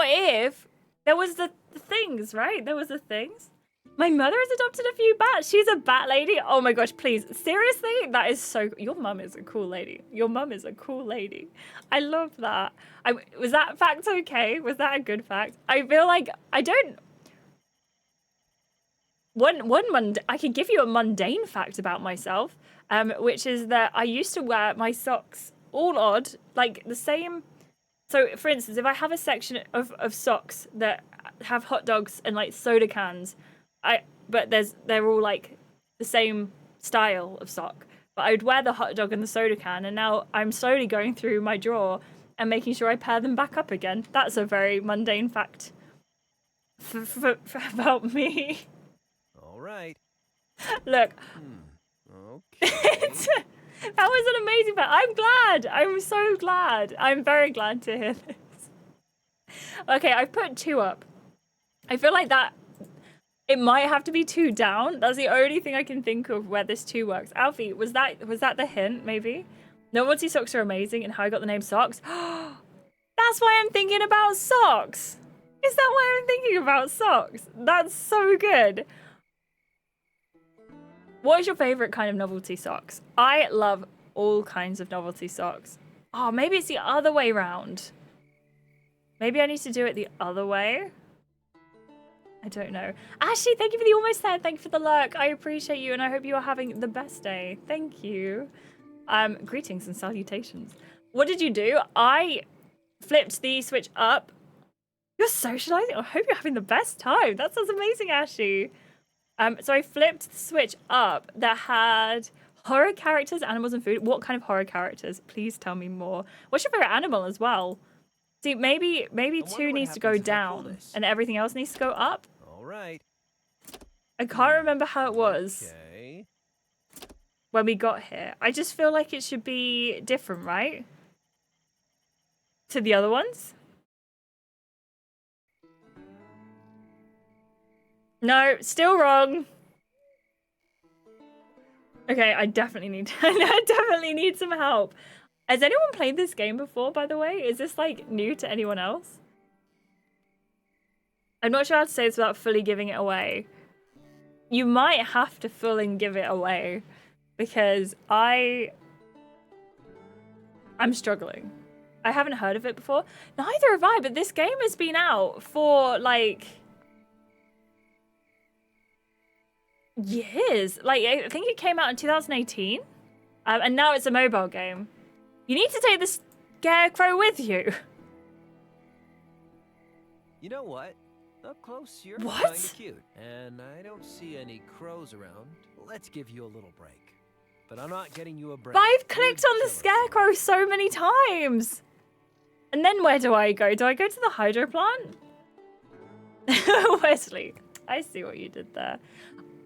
if there was the things, right? There was the things. My mother has adopted a few bats. She's a bat lady. Oh my gosh, please. Seriously? That is so... Your mum is a cool lady. I love that. Was that fact okay? Was that a good fact? I feel like I don't... I could give you a mundane fact about myself, which is that I used to wear my socks all odd, like the same... So, for instance, if I have a section of socks that have hot dogs and like soda cans... But they're all like the same style of sock. But I would wear the hot dog and the soda can, and now I'm slowly going through my drawer and making sure I pair them back up again. That's a very mundane fact about me. All right. Look. Okay. That was an amazing fact. I'm glad. I'm so glad. I'm very glad to hear this. Okay, I've put 2 up. I feel like that... It might have to be 2 down. That's the only thing I can think of where this 2 works. Alfie, was that the hint, maybe? Novelty socks are amazing, and how I got the name Socks. That's why I'm thinking about socks. Is that why I'm thinking about socks? That's so good. What is your favorite kind of novelty socks? I love all kinds of novelty socks. Oh, maybe it's the other way round. Maybe I need to do it the other way. I don't know. Ashley, thank you for the almost there. Thank you for the lurk. I appreciate you, and I hope you are having the best day. Thank you. Greetings and salutations. What did you do? I flipped the switch up. You're socializing? I hope you're having the best time. That sounds amazing, Ashley. So I flipped the switch up that had horror characters, animals, and food. What kind of horror characters? Please tell me more. What's your favorite animal as well? See, maybe 2 needs to go down and everything else needs to go up. All right. I can't remember how it was when we got here. I just feel like it should be different, right? To the other ones? No, still wrong. Okay, I definitely need I definitely need some help. Has anyone played this game before, by the way? Is this like new to anyone else? I'm not sure how to say this without fully giving it away. You might have to fully give it away because I'm struggling. I haven't heard of it before. Neither have I, but this game has been out for like years. Like, I think it came out in 2018 and now it's a mobile game. You need to take the scarecrow with you. You know what? Up close, you're What? kind of cute. And I don't see any crows around. Let's give you a little break. But I'm not getting you a break. But I've clicked on the scarecrow so many times. And then where do I go? Do I go to the hydro plant? Wesley, I see what you did there.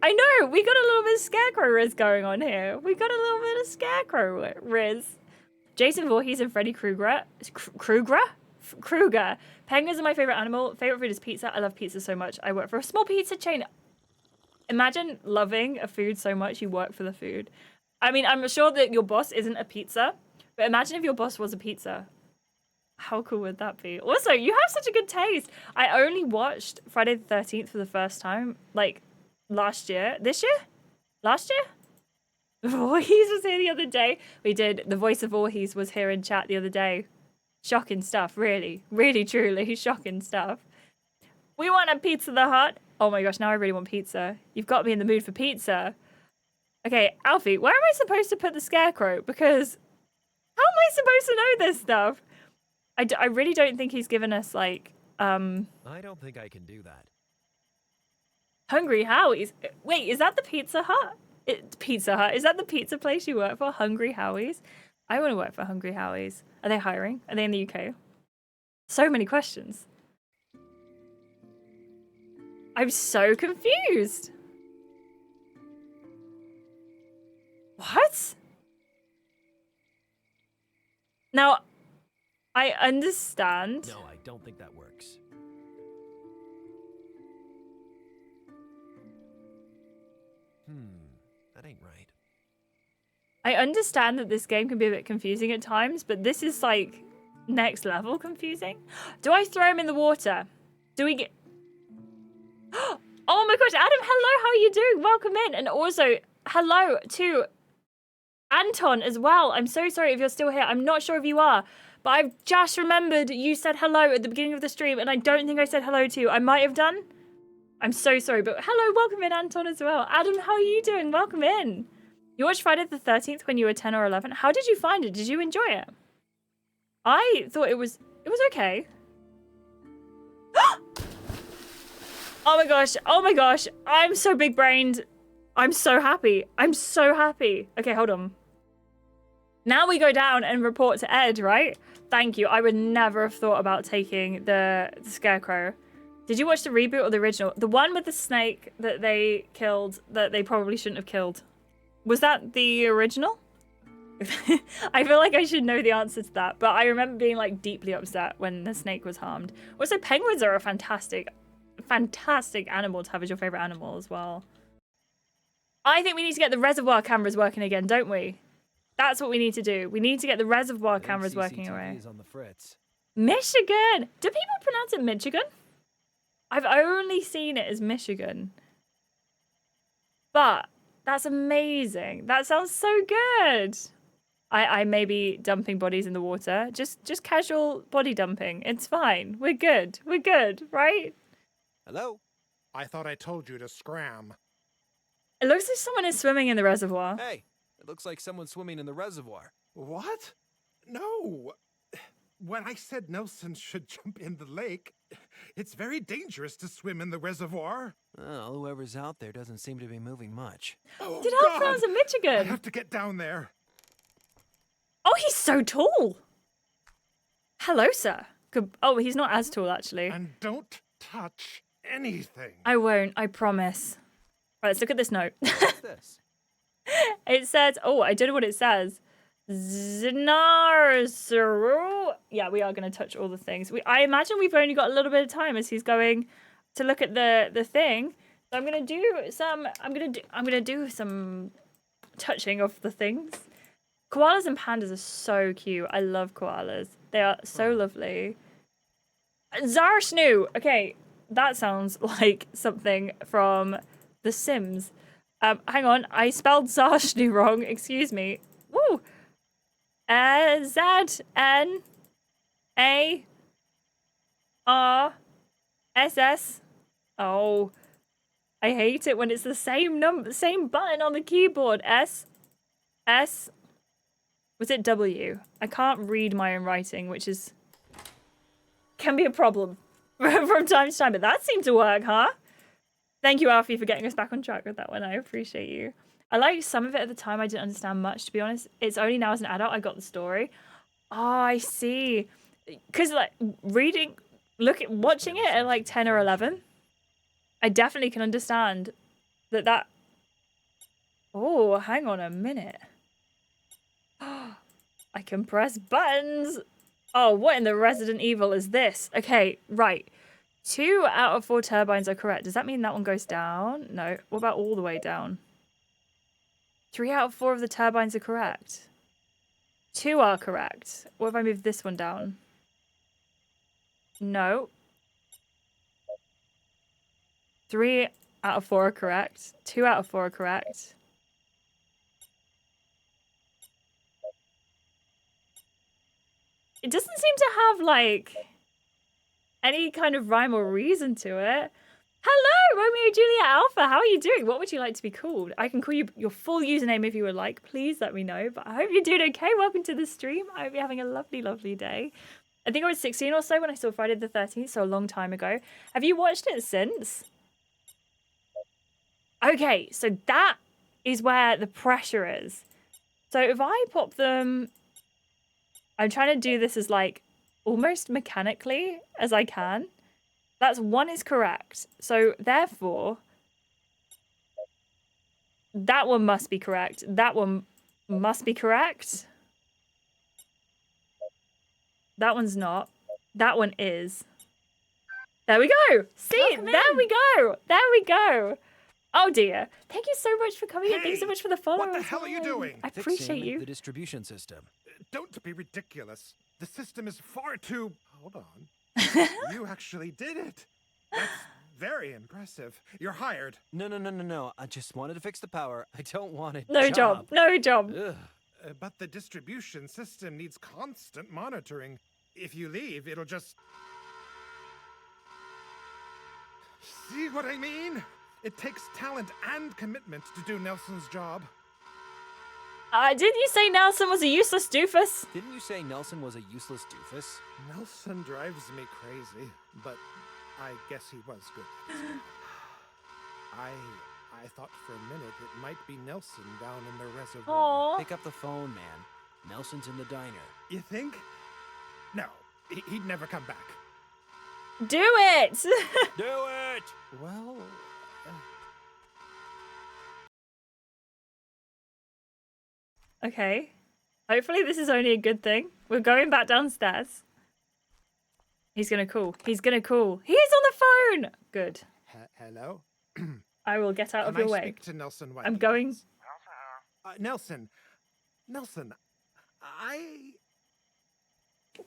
I know, we got a little bit of scarecrow riz going on here. We got a little bit of scarecrow riz. Jason Voorhees and Freddy Krueger. Krueger. Penguins are my favorite animal. Favorite food is pizza. I love pizza so much. I work for a small pizza chain. Imagine loving a food so much you work for the food. I mean, I'm sure that your boss isn't a pizza, but imagine if your boss was a pizza. How cool would that be? Also, you have such a good taste. I only watched Friday the 13th for the first time, like, last year. This year? Last year? Voorhees was here the other day. We did. The voice of Voorhees was here in chat the other day. Shocking stuff, really. Really, truly shocking stuff. We want a Pizza the Hut. Oh my gosh, now I really want pizza. You've got me in the mood for pizza. Okay, Alfie, where am I supposed to put the scarecrow? Because how am I supposed to know this stuff? I really don't think he's given us, like, I don't think I can do that. Hungry Howie's. Wait, is that the Pizza Hut? Pizza Hut. Is that the pizza place you work for? Hungry Howie's? I want to work for Hungry Howie's. Are they hiring? Are they in the UK? So many questions. I'm so confused. What? Now, I understand. No, I don't think that works. That ain't right. I understand that this game can be a bit confusing at times, but this is like next level confusing. Do I throw him in the water? Do we get... Oh my gosh, Adam, hello, how are you doing? Welcome in. And also, hello to Anton as well. I'm so sorry if you're still here. I'm not sure if you are, but I've just remembered you said hello at the beginning of the stream, and I don't think I said hello to you. I might have done. I'm so sorry, but hello, welcome in, Anton, as well. Adam, how are you doing? Welcome in. You watched Friday the 13th when you were 10 or 11. How did you find it? Did you enjoy it? I thought it was okay. Oh my gosh. I'm so big-brained. I'm so happy. I'm so happy. Okay, hold on. Now we go down and report to Ed, right? Thank you. I would never have thought about taking the scarecrow. Did you watch the reboot or the original? The one with the snake that they killed that they probably shouldn't have killed. Was that the original? I feel like I should know the answer to that, but I remember being like deeply upset when the snake was harmed. Also, penguins are a fantastic animal to have as your favorite animal as well. I think we need to get the reservoir cameras working again, don't we? That's what we need to do. We need to get the reservoir cameras working away. On the fritz. Michigan! Do people pronounce it Michigan? I've only seen it as Michigan. But that's amazing. That sounds so good. I may be dumping bodies in the water. Just casual body dumping. It's fine. We're good. We're good, right? Hello? I thought I told you to scram. It looks like someone is swimming in the reservoir. Hey, it looks like someone's swimming in the reservoir. What? No. When I said Nelson should jump in the lake, it's very dangerous to swim in the reservoir. Well, whoever's out there doesn't seem to be moving much. Oh, Did I pronounce it Michigan? I have to get down there. Oh, he's so tall. Hello, sir. Good. Oh, he's not as tall, actually. And don't touch anything. I won't. I promise. Right, let's look at this note. What's this? It says, oh, I don't know what it says. Znarsaru. Yeah, we are going to touch all the things. I imagine we've only got a little bit of time as he's going to look at the thing. So I'm going to do some touching of the things. Koalas and pandas are so cute. I love koalas. They are so lovely. Zarsnu. Okay, that sounds like something from The Sims. Hang on, I spelled Zarsnu wrong. Excuse me. Woo. Z-N-A-R-S-S. Oh, I hate it when it's the same button on the keyboard. S. Was it W? I can't read my own writing, which can be a problem from time to time. But that seemed to work, huh? Thank you, Alfie, for getting us back on track with that one. I appreciate you. I liked some of it at the time. I didn't understand much, to be honest. It's only now as an adult I got the story. Oh, I see. Because like watching it at like 10 or 11, I definitely can understand that. Oh, hang on a minute. I can press buttons. Oh, what in the Resident Evil is this? Okay, right. 2 out of 4 turbines are correct. Does that mean that one goes down? No. What about all the way down? 3 out of 4 of the turbines are correct. 2 are correct. What if I move this one down? No. 3 out of 4 are correct. 2 out of 4 are correct. It doesn't seem to have, like, any kind of rhyme or reason to it. Hello, Romeo Juliet Alpha. How are you doing? What would you like to be called? I can call you your full username if you would like. Please let me know. But I hope you're doing okay. Welcome to the stream. I hope you're having a lovely, lovely day. I think I was 16 or so when I saw Friday the 13th, so a long time ago. Have you watched it since? Okay, so that is where the pressure is. So if I pop them... I'm trying to do this as, like, almost mechanically as I can. That's 1 is correct. So, therefore, that one must be correct. That one must be correct. That one's not. That one is. There we go. See, there we go. There we go. Oh, dear. Thank you so much for coming in. Thanks so much for the follow. What the hell are you doing? Fixing I appreciate you. The distribution system. Don't be ridiculous. The system is far too... Hold on. You actually did it. That's very impressive. You're hired. No. I just wanted to fix the power. I don't want it. No job. No job. But the distribution system needs constant monitoring. If you leave, it'll just... See what I mean? It takes talent and commitment to do Nelson's job. Didn't you say Nelson was a useless doofus? Didn't you say Nelson was a useless doofus? Nelson drives me crazy, but I guess he was good. I thought for a minute it might be Nelson down in the reservoir. Aww. Pick up the phone, man. Nelson's in the diner. You think? No, he'd never come back. Do it! Do it! Well... Okay. Hopefully this is only a good thing. We're going back downstairs. He's gonna call. He's gonna call. He's on the phone! Good. Hello? I will get out of your way. Speak to Nelson White. I'm going... Nelson,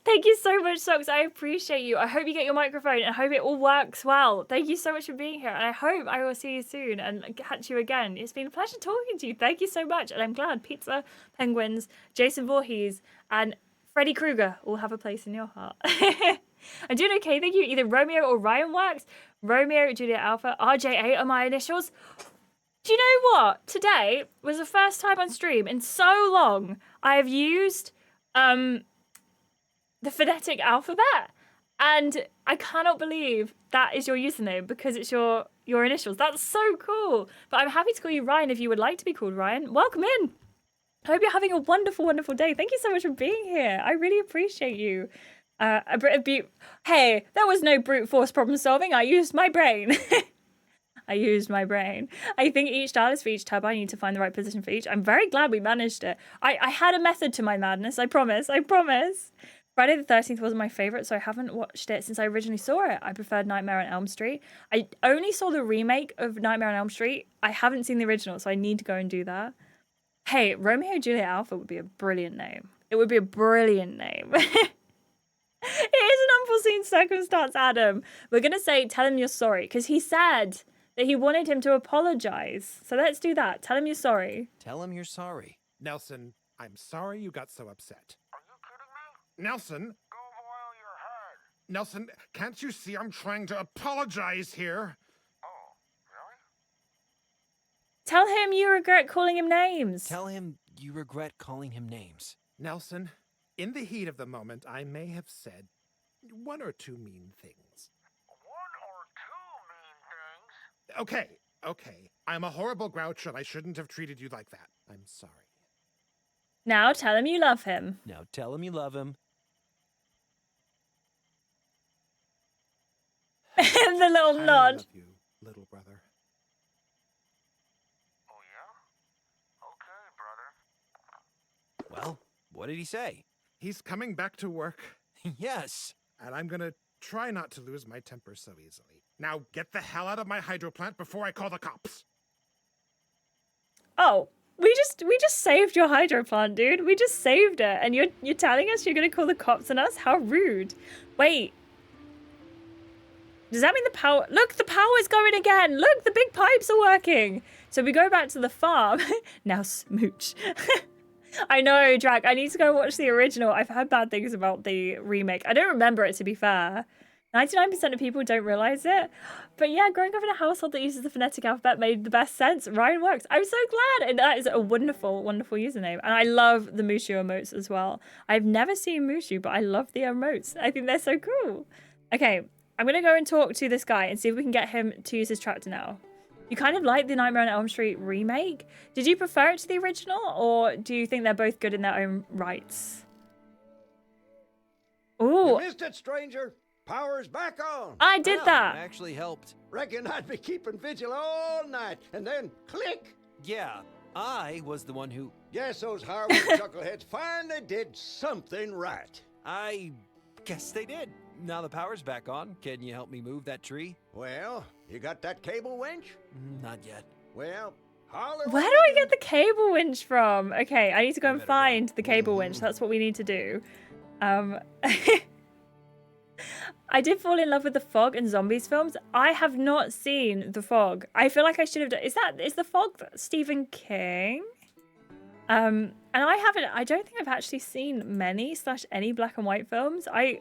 Thank you so much, Socks. I appreciate you. I hope you get your microphone and I hope it all works well. Thank you so much for being here. And I hope I will see you soon and catch you again. It's been a pleasure talking to you. Thank you so much. And I'm glad Pizza, Penguins, Jason Voorhees, and Freddy Krueger all have a place in your heart. I'm doing okay. Thank you. Either Romeo or Ryan works. Romeo, Juliet Alpha, RJ8 are my initials. Do you know what? Today was the first time on stream in so long I have used... the phonetic alphabet, and I cannot believe that is your username because it's your initials. That's so cool. But I'm happy to call you Ryan if you would like to be called Ryan. Welcome in. I hope you're having a wonderful, wonderful day. Thank you so much for being here. I really appreciate you. Hey, there was no brute force problem solving. I used my brain. I used my brain. I think each dial is for each tab. I need to find the right position for each. I'm very glad we managed it. I had a method to my madness. I promise. Friday the 13th wasn't my favorite, so I haven't watched it since I originally saw it. I preferred Nightmare on Elm Street. I only saw the remake of Nightmare on Elm Street. I haven't seen the original, so I need to go and do that. Hey, Romeo Juliet Alpha would be a brilliant name. It would be a brilliant name. It is an unforeseen circumstance, Adam. We're going to say, tell him you're sorry, because he said that he wanted him to apologize. So let's do that. Tell him you're sorry. Tell him you're sorry. Nelson, I'm sorry you got so upset. Are you kidding me? Nelson? Go boil your head. Nelson, can't you see I'm trying to apologize here? Oh, really? Tell him you regret calling him names. Tell him you regret calling him names. Nelson, in the heat of the moment, I may have said one or two mean things. Okay. I'm a horrible grouch and I shouldn't have treated you like that. I'm sorry. Now tell him you love him. Now tell him you love him. The little nod. I love you, little brother. Oh, yeah? Okay, brother. Well, what did he say? He's coming back to work. Yes. And I'm gonna try not to lose my temper so easily. Now get the hell out of my hydro plant before I call the cops. Oh, we just saved your hydro plant, dude. We just saved it, and you're telling us you're gonna call the cops on us? How rude! Wait, does that mean the power? Look, the power's going again. Look, the big pipes are working. So we go back to the farm. Now smooch. I know, Drac. I need to go watch the original. I've heard bad things about the remake. I don't remember it, to be fair. 99% of people don't realize it. But yeah, growing up in a household that uses the phonetic alphabet made the best sense. Ryan works. I'm so glad. And that is a wonderful, wonderful username. And I love the Mushu emotes as well. I've never seen Mushu, but I love the emotes. I think they're so cool. Okay, I'm going to go and talk to this guy and see if we can get him to use his tractor now. You kind of like the Nightmare on Elm Street remake. Did you prefer it to the original, or do you think they're both good in their own rights? Ooh. You missed it, stranger. Power's back on. I did that. It actually helped. Reckon I'd be keeping vigil all night, and then click. Yeah, I was the one who... Guess those Harvard chuckleheads finally did something right. I guess they did. Now the power's back on. Can you help me move that tree? Well, you got that cable winch? Not yet. Well, holler. Where do I get the cable winch from? Okay, I need to go and find the cable winch. That's what we need to do. I did fall in love with the Fog and Zombies films. I have not seen the Fog. I feel like I should have done. Is the Fog Stephen King? And I don't think I've actually seen any black and white films. I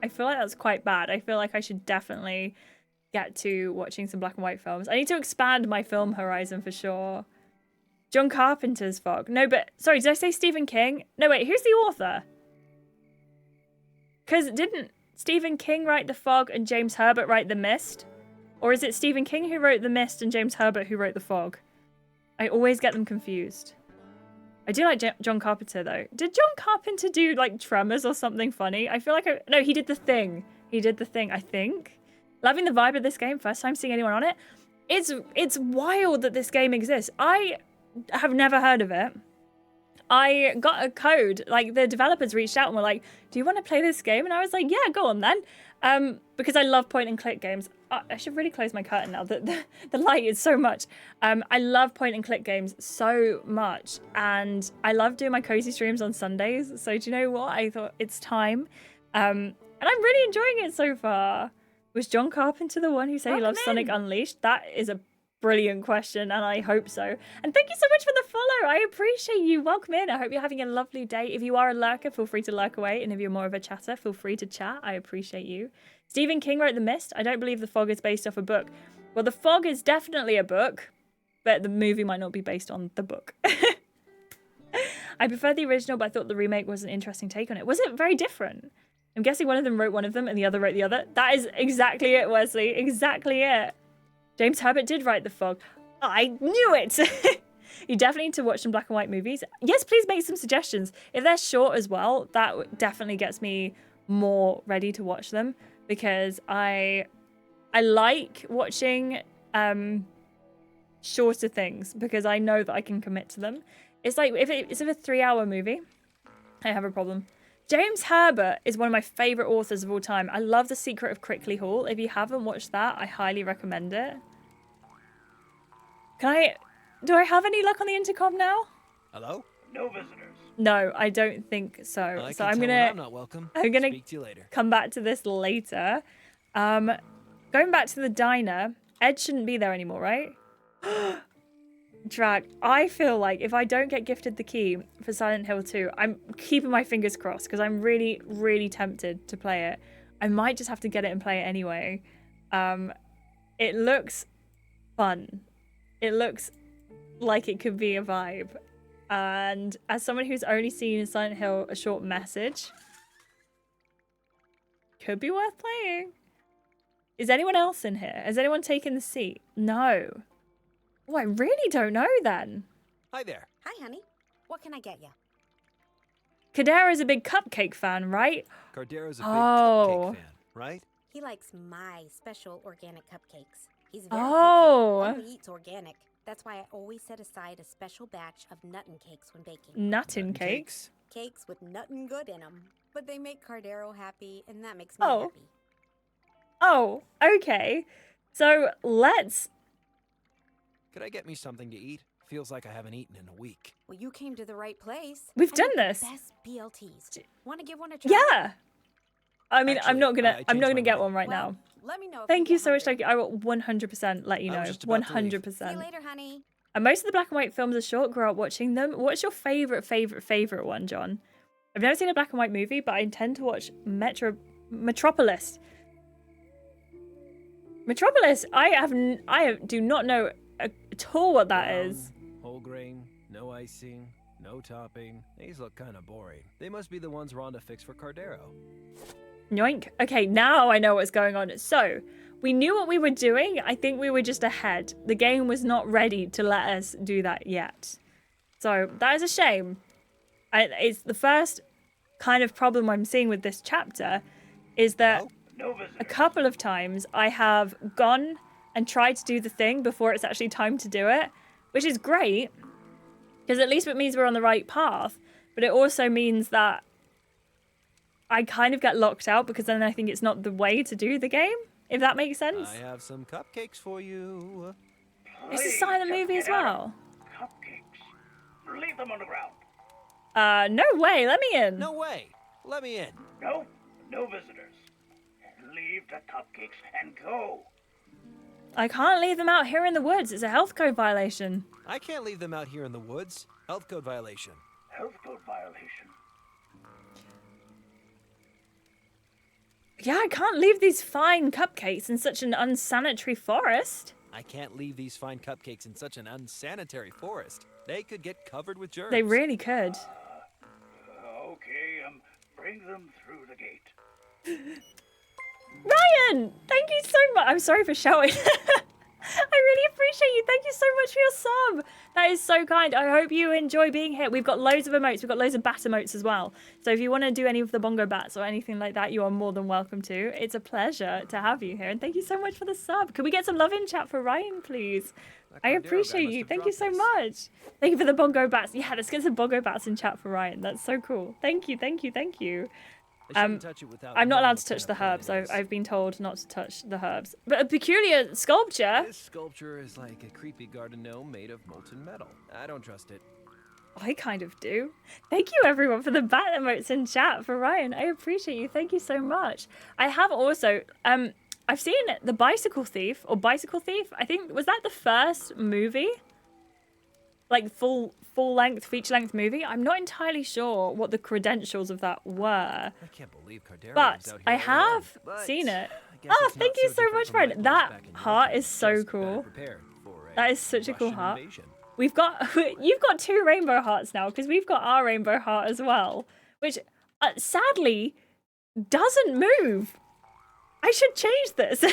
feel like that's quite bad. I feel like I should definitely get to watching some black and white films. I need to expand my film horizon for sure. John Carpenter's Fog. No, but sorry, did I say Stephen King? No, wait, who's the author? Because didn't Stephen King write The Fog and James Herbert write The Mist? Or is it Stephen King who wrote The Mist and James Herbert who wrote The Fog? I always get them confused. I do like John Carpenter, though. Did John Carpenter do, like, Tremors or something funny? I feel like no, he did The Thing. He did The Thing, I think. Loving the vibe of this game. First time seeing anyone on it. It's wild that this game exists. I have never heard of it. I got a code. Like, the developers reached out and were like, do you want to play this game? And I was like, yeah, go on then. Because I love point-and-click games. I should really close my curtain now. The light is so much. I love point-and-click games so much. And I love doing my cozy streams on Sundays. So do you know what? I thought it's time. And I'm really enjoying it so far. Was John Carpenter the one who said he loves Sonic Unleashed? That is a brilliant question, and I hope so. And thank you so much for the follow. I appreciate you. Welcome in. I hope you're having a lovely day. If you are a lurker, feel free to lurk away. And if you're more of a chatter, feel free to chat. I appreciate you. Stephen King wrote The Mist. I don't believe The Fog is based off a book. Well, The Fog is definitely a book, but the movie might not be based on the book. I prefer the original, but I thought the remake was an interesting take on it. Was it very different? I'm guessing one of them wrote one of them and the other wrote the other. That is exactly it, Wesley. Exactly it. James Herbert did write The Fog. I knew it! You definitely need to watch some black and white movies. Yes, please make some suggestions. If they're short as well, that definitely gets me more ready to watch them. Because I like watching shorter things because I know that I can commit to them. It's like if it's a 3-hour movie, I have a problem. James Herbert is one of my favorite authors of all time. I love The Secret of Crickley Hall. If you haven't watched that, I highly recommend it. Do I have any luck on the intercom now? Hello? No visitors. No, I don't think so. So I'm not welcome. I'm gonna Speak to you later. come back to this later. Going back to the diner, Ed shouldn't be there anymore, right? Drag, I feel like if I don't get gifted the key for Silent Hill 2, I'm keeping my fingers crossed because I'm really, really tempted to play it. I might just have to get it and play it anyway. It looks fun. It looks like it could be a vibe. And as someone who's only seen in Silent Hill a short message, could be worth playing. Is anyone else in here? Has anyone taken the seat? No. Oh, I really don't know then. Hi there. Hi, honey. What can I get you? Kadera's a big cupcake fan, right? Cardero's a big cupcake fan, right? He likes my special organic cupcakes. He's very picky. Only eats organic. That's why I always set aside a special batch of nuttin' cakes when baking. Nuttin' cakes? Cakes with nuttin' good in them. But they make Cardero happy, and that makes me happy. Oh, okay. So let's... Could I get me something to eat? Feels like I haven't eaten in a week. Well, you came to the right place. We've done this. Best BLTs. Want to give one a try? Yeah. I mean, Actually, I'm not gonna get mind. one right now. Let me know. Thank you so much. Like, I will 100% let you know. 100%. See you later, honey. And most of the black and white films are short. Grew up watching them. What's your favorite one, John? I've never seen a black and white movie, but I intend to watch Metropolis. Metropolis. I do not know at all what that is. Whole grain, no icing, no topping. These look kind of boring. They must be the ones Rhonda fixed for Cardero. Yoink. Okay, now I know what's going on. So, we knew what we were doing. I think we were just ahead. The game was not ready to let us do that yet. So, that is a shame. It's the first kind of problem I'm seeing with this chapter is that a couple of times I have gone and tried to do the thing before it's actually time to do it, which is great because at least it means we're on the right path, but it also means that I kind of get locked out because then I think it's not the way to do the game, if that makes sense. I have some cupcakes for you. It's a silent movie as well. Cupcakes. Leave them on the ground. No way. Let me in. No way. Let me in. No visitors. Leave the cupcakes and go. I can't leave them out here in the woods. It's a health code violation. I can't leave them out here in the woods. Health code violation. Health code violation. Yeah, I can't leave these fine cupcakes in such an unsanitary forest. I can't leave these fine cupcakes in such an unsanitary forest. They could get covered with germs. They really could. Okay, bring them through the gate. Ryan, thank you so much. I'm sorry for shouting. I really appreciate you. Thank you so much for your sub. That is so kind. I hope you enjoy being here. We've got loads of emotes. We've got loads of bat emotes as well. So if you want to do any of the bongo bats or anything like that, you are more than welcome to. It's a pleasure to have you here. And thank you so much for the sub. Could we get some love in chat for Ryan, please? I appreciate you. Thank you so much. Thank you for the bongo bats. Yeah, let's get some bongo bats in chat for Ryan. That's so cool. Thank you, thank you, thank you. I'm not allowed to touch the herbs. I've been told not to touch the herbs. But a peculiar sculpture. This sculpture is like a creepy garden gnome made of molten metal. I don't trust it. I kind of do. Thank you everyone for the bat emotes in chat for Ryan. I appreciate you. Thank you so much. I have also I've seen The Bicycle Thief or Bicycle Thief. I think was that the first movie? Like full length, feature length movie. I'm not entirely sure what the credentials of that were. I can't believe Cardero but was out here I alone. have But seen it. I guess Oh, it's thank not you so so different much, from Ryan. my That back in heart Yaletown. is so Just better cool. prepared for a That is such a cool Russian heart. invasion. You've got 2 rainbow hearts now because we've got our rainbow heart as well, which sadly doesn't move. I should change this.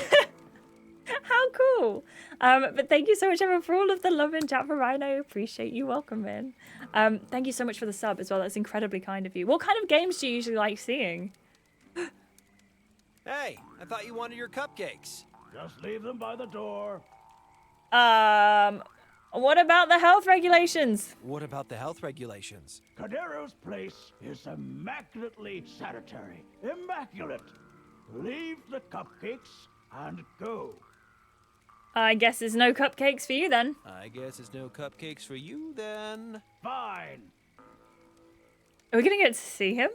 How cool. But thank you so much everyone for all of the love and chat for Ryan. I appreciate you. Welcome in. Thank you so much for the sub as well. That's incredibly kind of you. What kind of games do you usually like seeing? Hey, I thought you wanted your cupcakes. Just leave them by the door. What about the health regulations? What about the health regulations? Cardero's place is immaculately sanitary. Immaculate. Leave the cupcakes and go. I guess there's no cupcakes for you then. I guess it's no cupcakes for you then. Fine. Are we gonna get to see him?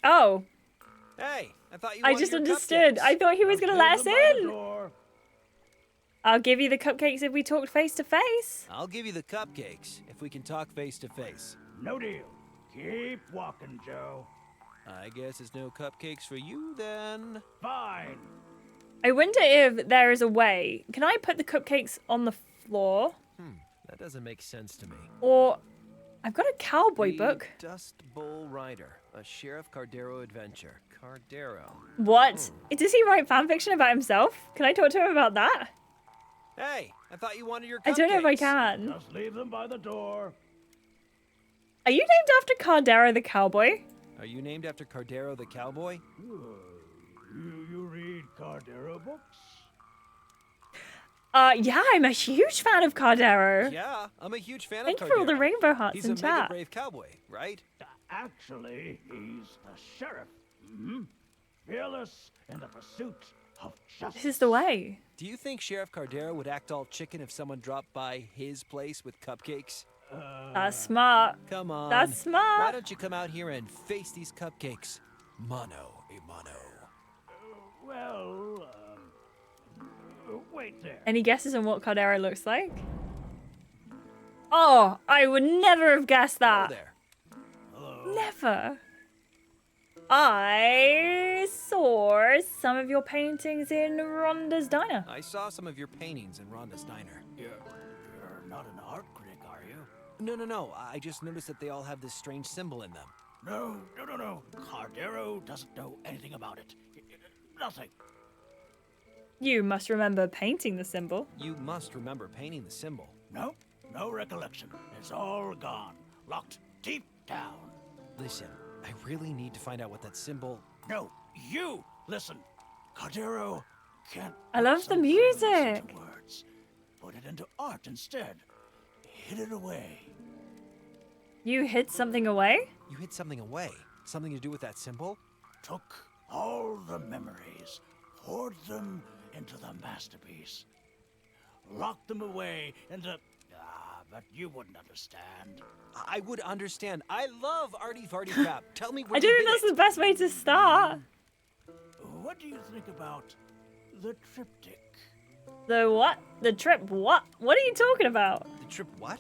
Oh. Hey, I thought you I wanted just your understood. cupcakes. I thought he was gonna let us in. Door. I'll give you the cupcakes if we talked face to face. I'll give you the cupcakes if we can talk face to face. No deal. Keep walking, Joe. I guess it's no cupcakes for you then. Fine. I wonder if there is a way. Can I put the cupcakes on the floor? That doesn't make sense to me. Or I've got a cowboy The book. Dust Bowl Rider, a Sheriff Cardero adventure. Cardero. What? Does he write fanfiction about himself? Can I talk to him about that? Hey, I thought you wanted your cupcakes. I don't know if I can. Just leave them by the door. Are you named after Cardero the cowboy? Are you named after Cardero the cowboy? You read Cardero books? Yeah, I'm a huge fan of Cardero. Yeah, I'm a huge fan Thank of you Cardero. for all the rainbow hearts He's in a mega chat. brave cowboy, right? Actually, he's the sheriff. Fearless in the pursuit of justice. This is the way. Do you think Sheriff Cardero would act all chicken if someone dropped by his place with cupcakes? That's smart. Come on. That's smart. Why don't you come out here and face these cupcakes? Mano a mano. Well, wait there. Any guesses on what Cardero looks like? Oh, I would never have guessed that. there. Never. I saw some of your paintings in Rhonda's diner. I saw some of your paintings in Rhonda's diner. You're not an art critic, are you? No. I just noticed that they all have this strange symbol in them. No. Cardero doesn't know anything about it. Nothing. You must remember painting the symbol. You must remember painting the symbol. No recollection. It's all gone. Locked deep down. Listen, I really need to find out what that symbol... No, you listen. Cardero can't. I love the music. Into words. Put it into art instead. Hid it away. You hid something away? You hid something away? Something to do with that symbol? Took all the memories, poured them into the masterpiece, locked them away into. But you wouldn't understand. I would understand. I love arty-farty crap. Tell me where I don't think that's the best way to start. What do you think about the triptych? The what? The trip what? What are you talking about? The trip what?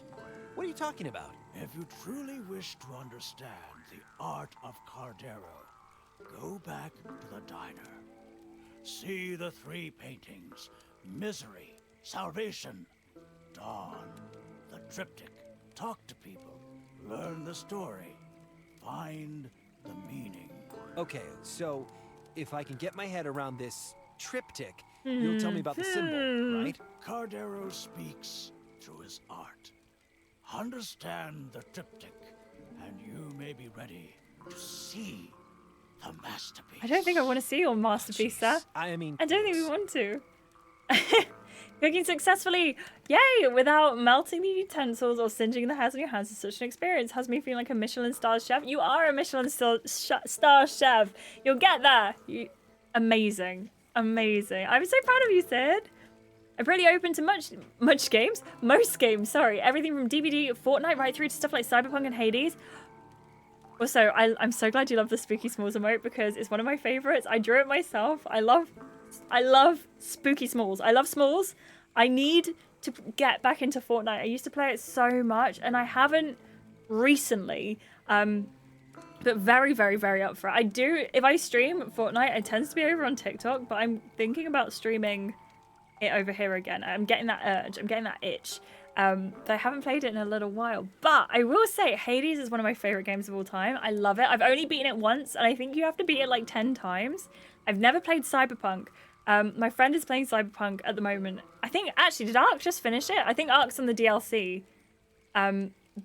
What are you talking about? If you truly wish to understand the art of Cardero, go back to the diner. See the three paintings: Misery, Salvation, Dawn. The triptych. Talk to people. Learn the story. Find the meaning. Okay, so if I can get my head around this triptych, you'll tell me about the symbol, right? Cardero speaks through his art. Understand the triptych, and you may be ready to see the masterpiece. I don't think I want to see your masterpiece, sir. I mean... I don't think we want to. Cooking successfully, yay! Without melting the utensils or singeing the hairs on your hands is such an experience. Has me feeling like a Michelin star chef. You are a Michelin star chef. You'll get there. Amazing. Amazing. I'm so proud of you, Sid. I'm pretty open to most games, sorry. Everything from DBD, Fortnite, right through to stuff like Cyberpunk and Hades. Also, I'm so glad you love the Spooky Smalls emote because it's one of my favorites. I drew it myself. I love Spooky Smalls. I love Smalls. I need to get back into Fortnite. I used to play it so much and I haven't recently. But very, very, very up for it. I do, if I stream Fortnite, it tends to be over on TikTok, but I'm thinking about streaming it over here again. I'm getting that urge. I'm getting that itch. But I haven't played it in a little while. But I will say Hades is one of my favorite games of all time. I love it. I've only beaten it once, and I think you have to beat it like 10 times. I've never played Cyberpunk. My friend is playing Cyberpunk at the moment. I think, actually, did Ark just finish it? I think Ark's on the DLC.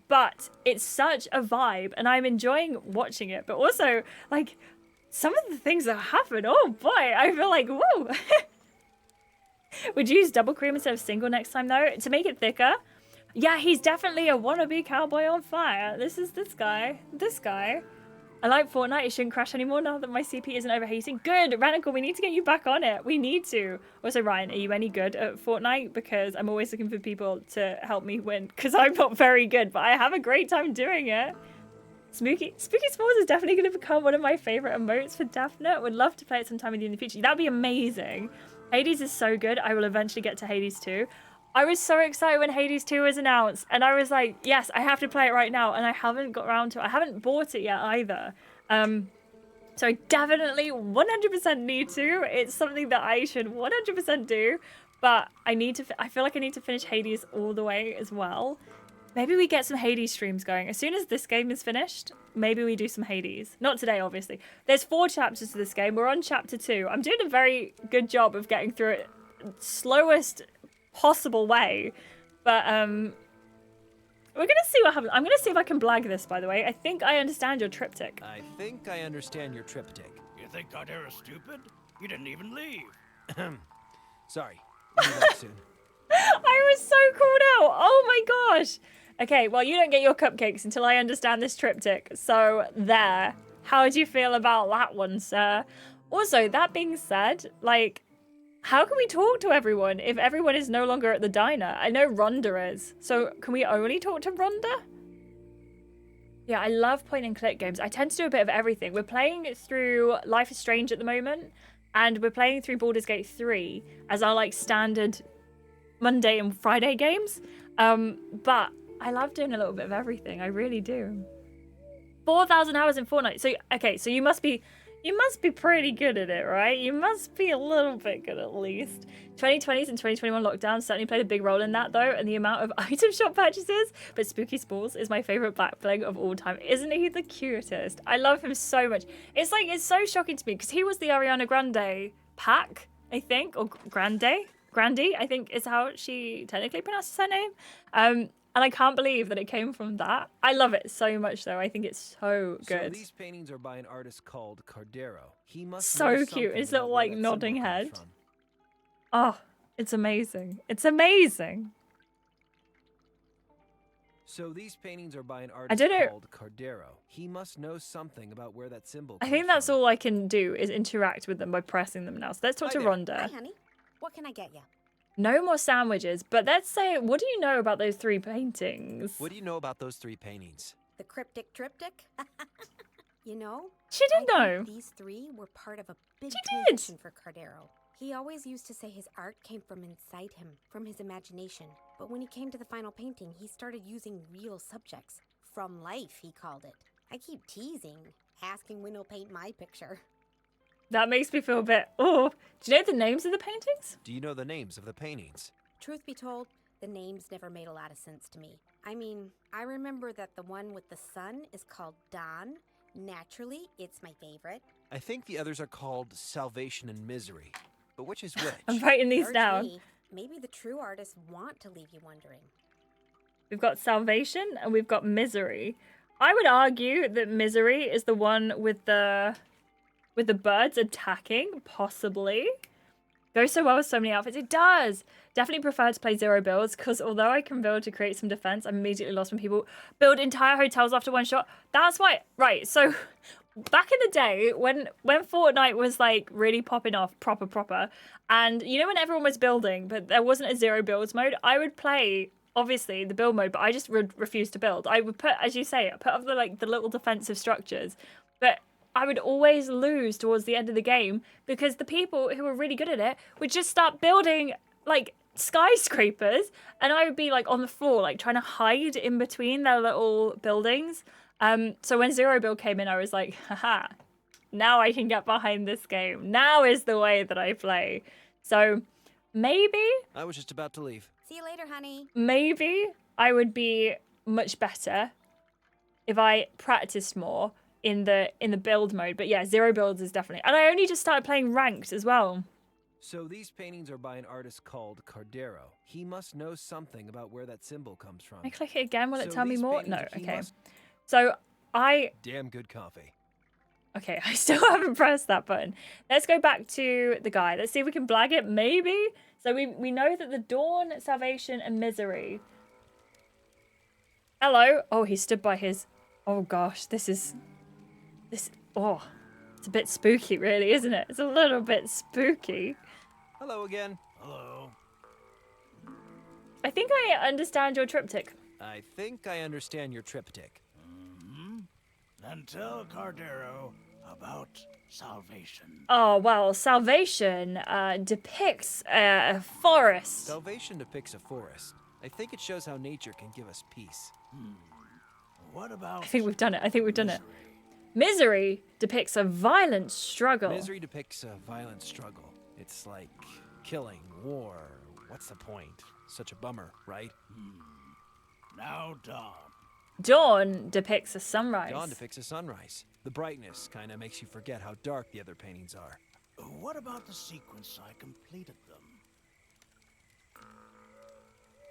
But it's such a vibe, and I'm enjoying watching it. But also, like, some of the things that happen, oh boy, I feel like, whoa. Would you use double cream instead of single next time, though, to make it thicker? Yeah, he's definitely a wannabe cowboy on fire. This is this guy. This guy. I like Fortnite. It shouldn't crash anymore now that my CP isn't overheating. Good, Radical, we need to get you back on it. We need to. Also, Ryan, are you any good at Fortnite? Because I'm always looking for people to help me win, because I'm not very good, but I have a great time doing it. Spooky S'mores is definitely going to become one of my favorite emotes for Daphne. Would love to play it sometime with you in the future. That'd be amazing. Hades is so good. I will eventually get to Hades 2. I was so excited when Hades 2 was announced, and I was like, yes, I have to play it right now, and I haven't got around to it. I haven't bought it yet either. So I definitely 100% need to. It's something that I should 100% do, but I feel like I need to finish Hades all the way as well. Maybe we get some Hades streams going. As soon as this game is finished, maybe we do some Hades. Not today, obviously. There's 4 chapters to this game. We're on chapter 2. I'm doing a very good job of getting through it slowest possible way. But, we're gonna see what happens. I'm gonna see if I can blag this, by the way. I think I understand your triptych. I think I understand your triptych. You think Cardera's stupid? You didn't even leave. Sorry. I'll be back soon. I was so called out. Oh my gosh. Okay, well, you don't get your cupcakes until I understand this triptych. So, there. How do you feel about that one, sir? Also, that being said, like, how can we talk to everyone if everyone is no longer at the diner? I know Rhonda is. So, can we only talk to Rhonda? Yeah, I love point and click games. I tend to do a bit of everything. We're playing through Life is Strange at the moment, and we're playing through Baldur's Gate 3 as our, like, standard Monday and Friday games. But I love doing a little bit of everything. I really do. 4,000 hours in Fortnite. So, okay, so you must be pretty good at it, right? You must be a little bit good at least. 2020s and 2021 lockdown certainly played a big role in that, though, and the amount of item shop purchases. But Spooky S'mores is my favorite black bling of all time. Isn't he the cutest? I love him so much. It's like, it's so shocking to me because he was the Ariana Grande pack, I think, or Grande, I think is how she technically pronounces her name. And I can't believe that it came from that. I love it so much, though. I think it's so good. So these paintings are by an artist called Cardero. He must so cute. His little, like, nodding head. Oh, it's amazing. It's amazing. So these paintings are by an artist called Cardero. He must know something about where that symbol comes I think that's all I can do is interact with them by pressing them now. So let's talk to Rhonda. Hi, honey. What can I get you? No more sandwiches, but let's say, what do you know about those 3 paintings? What do you know about those 3 paintings? The cryptic triptych? You know? She did know. These 3 were part of a big She transition for Cardero. He always used to say his art came from inside him, from his imagination. But when he came to the final painting, he started using real subjects. From life, he called it. I keep teasing, asking when he'll paint my picture. That makes me feel a bit, oh. Do you know the names of the paintings? Do you know the names of the paintings? Truth be told, the names never made a lot of sense to me. I mean, I remember that the one with the sun is called Dawn. Naturally, it's my favorite. I think the others are called Salvation and Misery. But which is which? I'm writing these down. Maybe the true artists want to leave you wondering. We've got Salvation and we've got Misery. I would argue that Misery is the one with the birds attacking, possibly. Goes so well with so many outfits. It does. Definitely prefer to play 0 builds, because although I can build to create some defense, I'm immediately lost when people build entire hotels after one shot. That's why, right, so back in the day, when Fortnite was like really popping off, proper, and you know when everyone was building, but there wasn't a 0 builds mode, I would play, obviously, the build mode, but I just refused to build. I would put, as you say, put up the little defensive structures, but I would always lose towards the end of the game because the people who were really good at it would just start building like skyscrapers and I would be like on the floor like trying to hide in between their little buildings. So when 0 build came in, I was like, haha, now I can get behind this game. Now is the way that I play. So maybe I was just about to leave. See you later, honey. Maybe I would be much better if I practiced more in the build mode. But yeah, 0 builds is definitely, and I only just started playing ranked as well. So these paintings are by an artist called Cardero. He must know something about where that symbol comes from. I click it again, will it tell me more? No, okay. Must... So Damn good coffee. Okay, I still haven't pressed that button. Let's go back to the guy. Let's see if we can blag it, maybe. So we know that the Dawn, Salvation, and Misery. Hello. Oh, he stood by his... Oh, gosh. This... Oh, it's a bit spooky, really, isn't it? It's a little bit spooky. Hello again. Hello. I think I understand your triptych. I think I understand your triptych. Then tell Cardero about salvation. Oh, well, Salvation depicts a forest. Salvation depicts a forest. I think it shows how nature can give us peace. What about... I think we've done it. Misery depicts a violent struggle. Misery depicts a violent struggle. It's like killing, war. What's the point? Such a bummer, right? Now, Dawn. Dawn depicts a sunrise. Dawn depicts a sunrise. The brightness kind of makes you forget how dark the other paintings are. What about the sequence I completed them?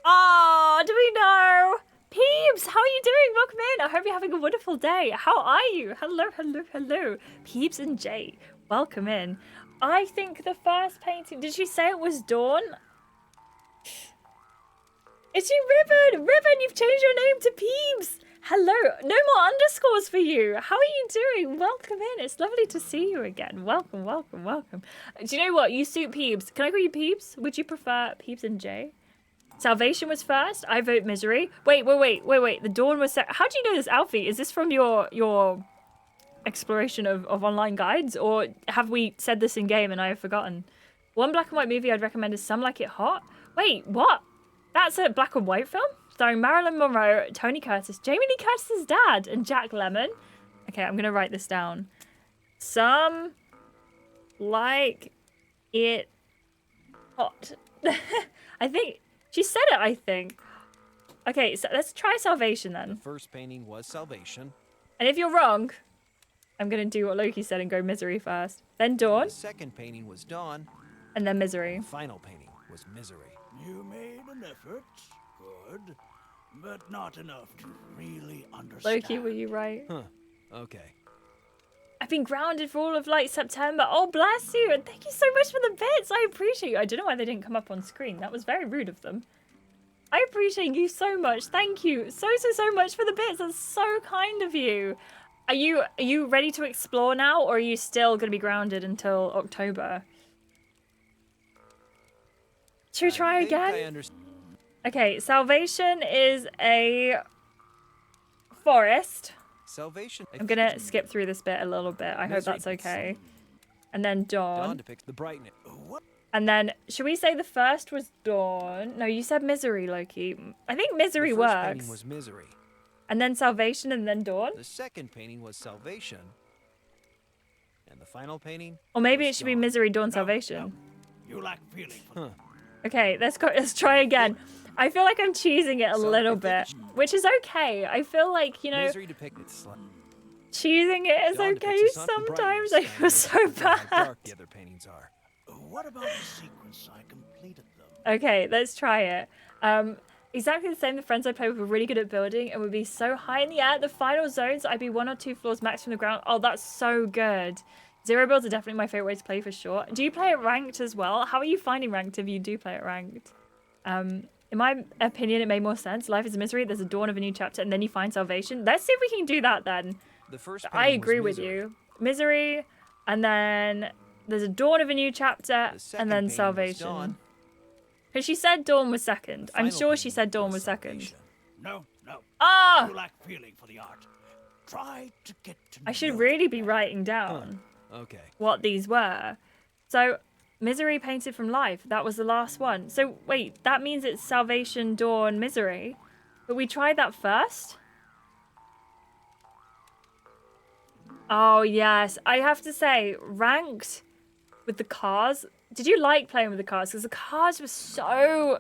Oh, do we know? Peebs, how are you doing? Welcome in. I hope you're having a wonderful day. How are you? Hello, hello, hello. Peebs and Jay, welcome in. I think the first painting... Did she say it was Dawn? Is she Ribbon? Ribbon, you've changed your name to Peebs. Hello. No more underscores for you. How are you doing? Welcome in. It's lovely to see you again. Welcome, welcome, welcome. Do you know what? You suit Peebs. Can I call you Peebs? Would you prefer Peebs and Jay? Salvation was first. I vote Misery. Wait. The Dawn was second. How do you know this, Alfie? Is this from your exploration of online guides? Or have we said this in game and I have forgotten? One black and white movie I'd recommend is Some Like It Hot. Wait, what? That's a black and white film? Starring Marilyn Monroe, Tony Curtis, Jamie Lee Curtis's dad, and Jack Lemmon. Okay, I'm going to write this down. Some Like It Hot. I think... She said it, I think. Okay, so let's try Salvation then. The first painting was Salvation. And if you're wrong, I'm going to do what Loki said and go Misery first. Then Dawn. The second painting was Dawn. And then Misery. The final painting was Misery. You made an effort. Good. But not enough to really understand. Loki, were you right? Huh. Okay. I've been grounded for all of like September. Oh, bless you. And thank you so much for the bits. I appreciate you. I don't know why they didn't come up on screen. That was very rude of them. I appreciate you so much. Thank you so much for the bits. That's so kind of you. Are you ready to explore now, or are you still going to be grounded until October? Should we try again? Okay, Salvation is a forest. Salvation. I'm gonna skip through this bit a little bit. I hope that's okay. And then Dawn. Dawn depicts the brightness. And then, should we say the first was Dawn? No, you said Misery, Loki. I think Misery works. The first painting was Misery. And then Salvation, and then Dawn? The second painting was Salvation. And the final painting? Or maybe it should be Misery, Dawn, Salvation. You lack feeling. Huh. Okay, let's try again. I feel like I'm cheesing it a little bit, which is okay. I feel like, you know, cheesing it is okay sometimes. I feel so bad. Dark the other paintings are. What about the sequence I completed them? Okay, let's try it. Exactly the same. The friends I play with were really good at building and would be so high in the air. The final zones, I'd be 1 or 2 floors max from the ground. Oh, that's so good. Zero builds are definitely my favorite way to play for sure. Do you play it ranked as well? How are you finding ranked if you do play it ranked? In my opinion, it made more sense. Life is a misery. There's a dawn of a new chapter, and then you find salvation. Let's see if we can do that then. The first I agree with you. Misery, and then there's a dawn of a new chapter, and then salvation. Because she said dawn was second. I'm sure she said dawn was second. No. Ah! You lack feeling for the art. Try to get to I should really be writing down what these were. So, misery painted from life. That was the last one. So, wait, that means it's salvation, dawn, misery. But we tried that first? Oh, yes. I have to say, ranked with the cars. Did you like playing with the cars? Because the cars were so...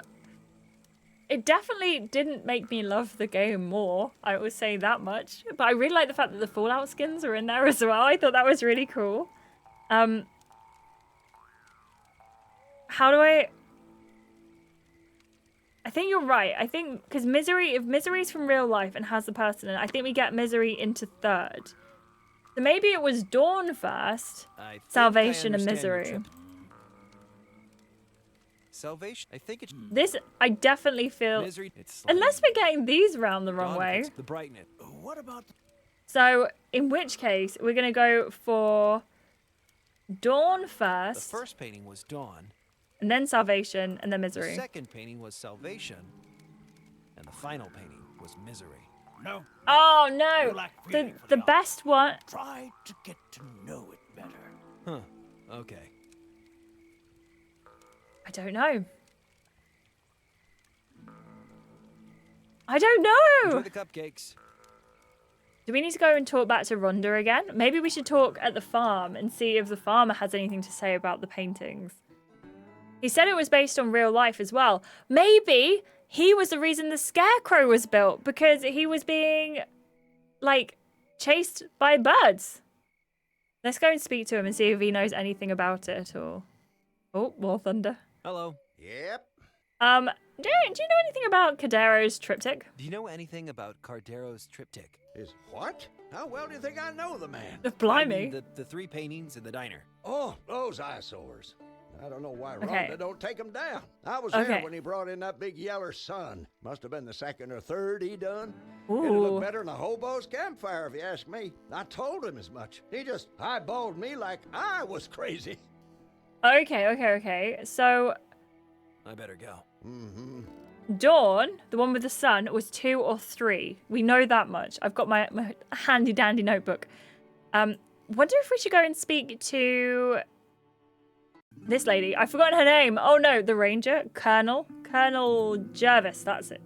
It definitely didn't make me love the game more. I would say that much. But I really like the fact that the Fallout skins were in there as well. I thought that was really cool. How do I think you're right. I think because misery, if misery's from real life and has the person in it, I think we get misery into third. So maybe it was Dawn first. Salvation and Misery. Salvation? I think it's... This, I definitely feel... Misery, unless we're getting these round the wrong way. The brightness. What about... So, in which case, we're going to go for Dawn first. The first painting was Dawn. And then Salvation, and then Misery. The second painting was Salvation. And the final painting was Misery. No. Oh, no. The best one... Try to get to know it better. Huh. Okay. I don't know. I don't know. Enjoy the cupcakes. Do we need to go and talk back to Rhonda again? Maybe we should talk at the farm and see if the farmer has anything to say about the paintings. He said it was based on real life as well. Maybe he was the reason the scarecrow was built, because he was being, like, chased by birds. Let's go and speak to him and see if he knows anything about it or... Oh, more thunder. Hello. Yep. Do you know anything about Cadero's triptych? Do you know anything about Cardero's triptych? Is what? How well do you think I know the man? Blimey. I mean, the three paintings in the diner. Oh, those eyesores. I don't know why Okay. Rhonda don't take them down. I was Okay. there when he brought in that big yeller sun. Must have been the second or third he done. Ooh. It'd look better than a hobo's campfire if you ask me. I told him as much. He just eyeballed me like I was crazy. Okay. So, I better go. Mm-hmm. Dawn, the one with the sun, was 2 or 3. We know that much. I've got my handy dandy notebook. Wonder if we should go and speak to this lady. I've forgotten her name. Oh no, the ranger, Colonel Jervis. That's it.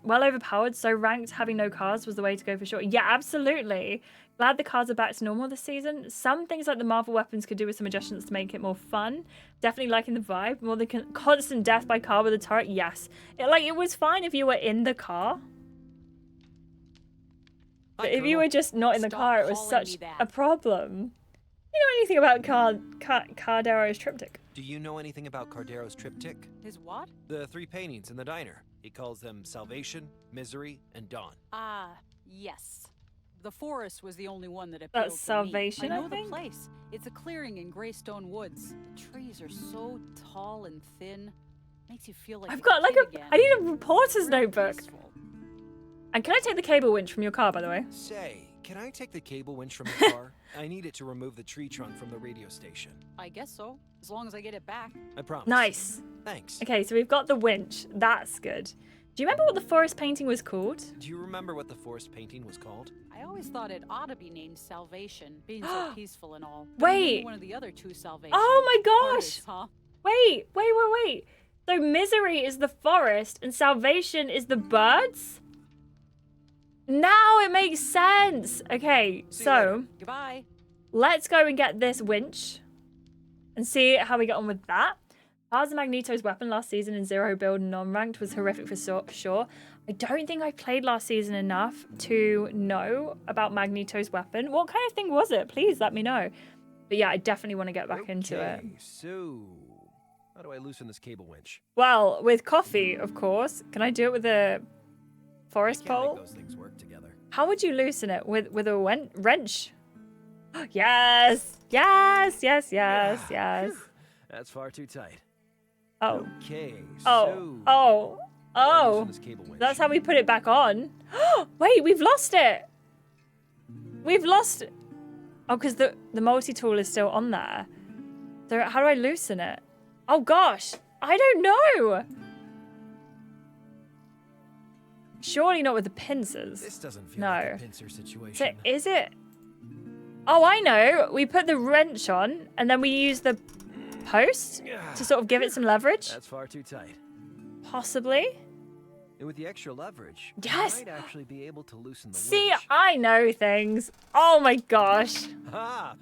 Well overpowered, so ranked having no cards was the way to go for sure. Yeah, absolutely. Glad the cards are back to normal this season. Some things like the Marvel weapons could do with some adjustments to make it more fun. Definitely liking the vibe. More than constant death by car with a turret, yes. It was fine if you were in the car. But if you were just not in the car, it was such a problem. You know anything about Cardero's triptych? Do you know anything about Cardero's triptych? His what? The three paintings in the diner. He calls them Salvation, Misery, and Dawn. Yes. The forest was the only one that appealed That's to Salvation, me. I I know think? the place. It's a clearing in Greystone Woods. The trees are so tall and thin. Makes you feel like I've a got like kid again. I need a reporter's Really notebook. peaceful. And can I take the cable winch from your car, by the way? Say, can I take the cable winch from the car? I need it to remove the tree trunk from the radio station. I guess so. As long as I get it back. I promise. Nice. Thanks. Okay, so we've got the winch. That's good. Do you remember what the forest painting was called? Do you remember what the forest painting was called? I always thought it ought to be named Salvation, being so peaceful and all. Wait. Maybe one of the other two Salvations. Oh my gosh. Artists, huh? Wait. So Misery is the forest and Salvation is the birds? Now it makes sense. Okay, so Goodbye. let's go and get this winch and see how we get on with that. Ours and Magneto's weapon last season in Zero build non-ranked was horrific for sure. I don't think I played last season enough to know about Magneto's weapon. What kind of thing was it? Please let me know. But yeah, I definitely want to get back into it. So, how do I loosen this cable winch? Well, with coffee, of course. Can I do it with a forest I can't pole? make those things work together. How would you loosen it? With a wrench? Yes! Yes! That's far too tight. Oh. Okay. Oh. Loosen this cable winch. That's how we put it back on. Wait, we've lost it. We've lost it. Oh, because the multi-tool is still on there. So how do I loosen it? Oh gosh, I don't know. Surely not with the pincers. This doesn't feel like a pincer situation. So is it? Oh, I know. We put the wrench on and then we use the post to sort of give it some leverage. That's far too tight. Possibly. And with the extra leverage, Yes. you might actually be able to loosen the See, winch. I know things. Oh my gosh. Ha!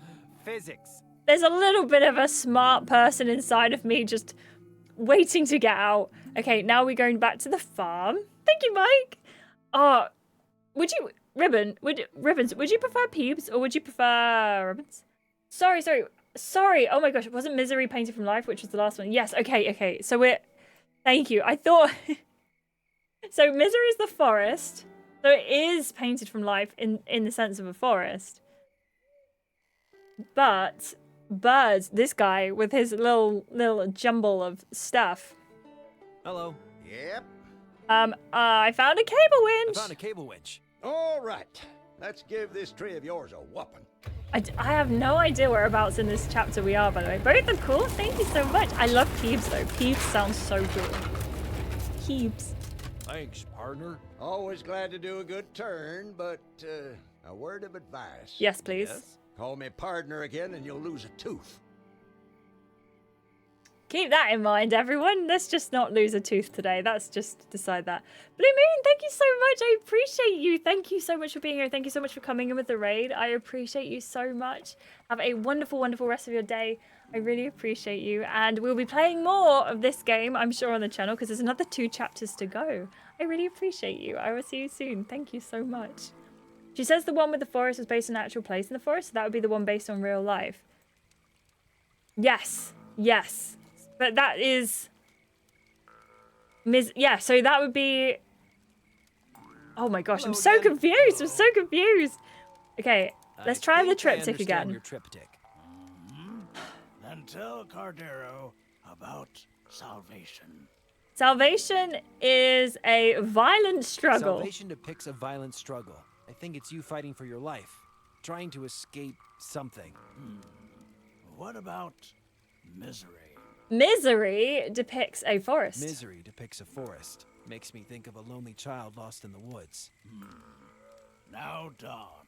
Physics. There's a little bit of a smart person inside of me just waiting to get out. Okay, now we're going back to the farm. Thank you, Mike. Oh, would you, Ribbons, would you prefer Peeps or would you prefer Ribbons? Sorry. Oh my gosh, wasn't Misery painted from life, which was the last one? Yes, okay. So thank you. I thought, so Misery is the forest. So it is painted from life in the sense of a forest. But Bird, this guy with his little jumble of stuff. Hello. Yep. I found a cable winch. I found a cable winch. All right. Let's give this tree of yours a whooping. I have no idea whereabouts in this chapter we are, by the way. Both are cool. Thank you so much. I love Peeves, though. Peeves sounds so cool. Peeves. Thanks, partner. Always glad to do a good turn, but a word of advice. Yes, please. Yes? Call me partner again and you'll lose a tooth. Keep that in mind, everyone. Let's just not lose a tooth today. That's just decide that. Blue Moon, thank you so much. I appreciate you. Thank you so much for being here. Thank you so much for coming in with the raid. I appreciate you so much. Have a wonderful, wonderful rest of your day. I really appreciate you. And we'll be playing more of this game, I'm sure, on the channel because there's another 2 chapters to go. I really appreciate you. I will see you soon. Thank you so much. She says the one with the forest was based on an actual place in the forest. So that would be the one based on real life. Yes. Yes. But that is... yeah, so that would be... Oh my gosh, I'm so confused. I'm so confused. Okay, let's try the triptych again. Your triptych. Then tell Cardero about salvation. Salvation is a violent struggle. Salvation depicts a violent struggle. I think it's you fighting for your life, trying to escape something. What about misery? Misery depicts a forest. Misery depicts a forest. Makes me think of a lonely child lost in the woods. Now dawn.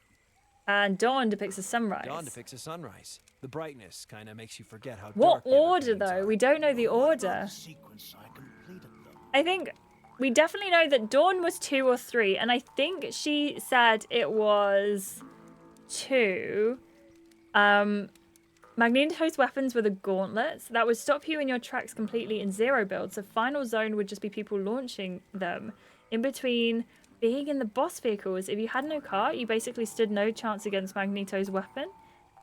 And dawn depicts a sunrise. Dawn depicts a sunrise. The brightness kind of makes you forget how What dark the order, other though? are. We don't know the order. Sequence I completed them. I think we definitely know that dawn was 2 or 3, and I think she said it was 2. Magneto's weapons were the gauntlets. That would stop you in your tracks completely in 0 build, so final zone would just be people launching them. In between being in the boss vehicles, if you had no car, you basically stood no chance against Magneto's weapon.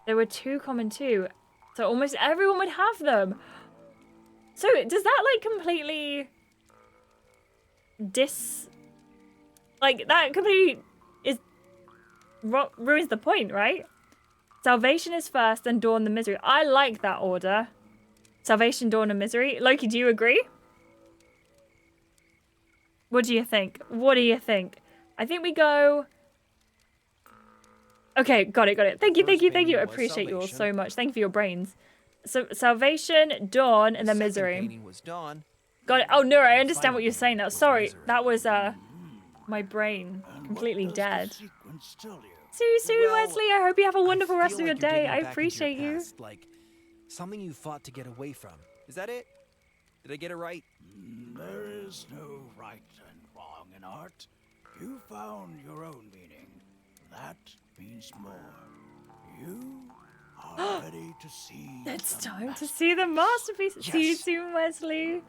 There were 2 common too, so almost everyone would have them. So does that like completely like that completely is ruins the point, right? Salvation is first, then dawn, the misery. I like that order. Salvation, dawn, and misery. Loki, do you agree? What do you think? What do you think? I think we go... Okay, got it. Thank you. I appreciate you all so much. Thank you for your brains. So, salvation, dawn, and then misery. Painting was dawn. Got it. Oh, no, I understand what you're saying now. Sorry, that was, my brain completely dead. See you soon, Wesley. I hope you have a wonderful rest of your day. I appreciate you. Like something you fought to get away from. Is that it? Did I get it right? There is no right and wrong in art. You found your own meaning. That means more. You are ready to see. It's time to see the masterpiece. Yes. See you soon, Wesley.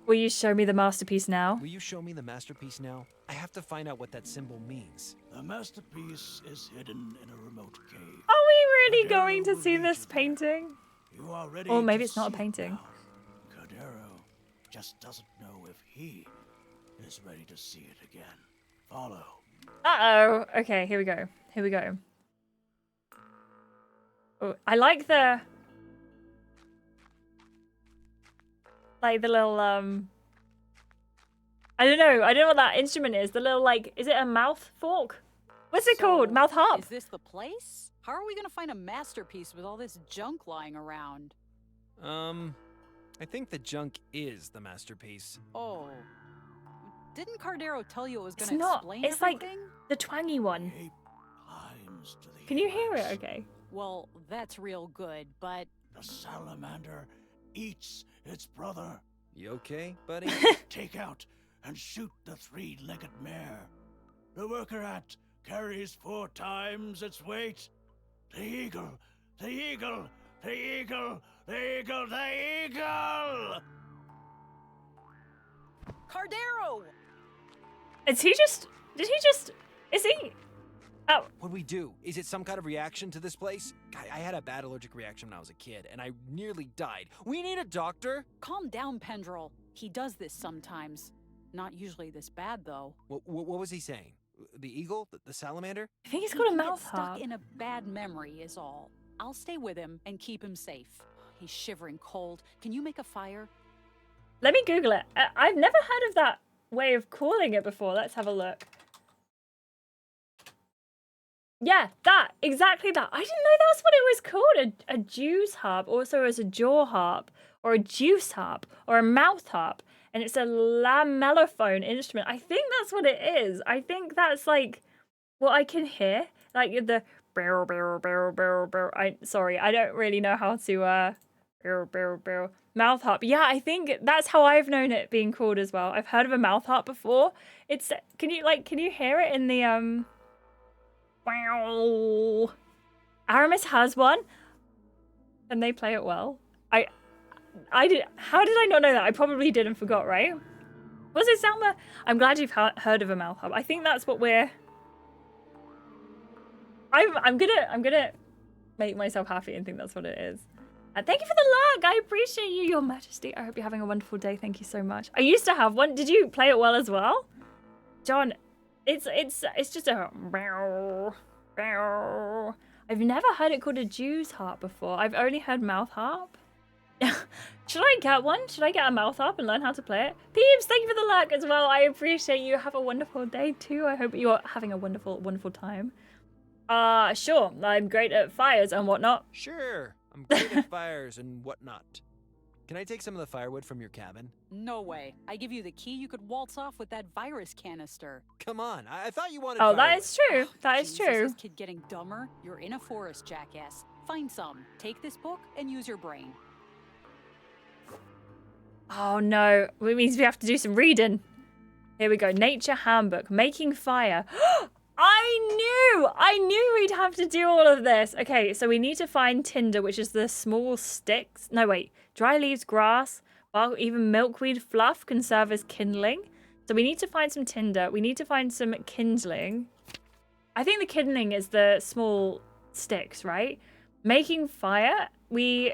Will you show me the masterpiece now? Will you show me the masterpiece now? I have to find out what that symbol means. The masterpiece is hidden in a remote cave. Are we really going to see this painting? You are ready or maybe it's not a painting. Cardero just doesn't know if he is ready to see it again. Follow. Uh-oh. Okay, here we go. Oh, I like the... Like the little, I don't know what that instrument is. The little, like, is it a mouth fork? What's it called? Mouth harp? Is this the place? How are we gonna find a masterpiece with all this junk lying around? I think the junk is the masterpiece. Oh. Didn't Cardero tell you it was gonna explain It's everything? like the twangy one. Can you hear it okay? Well, that's real good, but... The salamander eats its brother. You okay, buddy? Take out and shoot the 3-legged mare. The worker ant carries 4 times its weight. The eagle, the eagle, the eagle, the eagle, the eagle! Cardero! Is he Oh. What do we do? Is it some kind of reaction to this place? I had a bad allergic reaction when I was a kid, and I nearly died. We need a doctor! Calm down, Pendrell. He does this sometimes. Not usually this bad, though. What was he saying? The eagle? The salamander? I think he's got a mouth harp. harp. Stuck in a bad memory is all. I'll stay with him and keep him safe. He's shivering cold. Can you make a fire? Let me Google it. I've never heard of that way of calling it before. Let's have a look. Yeah, that. Exactly that. I didn't know that's what it was called. A juice harp. Also as a jaw harp. Or a juice harp. Or a mouth harp. And it's a lamellophone instrument. I think that's what it is. I think that's like what I can hear. Like the barrel, barrel, barrel, barrel, barrel. Sorry, I don't really know how to barrel, barrel, barrel. Mouth harp. Yeah, I think that's how I've known it being called as well. I've heard of a mouth harp before. It's can you hear it in the wow. Aramis has one. And they play it well. How did I not know that? I probably did and forgot, right? Was it Salma? I'm glad you've heard of a mouth harp. I think that's what we're... I'm gonna make myself happy and think that's what it is. And thank you for the luck. I appreciate you, Your Majesty. I hope you're having a wonderful day. Thank you so much. I used to have one. Did you play it well as well? John, it's just a... I've never heard it called a Jew's harp before. I've only heard mouth harp. Should I get one? Should I get a mouth harp and learn how to play it? Peeps, thank you for the luck as well. I appreciate you. Have a wonderful day too. I hope you're having a wonderful, wonderful time. Sure. I'm great at fires and whatnot. Sure. I'm great at fires and whatnot. Can I take some of the firewood from your cabin? No way. I give you the key, you could waltz off with that virus canister. Come on. I thought you wanted Oh, firewood. that is true. That is Jesus, true. Is this kid getting dumber? You're in a forest, jackass. Find some. Take this book and use your brain. Oh no, it means we have to do some reading. Here we go, Nature Handbook, Making Fire. I knew we'd have to do all of this. Okay, so we need to find tinder, which is the small sticks. No, wait, dry leaves, grass, bark, even milkweed fluff can serve as kindling. So we need to find some tinder. We need to find some kindling. I think the kindling is the small sticks, right? Making fire, we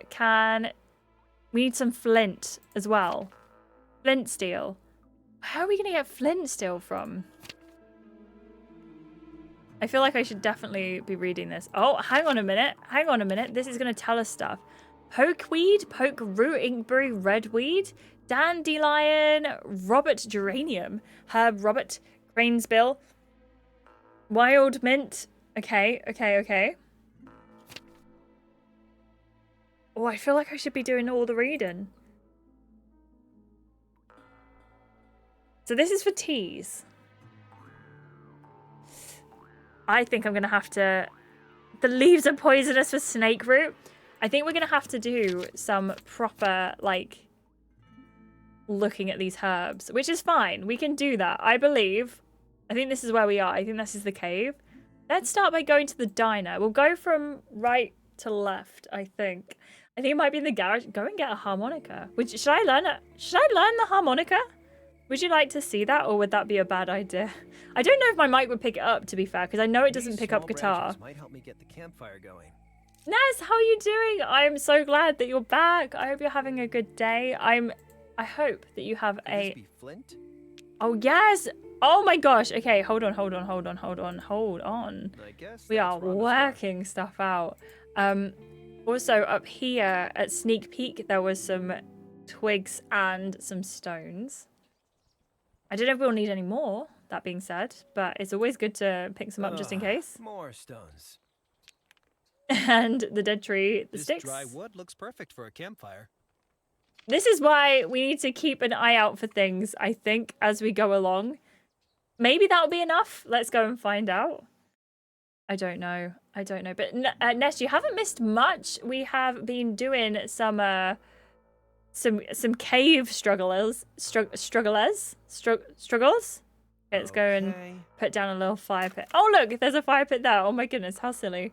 need some flint as well. Flint steel. Where are we going to get flint steel from? I feel like I should definitely be reading this. Oh, hang on a minute. Hang on a minute. This is going to tell us stuff. Pokeweed, poke root, inkberry, redweed, dandelion, Robert geranium, herb Robert, cranesbill, wild mint. Okay. Oh, I feel like I should be doing all the reading. So this is for teas. I think I'm going to have to... The leaves are poisonous for snake root. I think we're going to have to do some proper, like, looking at these herbs, which is fine. We can do that. I believe. I think this is where we are. I think this is the cave. Let's start by going to the diner. We'll go from right to left, I think. I think it might be in the garage. Go and get a harmonica. Should I learn the harmonica? Would you like to see that, or would that be a bad idea? I don't know if my mic would pick it up, to be fair, because I know it doesn't pick up guitar. Might help me get the campfire going. Ness, how are you doing? I'm so glad that you're back. I hope you're having a good day. I hope that you have Could this be flint? Oh yes. Oh my gosh. Okay, hold on. I guess We are working stuff out. Also up here at Sneak Peek, there was some twigs and some stones. I don't know if we'll need any more, that being said, but it's always good to pick some up just in case. More stones. And the dead tree, the sticks. This dry wood looks perfect for a campfire. This is why we need to keep an eye out for things, I think, as we go along. Maybe that'll be enough. Let's go and find out. I don't know. But Ness, you haven't missed much. We have been doing some cave struggles. Okay, let's go and put down a little fire pit. Oh look, there's a fire pit there. Oh my goodness, how silly.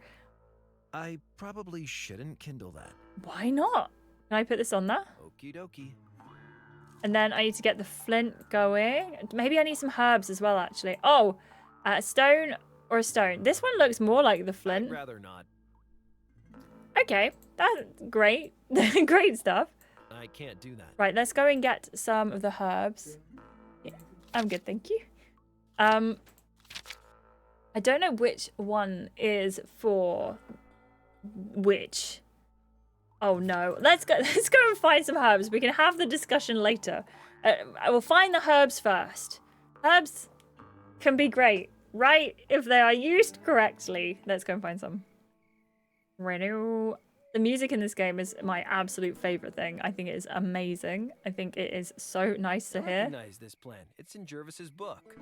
I probably shouldn't kindle that. Why not? Can I put this on there? Okie dokie. And then I need to get the flint going. Maybe I need some herbs as well, actually. Oh, a stone or a stone. This one looks more like the flint. I'd rather not. Okay, that's great. Great stuff. I can't do that. Right, let's go and get some of the herbs. Yeah, I'm good, thank you. I don't know which one is for which... Oh no. Let's go and find some herbs. We can have the discussion later. I will find the herbs first. Herbs can be great, right? If they are used correctly. Let's go and find some. Renew. The music in this game is my absolute favorite thing. I think it is amazing. I think it is so nice to hear. I recognize this plant. It's in Jervis's book.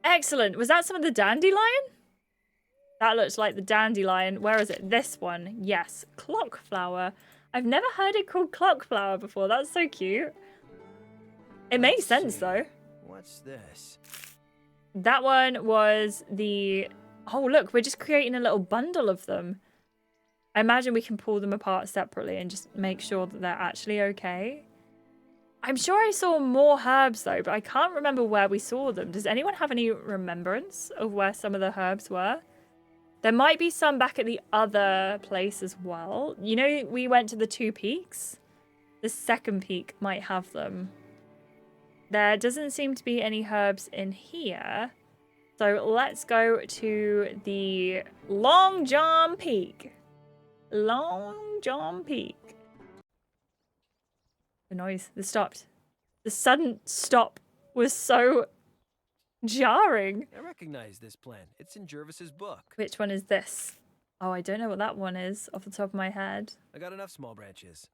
Excellent. Was that some of the dandelion? That looks like the dandelion. Where is it? This one. Yes. Clockflower. I've never heard it called clockflower before. That's so cute. It makes sense though. What's this? That one was the... Oh, look. We're just creating a little bundle of them. I imagine we can pull them apart separately and just make sure that they're actually okay. I'm sure I saw more herbs though, but I can't remember where we saw them. Does anyone have any remembrance of where some of the herbs were? There might be some back at the other place as well. You know, we went to the 2 peaks. The second peak might have them. There doesn't seem to be any herbs in here. So let's go to the Long John Peak. Long John Peak. The noise. The stopped. The sudden stop was so jarring. I recognize this plant. It's in Jervis's book. Which one is this? Oh, I don't know what that one is off the top of my head. I got enough small branches.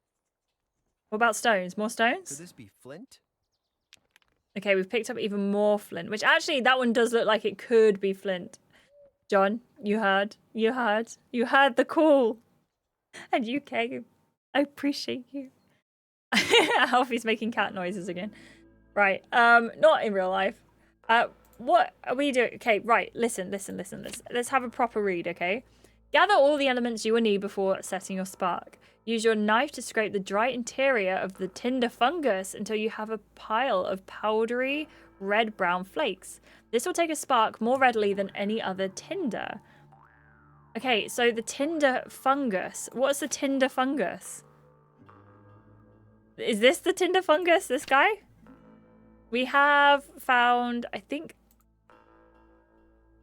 What about stones? More stones? Could this be flint? Okay, we've picked up even more flint, which actually that one does look like it could be flint. John, you heard. You heard. You heard the call. And you came. I appreciate you. Alfie's making cat noises again. Right. Not in real life. What are we doing? Okay, right. Listen. Let's have a proper read, okay? Gather all the elements you will need before setting your spark. Use your knife to scrape the dry interior of the tinder fungus until you have a pile of powdery red-brown flakes. This will take a spark more readily than any other tinder. Okay, so the tinder fungus. What's the tinder fungus? Is this the tinder fungus, this guy? We have found, I think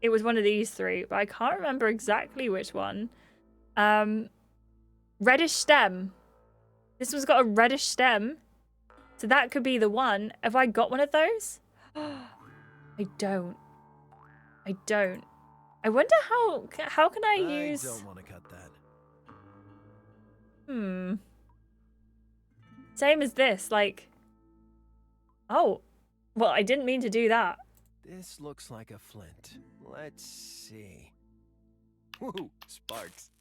it was one of these 3, but I can't remember exactly which one. Reddish stem. This one's got a reddish stem. So that could be the one. Have I got one of those? I don't. I wonder how can I use... I don't want to cut that. Same as this, like... Oh. Well, I didn't mean to do that. This looks like a flint. Let's see. Woohoo! Sparks.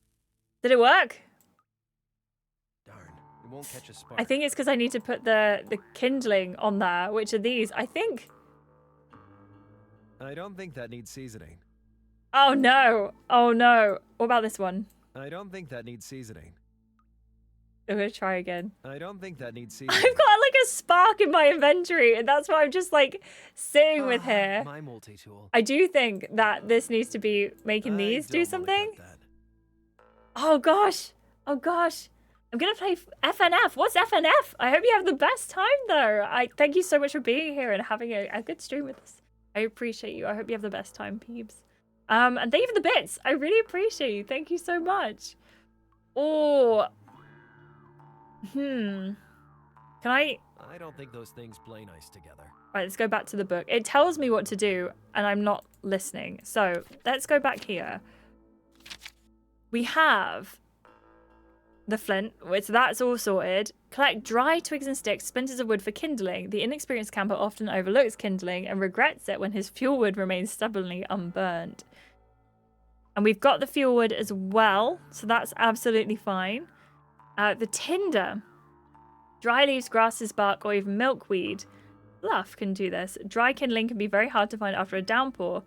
Did it work? Darn, it won't catch a spark. I think it's because I need to put the kindling on there, which are these. I think... I don't think that needs seasoning. Oh no! Oh no! What about this one? I don't think that needs seasoning. I'm gonna try again. I don't think that needs seasoning. I've got like a spark in my inventory, and that's what I'm just like sitting with here. My multi-tool. I do think that this needs to be making these do something. Oh gosh! Oh gosh! I'm gonna play FNF. What's FNF? I hope you have the best time though. I thank you so much for being here and having a good stream with us. I appreciate you. I hope you have the best time, peeps. And thank you for the bits. I really appreciate you. Thank you so much. Oh. Can I don't think those things play nice together. Right, let's go back to the book. It tells me what to do, and I'm not listening. So let's go back here. We have the flint, so that's all sorted. Collect dry twigs and sticks, splinters of wood for kindling. The inexperienced camper often overlooks kindling and regrets it when his fuel wood remains stubbornly unburnt. And we've got the fuel wood as well, so that's absolutely fine. The tinder. Dry leaves, grasses, bark, or even milkweed. Fluff can do this. Dry kindling can be very hard to find after a downpour.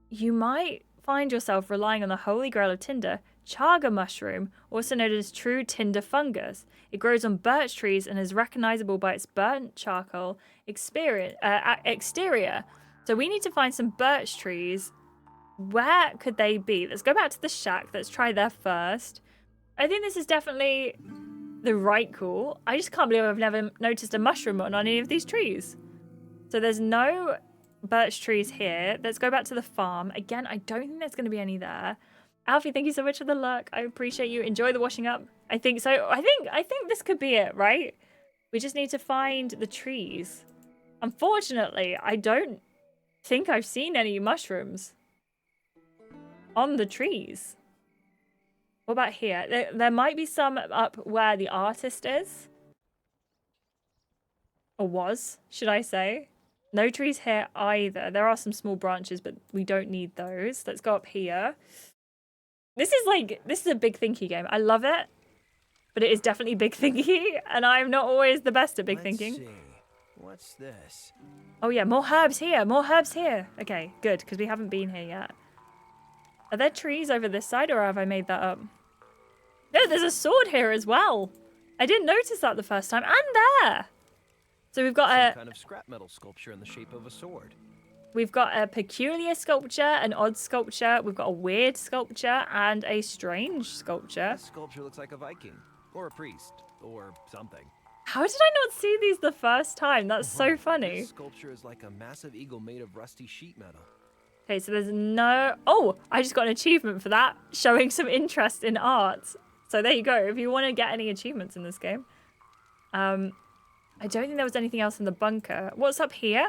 You might find yourself relying on the holy grail of tinder, chaga mushroom, also known as true tinder fungus. It grows on birch trees and is recognizable by its burnt charcoal exterior. So we need to find some birch trees. Where could they be? Let's go back to the shack. Let's try there first. I think this is definitely the right call. I just can't believe I've never noticed a mushroom on any of these trees. So there's no birch trees here. Let's go back to the farm. Again, I don't think there's going to be any there. Alfie, thank you so much for the luck. I appreciate you. Enjoy the washing up. I think so. I think this could be it, right? We just need to find the trees. Unfortunately, I don't think I've seen any mushrooms on the trees. What about here? There might be some up where the artist is. Or was, should I say. No trees here either. There are some small branches, but we don't need those. Let's go up here. This is a big thinky game. I love it, but it is definitely big thinky, and I'm not always the best at big thinking. Let's see. What's this? Oh yeah, more herbs here. More herbs here. Okay, good, because we haven't been here yet. Are there trees over this side, or have I made that up? No, there's a sword here as well. I didn't notice that the first time. And there. So we've got some kind of scrap metal sculpture in the shape of a sword. We've got a peculiar sculpture, an odd sculpture, we've got a weird sculpture, and a strange sculpture. This sculpture looks like a Viking, or a priest, or something. How did I not see these the first time? That's so funny. This sculpture is like a massive eagle made of rusty sheet metal. Okay, so there's no... Oh, I just got an achievement for that, showing some interest in art. So there you go, if you want to get any achievements in this game. I don't think there was anything else in the bunker. What's up here?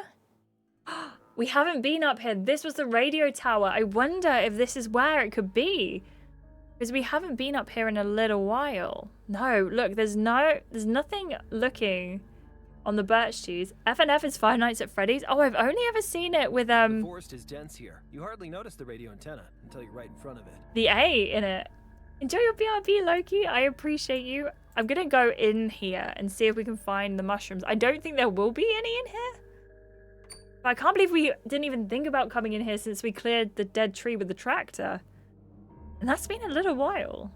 We haven't been up here. This was the radio tower. I wonder if this is where it could be. Because we haven't been up here in a little while. No, look, there's nothing looking on the birch trees. FNF is Five Nights at Freddy's. Oh, I've only ever seen it with The forest is dense here. You hardly notice the radio antenna until you're right in front of it. the A in it. Enjoy your BRB, Loki. I appreciate you. I'm gonna go in here and see if we can find the mushrooms. I don't think there will be any in here. But I can't believe we didn't even think about coming in here since we cleared the dead tree with the tractor. And that's been a little while.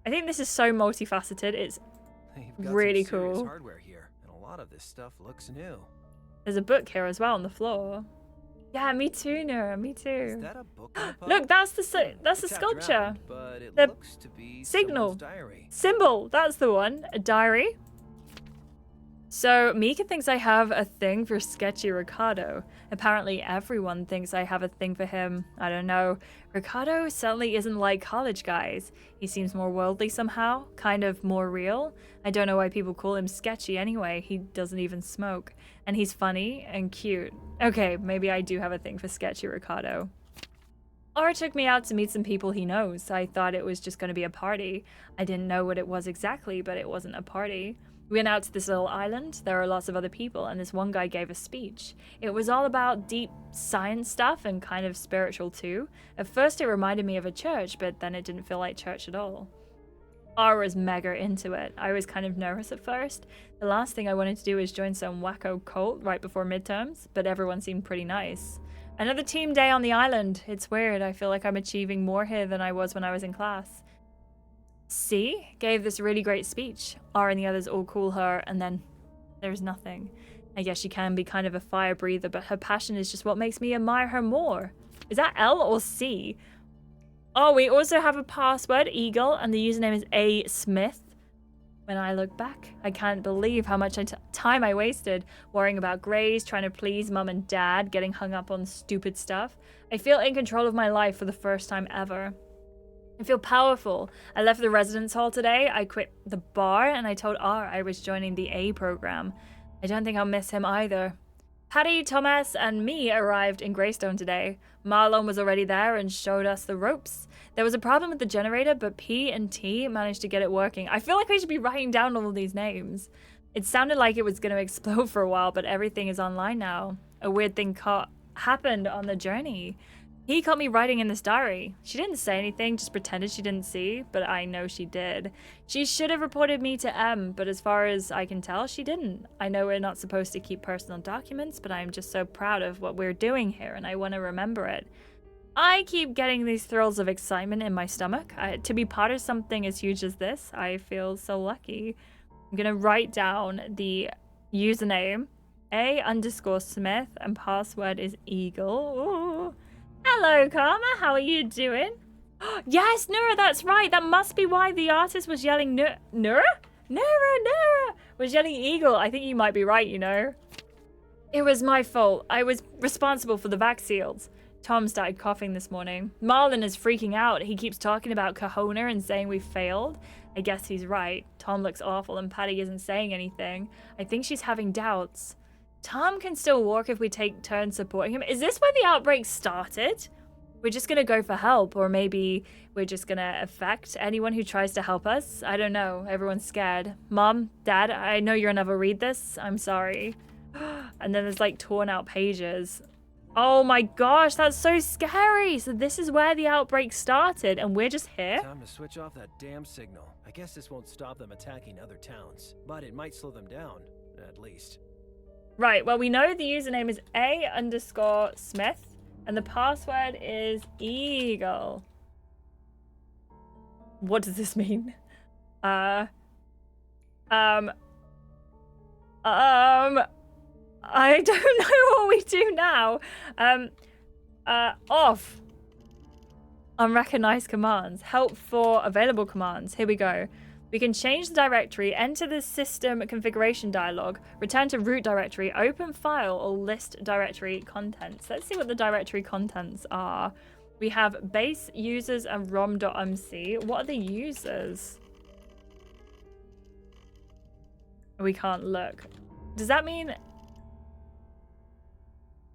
I think this is so multifaceted. It's really some serious cool. hardware here, and a lot of this stuff looks new. There's a book here as well on the floor. Yeah, me too, Nura. Me too. Is that a book in a pub? Look, that's the It's tapped sculpture. around, but it The looks to be signal. someone's diary. Symbol. That's the one. A diary. So Mika thinks I have a thing for sketchy Ricardo. Apparently everyone thinks I have a thing for him. I don't know. Ricardo certainly isn't like college guys. He seems more worldly somehow, kind of more real. I don't know why people call him sketchy anyway. He doesn't even smoke. And he's funny and cute. Okay, maybe I do have a thing for sketchy Ricardo. Ara took me out to meet some people he knows. I thought it was just going to be a party. I didn't know what it was exactly, but it wasn't a party. We went out to this little island. There are lots of other people, and this one guy gave a speech. It was all about deep science stuff and kind of spiritual too. At first it reminded me of a church, but then it didn't feel like church at all. Ara was mega into it. I was kind of nervous at first. The last thing I wanted to do was join some wacko cult right before midterms, but everyone seemed pretty nice. Another team day on the island. It's weird. I feel like I'm achieving more here than I was when I was in class. C gave this really great speech. R and the others all call her, and then there's nothing. I guess she can be kind of a fire breather, but her passion is just what makes me admire her more. Is that L or C? Oh, we also have a password, Eagle, and the username is A Smith. When I look back, I can't believe how much time I wasted worrying about grades, trying to please mum and dad, getting hung up on stupid stuff. I feel in control of my life for the first time ever. I feel powerful. I left the residence hall today. I quit the bar and I told R I was joining the A program. I don't think I'll miss him either. Patty, Thomas, and me arrived in Greystone today. Marlon was already there and showed us the ropes. There was a problem with the generator, but P and T managed to get it working. I feel like I should be writing down all of these names. It sounded like it was going to explode for a while, but everything is online now. A weird thing happened on the journey. He caught me writing in this diary. She didn't say anything, just pretended she didn't see, but I know she did. She should have reported me to M, but as far as I can tell, she didn't. I know we're not supposed to keep personal documents, but I'm just so proud of what we're doing here, and I want to remember it. I keep getting these thrills of excitement in my stomach. To be part of something as huge as this, I feel so lucky. I'm gonna write down the username, A_Smith, and password is Eagle. Ooh. Hello, Karma. How are you doing? Yes, Nura, that's right. That must be why the artist was yelling Nura? Nura was yelling Eagle. I think you might be right, you know. It was my fault. I was responsible for the vac seals. Tom started coughing this morning. Marlon is freaking out. He keeps talking about Kahuna and saying we failed. I guess he's right. Tom looks awful and Patty isn't saying anything. I think she's having doubts. Tom can still walk if we take turns supporting him. Is this where the outbreak started? We're just gonna go for help, or maybe we're just gonna affect anyone who tries to help us. I don't know. Everyone's scared. Mom, Dad, I know you'll never read this. I'm sorry. And then there's like torn out pages. Oh my gosh, that's so scary. So this is where the outbreak started and we're just here? Time to switch off that damn signal. I guess this won't stop them attacking other towns, but it might slow them down, at least. Right, well we know the username is A_Smith and the password is Eagle. What does this mean? I don't know what we do now. Off. Unrecognized commands. Help for available commands. Here we go. We can change the directory, enter the system configuration dialog, return to root directory, open file, or list directory contents. Let's see what the directory contents are. We have base users and rom.mc. What are the users? We can't look. Does that mean...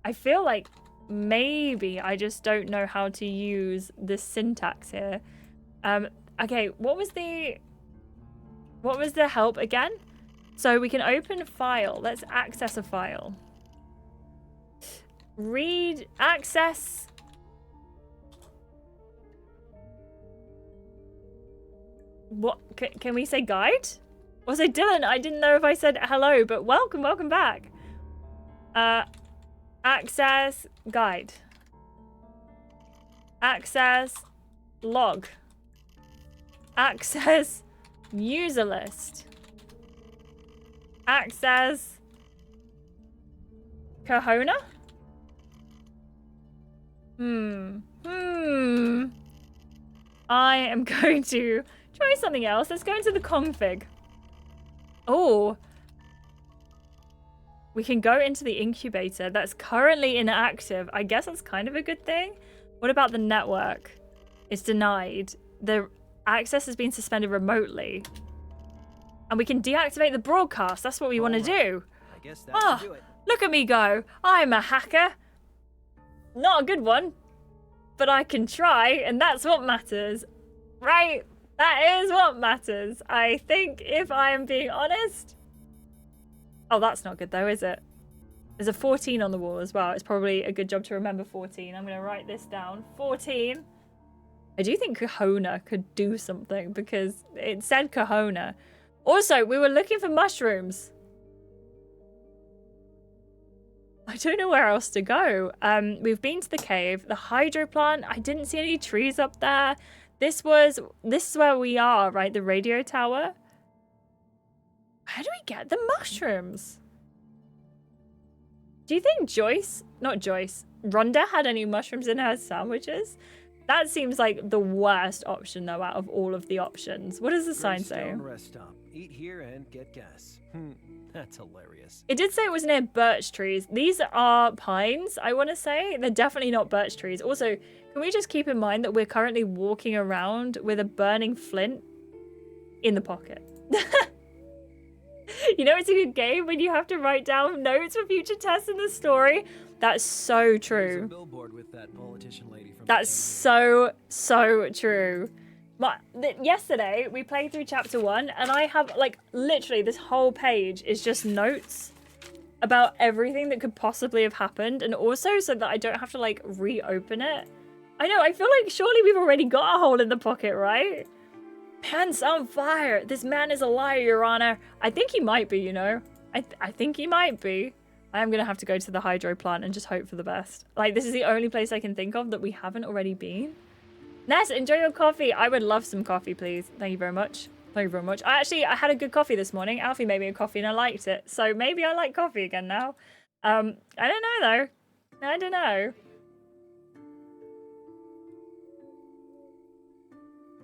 I feel like maybe I just don't know how to use the syntax here. Okay, what was the help again? So we can open file. Let's access a file. Read, access. What, can we say guide? Also, Dylan, I didn't know if I said hello, but welcome back. Access guide. Access log. Access user list. Access Kahuna? I am going to try something else. Let's go into the config. Oh. We can go into the incubator that's currently inactive. I guess that's kind of a good thing. What about the network? It's denied. The access has been suspended remotely. And we can deactivate the broadcast. That's what we want to do. I guess that's do it. Look at me go. I'm a hacker. Not a good one. But I can try, and that's what matters. Right? That is what matters. I think, if I am being honest... Oh, that's not good though, is it? There's a 14 on the wall as well. It's probably a good job to remember 14. I'm going to write this down. 14. I do think Kahuna could do something because it said Kahuna. Also, we were looking for mushrooms. I don't know where else to go. We've been to the cave. The hydro plant. I didn't see any trees up there. This is where we are, right? The radio tower. How do we get the mushrooms? Do you think Rhonda had any mushrooms in her sandwiches? That seems like the worst option, though, out of all of the options. What does the sign say? Rest stop. Eat here and get gas. That's hilarious. It did say it was near birch trees. These are pines, I want to say. They're definitely not birch trees. Also, can we just keep in mind that we're currently walking around with a burning flint in the pocket? You know, it's a good game when you have to write down notes for future tests in the story. That's so true. There's a billboard with that politician lady from That's so true. Yesterday, we played through chapter 1, and I have, like, literally this whole page is just notes about everything that could possibly have happened, and also so that I don't have to, like, reopen it. I know, I feel like surely we've already got a hole in the pocket, right? Pants on fire. This man is a liar, Your Honor. I think he might be, you know. I think he might be. I am going to have to go to the hydro plant and just hope for the best. Like, this is the only place I can think of that we haven't already been. Ness, enjoy your coffee. I would love some coffee, please. Thank you very much. Thank you very much. I had a good coffee this morning. Alfie made me a coffee and I liked it. So maybe I like coffee again now. I don't know, though. I don't know.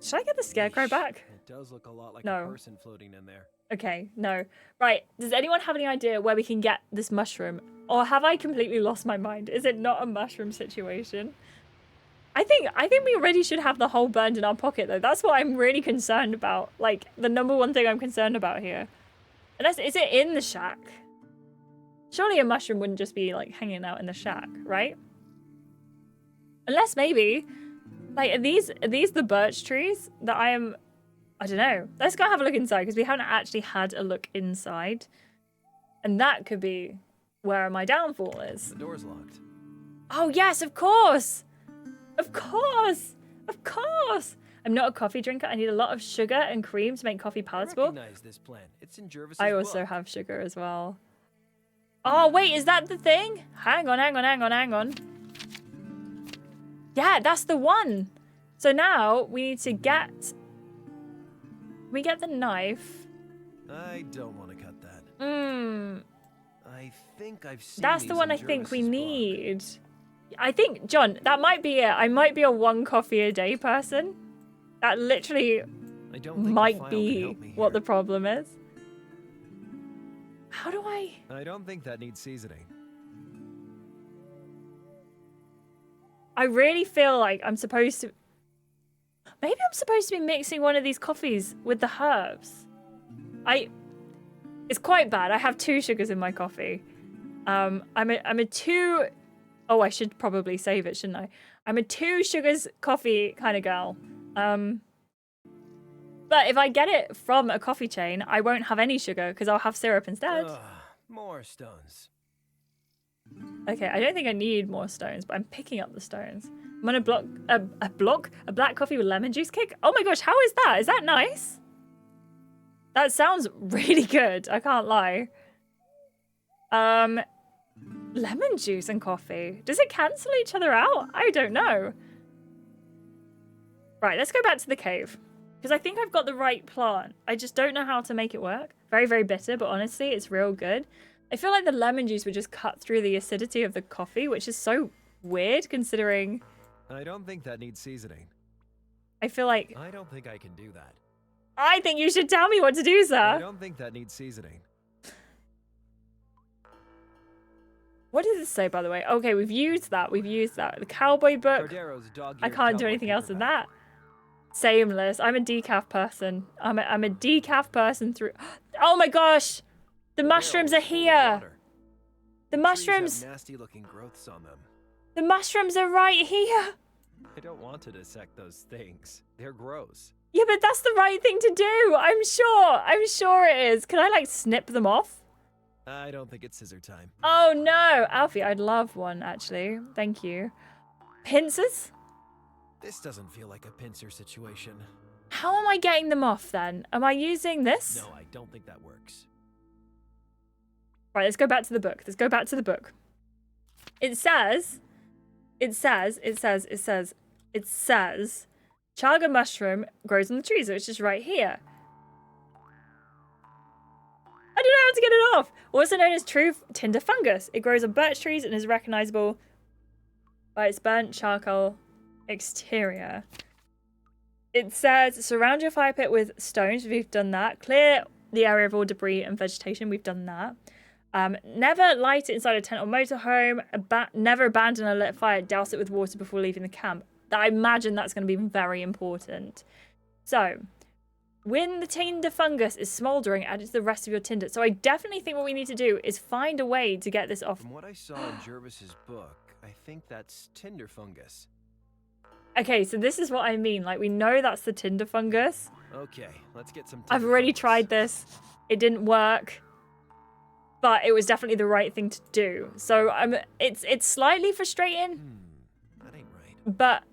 Should I get the scarecrow back? does look a lot like No. a person floating in there. Okay, no. Right, does anyone have any idea where we can get this mushroom? Or have I completely lost my mind? Is it not a mushroom situation? I think we already should have the whole burned in our pocket, though. That's what I'm really concerned about. Like, the number one thing I'm concerned about here. Unless, is it in the shack? Surely a mushroom wouldn't just be, like, hanging out in the shack, right? Unless maybe, like, are these the birch trees that I don't know. Let's go have a look inside, because we haven't actually had a look inside. And that could be where my downfall is. The door's locked. Oh, yes, of course! Of course! Of course! I'm not a coffee drinker. I need a lot of sugar and cream to make coffee palatable. I recognize this plant. It's in Jervis's I also book. have sugar as well. Oh, wait, is that the thing? Hang on. Yeah, that's the one. So now we need to get... We get the knife. I don't want to cut that. I think I've seen That's the these one in I think we Jervis's book. need. I think, John, that might be it. I might be a 1 coffee a day person. That literally I don't think might the file can be help me what here. the problem is. How do I... I don't think that needs seasoning. I really feel like I'm supposed to... Maybe I'm supposed to be mixing one of these coffees with the herbs. It's quite bad. I have 2 sugars in my coffee. I'm a 2... Oh, I should probably save it, shouldn't I? I'm a 2 sugars coffee kind of girl. But if I get it from a coffee chain, I won't have any sugar because I'll have syrup instead. Ugh, more stones. Okay, I don't think I need more stones, but I'm picking up the stones. I'm gonna block a black coffee with lemon juice kick. Oh my gosh, how is that? Is that nice? That sounds really good. I can't lie. Lemon juice and coffee. Does it cancel each other out? I don't know. Right, let's go back to the cave. Because I think I've got the right plant. I just don't know how to make it work. Very, very bitter, but honestly, it's real good. I feel like the lemon juice would just cut through the acidity of the coffee, which is so weird considering... I don't think that needs seasoning. I feel like... I don't think I can do that. I think you should tell me what to do, I sir. don't think that needs seasoning. What does it say, by the way? Okay, we've used that. We've used that. The cowboy book. Cordero's dog-eared I can't do cowboy anything else than paperback. that. Sameless. I'm a decaf person. I'm a decaf person through... Oh my gosh! The mushrooms are here! The mushrooms... Trees have nasty-looking growths on them. The mushrooms are right here! I don't want to dissect those things. They're gross. Yeah, but that's the right thing to do! I'm sure it is. Can I, like, snip them off? I don't think it's scissor time. Oh no! Alfie, I'd love one, actually. Thank you. Pincers? This doesn't feel like a pincer situation. How am I getting them off, then? Am I using this? No, I don't think that works. Right, let's go back to the book. Let's go back to the book. It says, chaga mushroom grows on the trees, so it's just right here. I don't know how to get it off. Also known as true tinder fungus. It grows on birch trees and is recognizable by its burnt charcoal exterior. It says, surround your fire pit with stones. We've done that. Clear the area of all debris and vegetation. We've done that. Never light it inside a tent or motorhome. Never abandon a lit fire. Douse it with water before leaving the camp. I imagine that's going to be very important. So, when the tinder fungus is smouldering, add it to the rest of your tinder. So I definitely think what we need to do is find a way to get this off. From what I saw in Jervis's book, I think that's tinder fungus. Okay, so this is what I mean. Like, we know that's the tinder fungus. Okay, let's get some. I've already tried this. It didn't work. But it was definitely the right thing to do. So it's slightly frustrating. That ain't right. But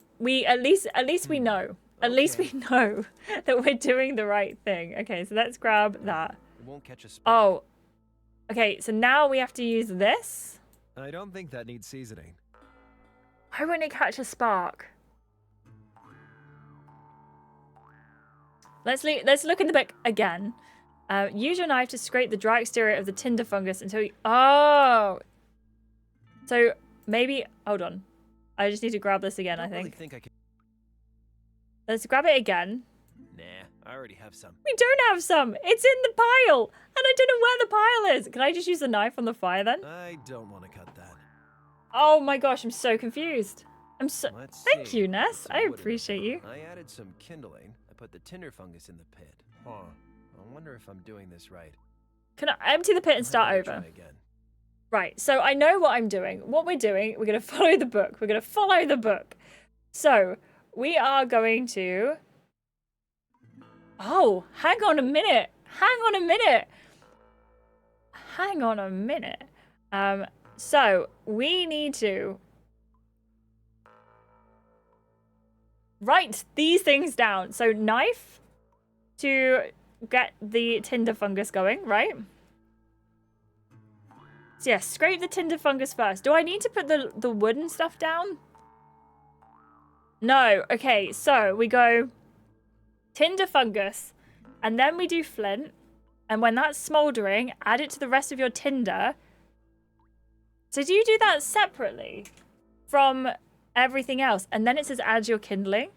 at least we know. At least we know that we're doing the right thing. Okay, so let's grab that. It won't catch a spark. Oh. Okay, so now we have to use this. I don't think that needs seasoning. Why wouldn't it catch a spark? Let's look in the book again. Use your knife to scrape the dry exterior of the tinder fungus until you... Oh! So, maybe... Hold on. I just need to grab this again, I think. Really think I can... Let's grab it again. Nah, I already have some. We don't have some. It's in the pile. And I don't know where the pile is. Can I just use the knife on the fire then? I don't want to cut that. Oh my gosh, I'm so confused. Let's Thank see. you, Ness. I Some wood in the appreciate pit. you. I added some kindling. I put the tinder fungus in the pit. Huh. I wonder if I'm doing this right. Can I empty the pit and start I over? better try again. Right, so I know what I'm doing. What we're doing, we're going to follow the book. We're going to follow the book. So, we are going to... Oh, hang on a minute. Hang on a minute. Hang on a minute. So, we need to... write these things down. So, knife to get the tinder fungus going, right? So yeah, scrape the tinder fungus first. Do I need to put the wooden stuff down? No. Okay, so we go tinder fungus, and then we do flint, and when that's smoldering, add it to the rest of your tinder. So do you do that separately from everything else? And then it says add your kindling.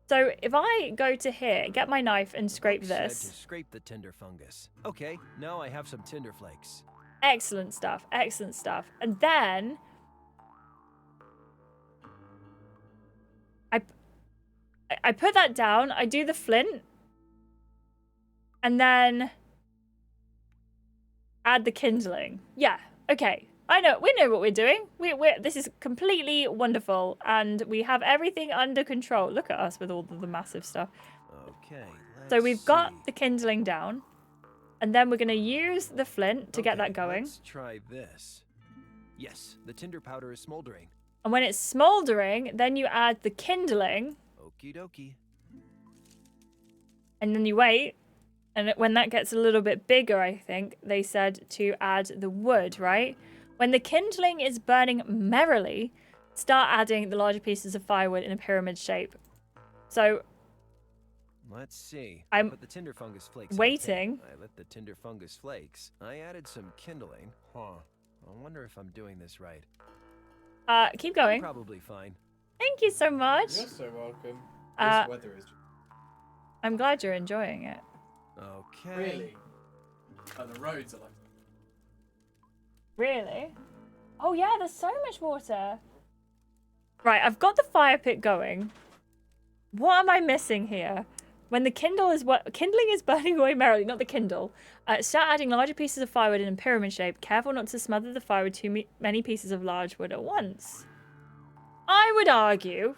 So if I go to here, get my knife and scrape this. Said to scrape the tinder fungus. Okay, now I have some tinder flakes. Excellent stuff. Excellent stuff. And then I put that down. I do the flint. And then add the kindling. Yeah. Okay. I know. We know what we're doing. This is completely wonderful. And we have everything under control. Look at us with all of the massive stuff. Okay. So we've got the kindling down. And then we're going to use the flint to get that going. Let's try this. Yes, the tinder powder is smoldering. And when it's smoldering, then you add the kindling. Okie dokie. And then you wait. And when that gets a little bit bigger, I think, they said to add the wood, right? When the kindling is burning merrily, start adding the larger pieces of firewood in a pyramid shape. So... let's see. I'm put the tinder fungus flakes waiting. I lit the tinder fungus flakes. I added some kindling. Huh. I wonder if I'm doing this right. Keep going. Probably fine. Thank you so much. You're so welcome. Uh, This weather is... I'm glad you're enjoying it. Okay. Really? Oh, the roads are like... Really? Oh yeah, there's so much water. Right, I've got the fire pit going. What am I missing here? When the kindling is burning away merrily, not the kindle. Start adding larger pieces of firewood in a pyramid shape. Careful not to smother the fire with too many pieces of large wood at once. I would argue.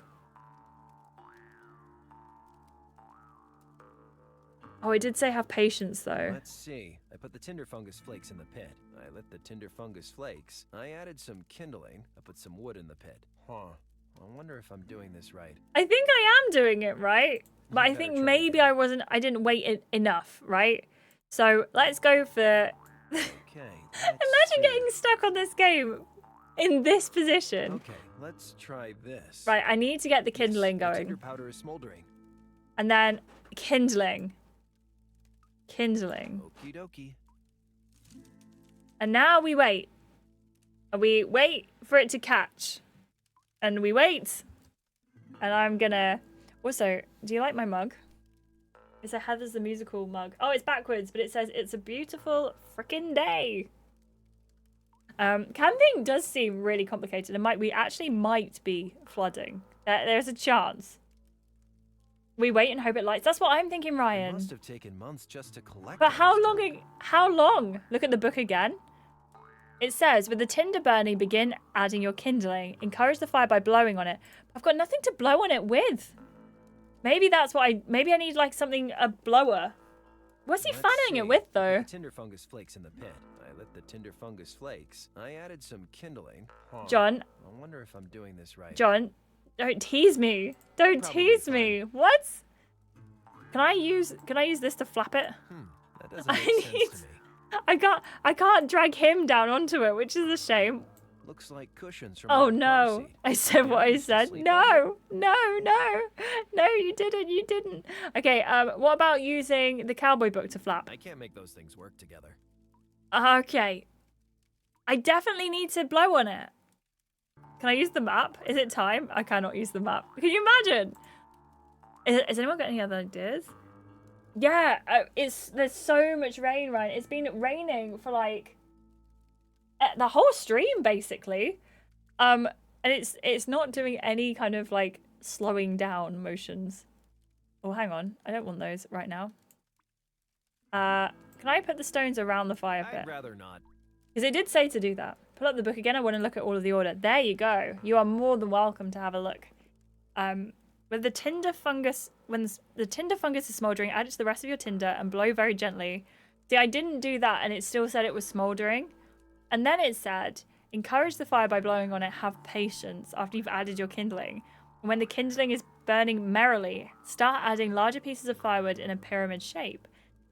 Oh, it did say have patience though. Let's see. I put the tinder fungus flakes in the pit. I lit the tinder fungus flakes. I added some kindling. I put some wood in the pit. Huh. I wonder if I'm doing this right. I think I am doing it right. But I think try maybe I didn't wait enough, right? So let's go for... Okay. Imagine getting stuck on this game in this position. Okay, let's try this. Right, I need to get the kindling The going. tinder powder is smoldering. And then kindling. Kindling. Okie dokie. And now we wait. And we wait for it to catch. And we wait. And I'm gonna... Also, do you like my mug? It's a Heather's the Musical mug. Oh, it's backwards, but it says, it's a beautiful frickin' day. Camping does seem really complicated, and we actually might be flooding. There's a chance. We wait and hope it lights. That's what I'm thinking, It Ryan. must have taken months just to collect. But how long? Look at the book again. It says, with the tinder burning, begin adding your kindling. Encourage the fire by blowing on it. I've got nothing to blow on it with. Maybe that's what maybe I need like something, a blower. What's he Let's fanning see. it with I though? put the tinder fungus flakes in the pit. I lit the tinder fungus flakes. I added some kindling. Huh. John. I wonder if I'm doing this right. John, don't tease me. Don't Probably tease fine. me. What? Can I use this to flap it? That doesn't make sense to me. I can't drag him down onto it, which is a shame. Looks like cushions from Oh our car no. seat. I said what I used to said. sleep No, you didn't. Okay, what about using the cowboy book to flap? I can't make those things work together. Okay. I definitely need to blow on it. Can I use the map? Is it time? I cannot use the map. Can you imagine? Has anyone got any other ideas? Yeah, there's so much rain, right? It's been raining for like the whole stream basically. And it's not doing any kind of like slowing down motions. Oh, hang on. I don't want those right now. Can I put the stones around the fire pit? I'd rather not. Because it did say to do that. Pull up the book again. I want to look at all of the order. There you go. You are more than welcome to have a look. With the tinder fungus, when the tinder fungus is smoldering, add it to the rest of your tinder and blow very gently. See, I didn't do that and it still said it was smoldering. And then it said, encourage the fire by blowing on it. Have patience after you've added your kindling. And when the kindling is burning merrily, start adding larger pieces of firewood in a pyramid shape.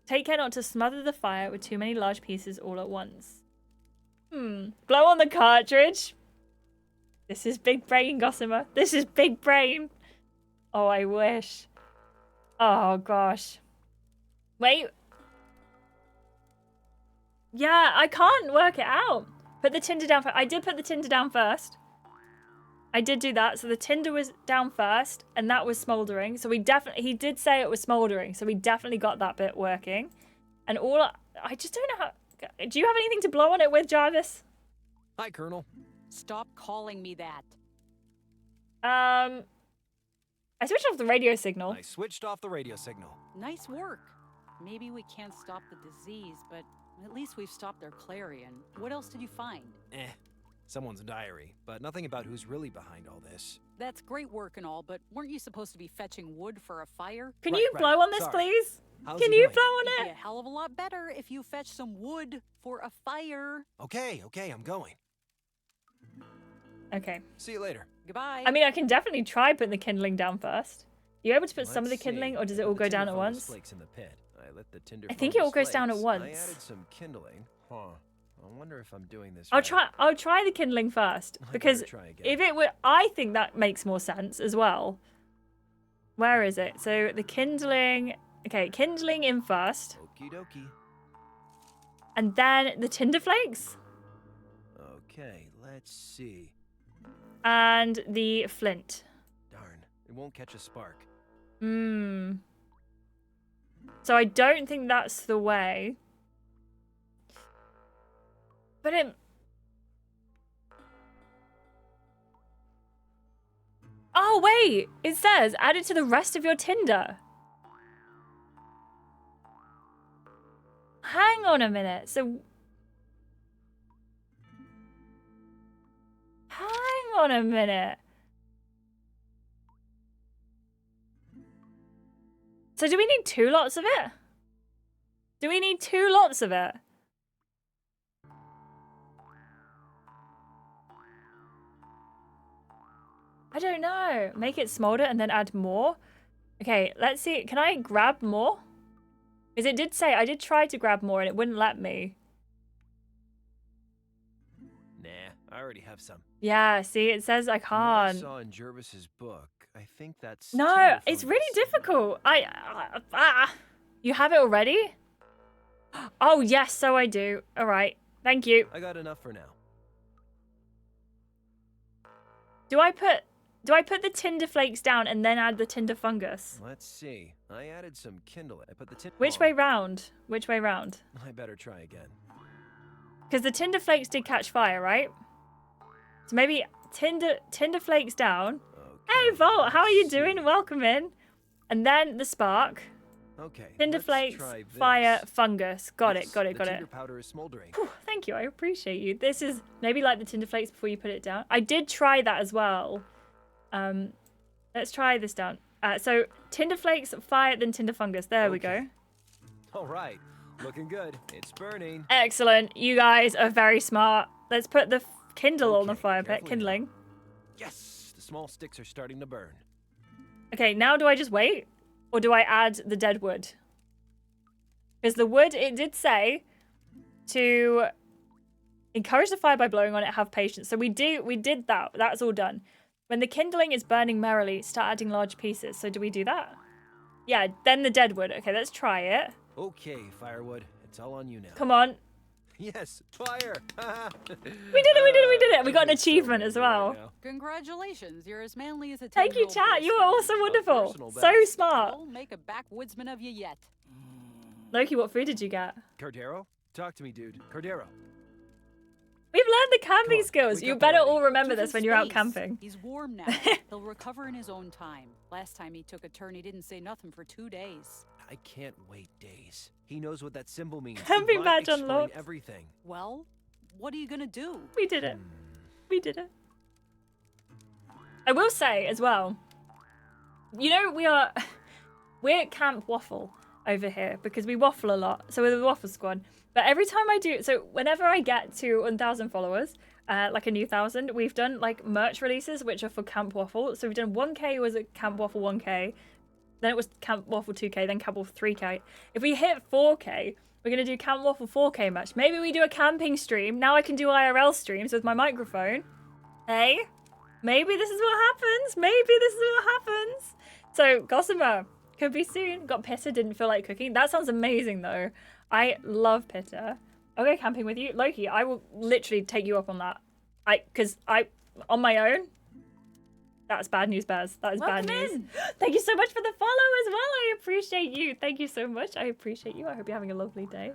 Take care not to smother the fire with too many large pieces all at once. Blow on the cartridge. This is big brain, Gossamer. This is big brain. Oh, I wish. Oh, gosh. Wait. Yeah, I can't work it out. Put the tinder down first. I did put the tinder down first. I did do that. So the tinder was down first, and that was smoldering. So he did say it was smoldering. So we definitely got that bit working. And I just don't know how. Do you have anything to blow on it with, Jarvis? Hi, Colonel. Stop calling me that. I switched off the radio signal. I switched off the radio signal. Nice work. Maybe we can't stop the disease, but at least we've stopped their clarion. What else did you find? Someone's diary, but nothing about who's really behind all this. That's great work and all, but weren't you supposed to be fetching wood for a fire? Can you blow on this, Sorry. please? How's Can he you doing? blow on It'd be it? a hell of a lot better if you fetch some wood for a fire. Okay, I'm going. Okay. See you later. Goodbye. I mean, I can definitely try putting the kindling down first. You able to put some of the Let's see. kindling, or does it I all put go the down tinder at fungus once? Flakes in the pit. I lit the tinder I think it all fungus goes down at flakes. once. I added some kindling. Huh. I wonder if I'm doing this I'll right. try the kindling first, I because better try again. if it were, I think that makes more sense as well. Where is it? So the kindling. Okay, kindling in first, Okie dokie. and then the tinder flakes Okay, let's see. and the flint. Darn, it won't catch a spark. So I don't think that's the way. But it. Oh wait! It says add it to the rest of your tinder. Hang on a minute. So. Hang on a minute. So do we need 2 lots of it? Do we need 2 lots of it? I don't know. Make it smolder and then add more. Okay, let's see. Can I grab more? Because it did say, I did try to grab more and it wouldn't let me. Nah, I already have some. Yeah, see, it says I From what I can't. saw in Jervis's book. I think that's No, tinder it's fungus. really difficult. You have it already? Oh, yes, so I do. All right. Thank you. I got enough for now. Do I put the tinder flakes down and then add the tinder fungus? Let's see. I added some kindling. I put the tinder. Which way round? Which way round? I better try again. Because the tinder flakes did catch fire, right? So maybe tinder flakes down. Hey, Volt, how are you doing? Welcome in. And then the spark. Okay. Tinder let's flakes, try this. fire, fungus. Got Yes, it, got it, the got tinder it. powder is smoldering. Whew, thank you, I appreciate you. This is maybe like the tinder flakes before you put it down. I did try that as well. Let's try this down. So tinder flakes, fire, then tinder fungus. There we go. All right. Looking good. It's burning. Excellent. You guys are very smart. Let's put the kindle on the fire pit. carefully Kindling. Yes, the small sticks are starting to burn. Okay, now do I just wait? Or do I add the dead wood? Because the wood, it did say to encourage the fire by blowing on it, have patience. So we did that. That's all done. When the kindling is burning merrily, start adding large pieces. So do we do that? Yeah, then the dead wood. Okay, let's try it. Okay, firewood. It's all on you now. Come on. Yes, fire! We did it. We got an achievement as well. Congratulations, you're as manly as a 10-year-old. Thank you, chat. You are also wonderful. So smart. We'll make a backwoodsman of you yet. Loki, what food did you get? Cardero? Talk to me, dude. Cardero. We've learned the camping skills. You better all remember this when you're out camping. He's warm now. He'll recover in his own time. Last time he took a turn, he didn't say nothing for 2 days. I can't wait days. He knows what that symbol means. Camping badge unlocked. Everything. Well, what are you gonna do? We did it. We did it. I will say as well, you know, we're at Camp Waffle over here because we waffle a lot. So we're the Waffle Squad. But every time I do, so whenever I get to 1,000 followers, like a new 1,000, we've done like merch releases, which are for Camp Waffle. So we've done 1K was at Camp Waffle 1K. Then it was Camp Waffle 2K, then Camp Waffle 3K. If we hit 4K, we're going to do Camp Waffle 4K match. Maybe we do a camping stream. Now I can do IRL streams with my microphone. Hey? Maybe this is what happens. Maybe this is what happens. So, Gossamer, could be soon. Got Pitta, didn't feel like cooking. That sounds amazing, though. I love Pitta. I'll go camping with you. Loki, I will literally take you up on that. Because on my own, that's bad news, Bears. That is bad news. Thank you so much for the follow as well. I appreciate you. Thank you so much. I appreciate you. I hope you're having a lovely day.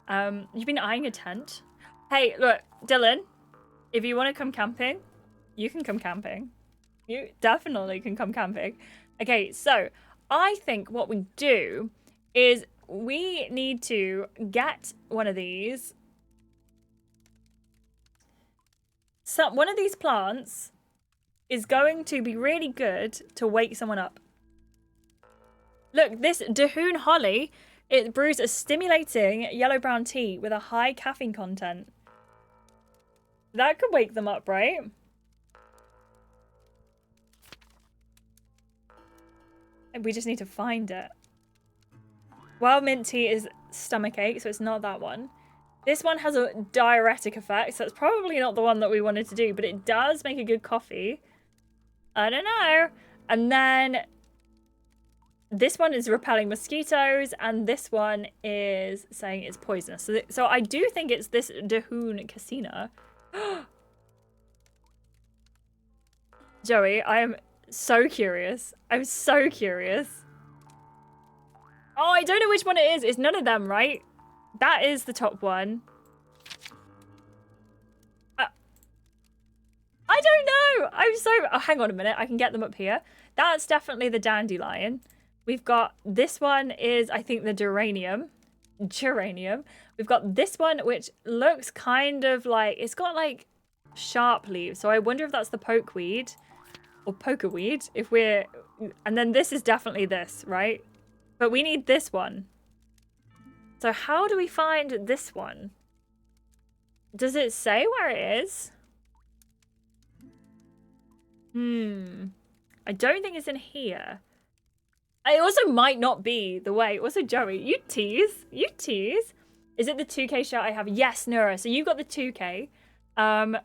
You've been eyeing a tent. Hey, look, Dylan, if you want to come camping, you can come camping. You definitely can come camping. Okay, so I think what we do is we need to get one of these. One of these plants is going to be really good to wake someone up. Look, this Dahoon Holly, it brews a stimulating yellow-brown tea with a high caffeine content. That could wake them up, right? And we just need to find it. Wild mint tea is stomachache, so it's not that one. This one has a diuretic effect, so it's probably not the one that we wanted to do, but it does make a good coffee. I don't know. And then this one is repelling mosquitoes, and this one is saying it's poisonous. So I do think it's this Dahoon Casina. Joey, I am so curious. I'm so curious. Oh, I don't know which one it is. It's none of them, right? That is the top one. I don't know. I'm so... Oh, hang on a minute. I can get them up here. That's definitely the dandelion. We've got... This one is, I think, the geranium. We've got this one, which looks kind of like... It's got, like, sharp leaves. So I wonder if that's the pokeweed. Or pokerweed. If we're... And then this is definitely this, right? But we need this one. So how do we find this one? Does it say where it is? I don't think it's in here. It also might not be the way. Also, Joey, you tease. You tease. Is it the 2K shirt I have? Yes, Nura. So you got the 2K. I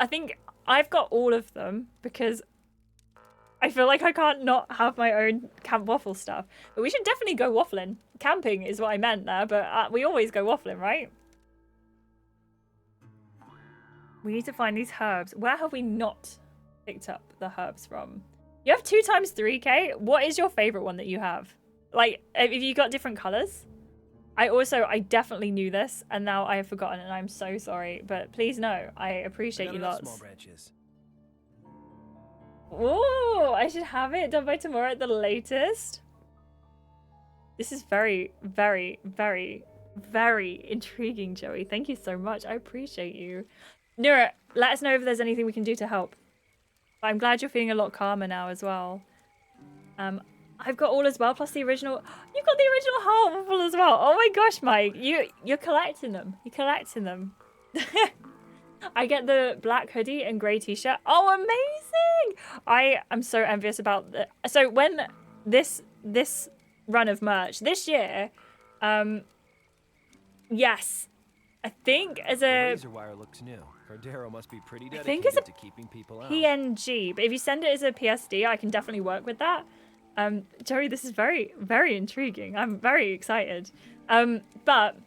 think I've got all of them because I feel like I can't not have my own Camp Waffle stuff. But we should definitely go waffling. Camping is what I meant there, but we always go waffling, right? We need to find these herbs. Where have we not picked up the herbs from? You have 2 times 3K. What is your favorite one that you have? Like, if you got different colors? I definitely knew this, and now I have forgotten, and I'm so sorry. But please know, I appreciate you lots. Small branches. Oh, I should have it done by tomorrow at the latest. This is very, very, very, very intriguing, Joey. Thank you so much. I appreciate you. Nura, let us know if there's anything we can do to help. But I'm glad you're feeling a lot calmer now as well. I've got all as well, plus the original. You've got the original heart waffle as well. Oh my gosh, Mike. You're collecting them. You're collecting them. I get the black hoodie and grey t-shirt. Oh, amazing! I am so envious about the... So when this run of merch this year, yes, I think as a... The razor wire looks new. Cardero must be pretty dedicated to keeping people out. PNG, but if you send it as a PSD, I can definitely work with that. Joey, this is very, very intriguing. I'm very excited. But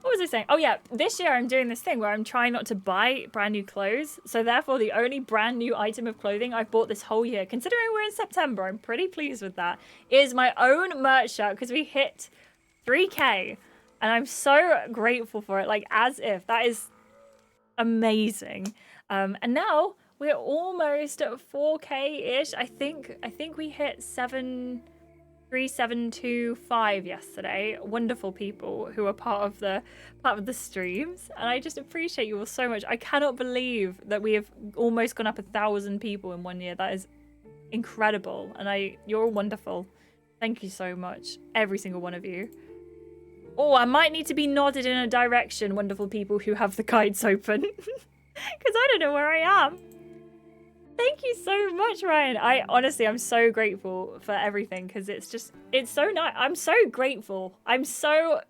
What was I saying? Oh yeah, this year I'm doing this thing where I'm trying not to buy brand new clothes. So therefore the only brand new item of clothing I've bought this whole year, considering we're in September, I'm pretty pleased with that, is my own merch shirt because we hit 3K and I'm so grateful for it. Like as if. That is amazing. And now we're almost at 4K-ish. I think we hit 3725 yesterday. Wonderful people who are part of the streams, and I just appreciate you all so much. I cannot believe that we have almost gone up 1,000 people in 1 year. That is incredible, and you're all wonderful. Thank you so much, every single one of you. Oh, I might need to be nodded in a direction, wonderful people who have the guides open, because I don't know where I am. Thank you so much, Ryan. I'm so grateful for everything because it's so nice. I'm so grateful. I feel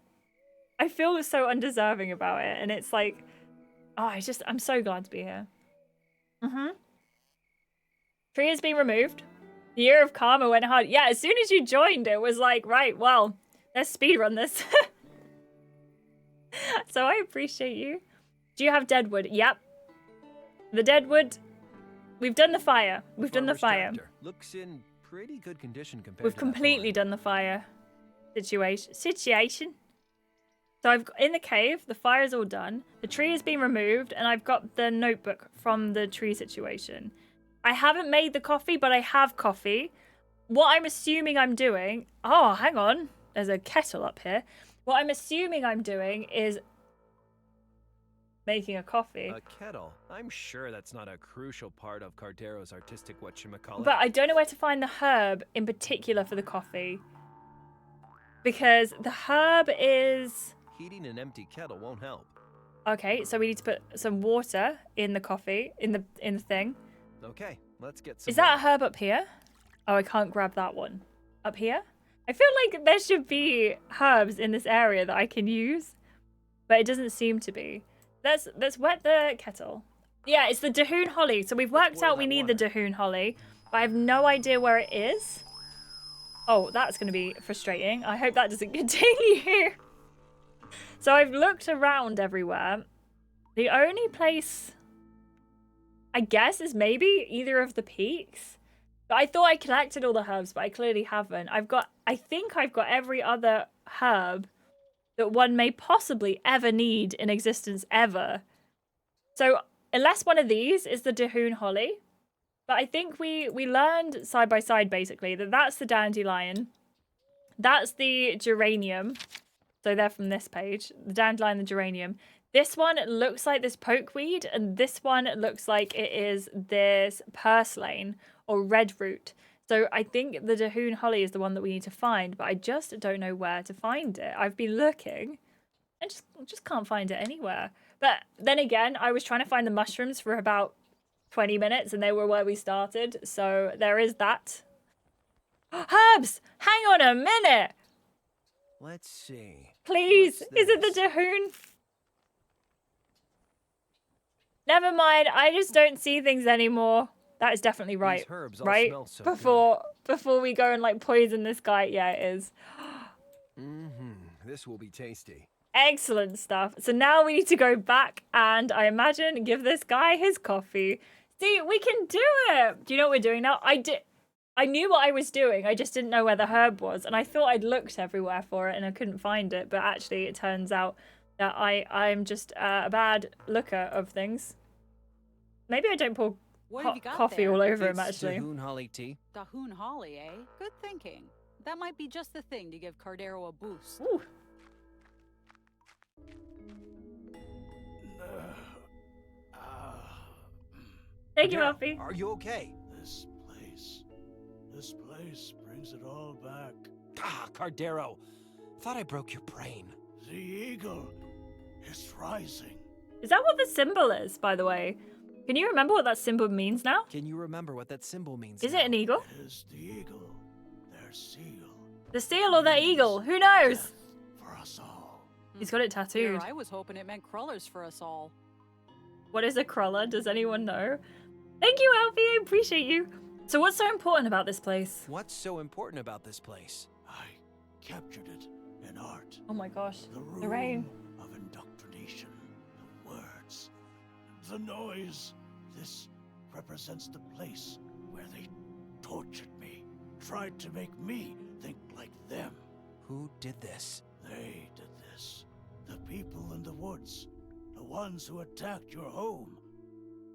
so undeserving about it. And it's like, I'm so glad to be here. Tree has been removed. The year of karma went hard. Yeah, as soon as you joined, it was like, right, well, let's speedrun this. So I appreciate you. Do you have deadwood? Yep. The deadwood... We've done the fire. We've done the fire. Looks in pretty good condition compared We've to completely done the fire situation. So I've got, in the cave, the fire's all done. The tree has been removed, and I've got the notebook from the tree situation. I haven't made the coffee, but I have coffee. What I'm assuming I'm doing... Oh, hang on. There's a kettle up here. What I'm assuming I'm doing is making a coffee. A kettle? I'm sure that's not a crucial part of Cardero's artistic whatchamacallit. But I don't know where to find the herb in particular for the coffee. Because the herb is... Heating an empty kettle won't help. Okay, so we need to put some water in the coffee, in the thing. Okay, let's get some... Is that a herb up here? Oh, I can't grab that one. Up here? I feel like there should be herbs in this area that I can use. But it doesn't seem to be. Let's wet the kettle. Yeah, it's the Dahoon Holly. So we've worked out we need the Dahoon Holly, but I have no idea where it is. Oh, that's going to be frustrating. I hope that doesn't continue. So I've looked around everywhere. The only place, I guess, is maybe either of the peaks. But I thought I collected all the herbs, but I clearly haven't. I think I've got every other herb that one may possibly ever need in existence ever. So unless one of these is the Dahoon Holly, but I think we learned side by side basically that that's the dandelion, that's the geranium. So they're from this page, the dandelion, the geranium. This one looks like this pokeweed, and this one looks like it is this purslane or red root. So I think the Dahoon Holly is the one that we need to find, but I just don't know where to find it. I've been looking and just can't find it anywhere. But then again, I was trying to find the mushrooms for about 20 minutes and they were where we started. So there is that. Herbs! Hang on a minute! Let's see. Please, is it the Dahoon? Never mind, I just don't see things anymore. That is definitely right. These herbs all right? smell so Before we go and like poison this guy. Yeah, it is. This will be tasty. Excellent stuff. So now we need to go back and I imagine give this guy his coffee. See, we can do it. Do you know what we're doing now? I knew what I was doing. I just didn't know where the herb was. And I thought I'd looked everywhere for it and I couldn't find it. But actually it turns out that I'm just a bad looker of things. Maybe I don't pour coffee all over him, actually. Dahoon Holly tea. Dahoon Holly, eh? Good thinking. That might be just the thing to give Cardero a boost. Ooh. Thank you, Alfie. Are you okay? This place brings it all back. Ah, Cardero. Thought I broke your brain. The eagle is rising. Is that what the symbol is, by the way? Can you remember what that symbol means now? Can you remember what that symbol means? Is it an eagle? It is the eagle, their seal. The seal or the eagle? Who knows? Death for us all. He's got it tattooed. I was hoping it meant crullers for us all. What is a cruller? Does anyone know? Thank you, Alfie. I appreciate you. So what's so important about this place? What's so important about this place? I captured it in art. Oh my gosh. The room the rain. of imagination, the words, the noise. This represents the place where they tortured me, tried to make me think like them. Who did this? They did this. The people in the woods. The ones who attacked your home.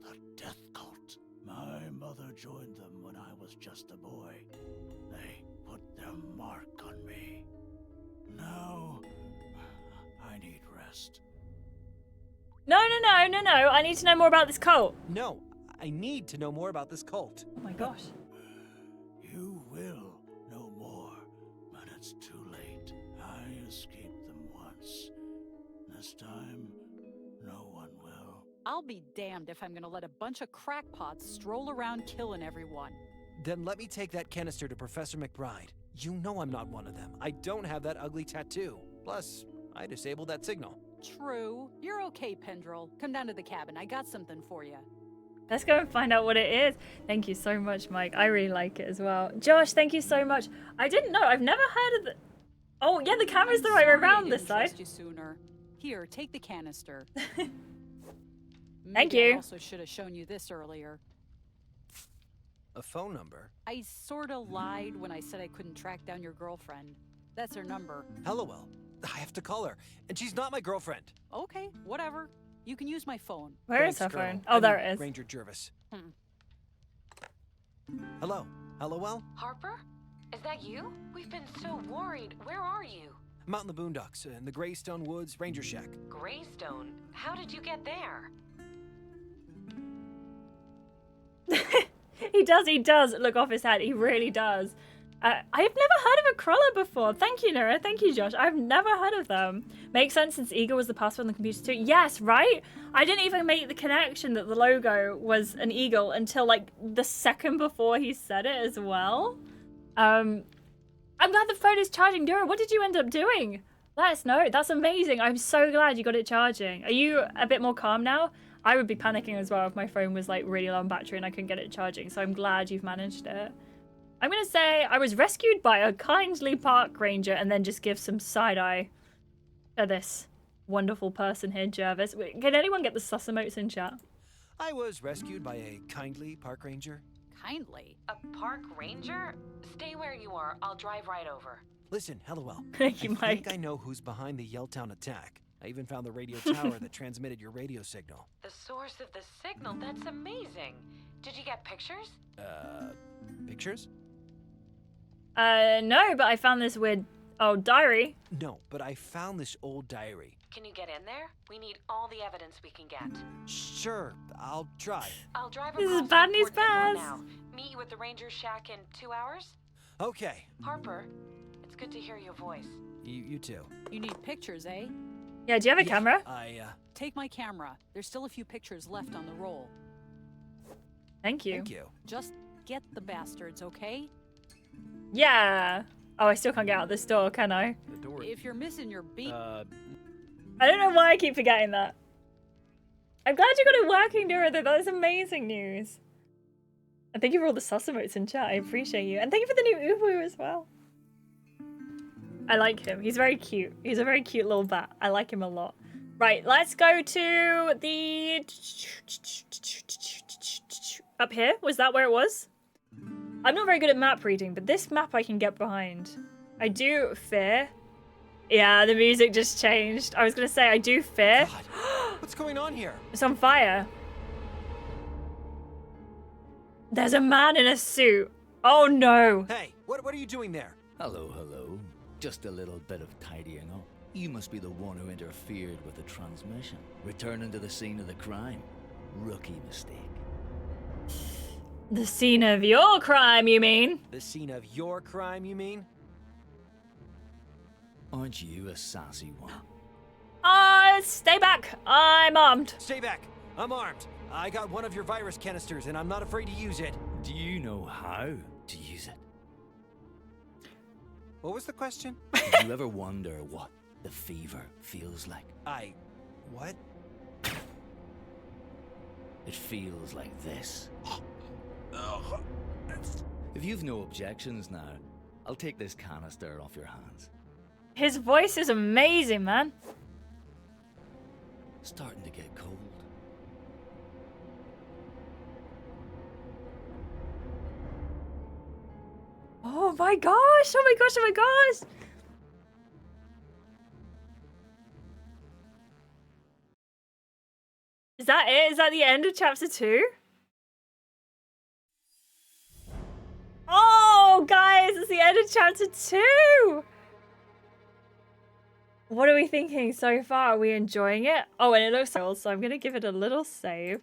The death cult. My mother joined them when I was just a boy. They put their mark on me. Now, I need rest. No. I need to know more about this cult. No, I need to know more about this cult. Oh my gosh. You will know more, but it's too late. I escaped them once. This time, no one will. I'll be damned if I'm gonna let a bunch of crackpots stroll around killing everyone. Then let me take that canister to Professor McBride. You know I'm not one of them. I don't have that ugly tattoo. Plus, I disabled that signal. True. You're okay, Pendrell. Come down to the cabin. I got something for you. Let's go and find out what it is. Thank you so much, Mike. I really like it as well. Josh, thank you so much. I didn't know. I've never heard of the... Oh, yeah, the camera's the right way around this side. You sooner. Here, take the canister. Thank Maybe you. I also should have shown you this earlier. A phone number? I sorta lied when I said I couldn't track down your girlfriend. That's her number. Hellowell. I have to call her, and she's not my girlfriend. Okay, whatever. You can use my phone. Where is Thanks, her girl. phone? Oh, there it is. Ranger Jervis. Hello? Hellowell? Harper? Is that you? We've been so worried. Where are you? I'm out in the boondocks, in the Greystone Woods Ranger Shack. Greystone? How did you get there? He does look off his head. He really does. I've never heard of a crawler before. Thank you, Nora. Thank you, Josh. I've never heard of them. Makes sense since eagle was the password on the computer too. Yes, right? I didn't even make the connection that the logo was an eagle until like the second before he said it as well. I'm glad the phone is charging. Nora, what did you end up doing? Let us know. That's amazing. I'm so glad you got it charging. Are you a bit more calm now? I would be panicking as well if my phone was like really low on battery and I couldn't get it charging. So I'm glad you've managed it. I'm going to say I was rescued by a kindly park ranger and then just give some side-eye to this wonderful person here, Jervis. Wait, can anyone get the sus emotes in chat? I was rescued by a kindly park ranger. Kindly? A park ranger? Stay where you are. I'll drive right over. Listen, Hellowell. Thank you, I Mike. think I know who's behind the Yelltown attack. I even found the radio tower that transmitted your radio signal. The source of the signal? That's amazing. Did you get pictures? Pictures? No, but I found this weird old diary. No, but I found this old diary. Can you get in there? We need all the evidence we can get. Sure, I'll try. I'll drive This across is bad the news port to the door fast. now. Meet you at the ranger shack in 2 hours? Okay. Harper, it's good to hear your voice. You too. You need pictures, eh? Yeah, do you have a camera? Take my camera. There's still a few pictures left on the roll. Thank you. Thank you. Just get the bastards, okay? Yeah. Oh, I still can't get out this door, can I? The door. If you're missing your beat... I don't know why I keep forgetting that. I'm glad you got it working, Nora, though. That is amazing news. And thank you for all the sus emotes in chat. I appreciate you. And thank you for the new Uwu as well. I like him. He's very cute. He's a very cute little bat. I like him a lot. Right, let's go to the... Up here? Was that where it was? I'm not very good at map reading, but this map I can get behind. I do fear. Yeah, the music just changed. I was going to say, I do fear. God, what's going on here? It's on fire. There's a man in a suit. Oh no. Hey, what are you doing there? Hello, hello. Just a little bit of tidying up. You must be the one who interfered with the transmission. Returning to the scene of the crime. Rookie mistake. The scene of your crime, you mean? The scene of your crime, you mean? Aren't you a sassy one? Stay back. I'm armed. Stay back. I'm armed. I got one of your virus canisters, and I'm not afraid to use it. Do you know how to use it? What was the question? Did you ever wonder what the fever feels like? What? It feels like this. If you've no objections now, I'll take this canister off your hands. His voice is amazing, man. Starting to get cold. Oh my gosh! Oh my gosh! Oh my gosh! Is that it? Is that the end of chapter 2? Oh, guys, it's the end of chapter 2! What are we thinking so far? Are we enjoying it? Oh, and it looks so I'm going to give it a little save.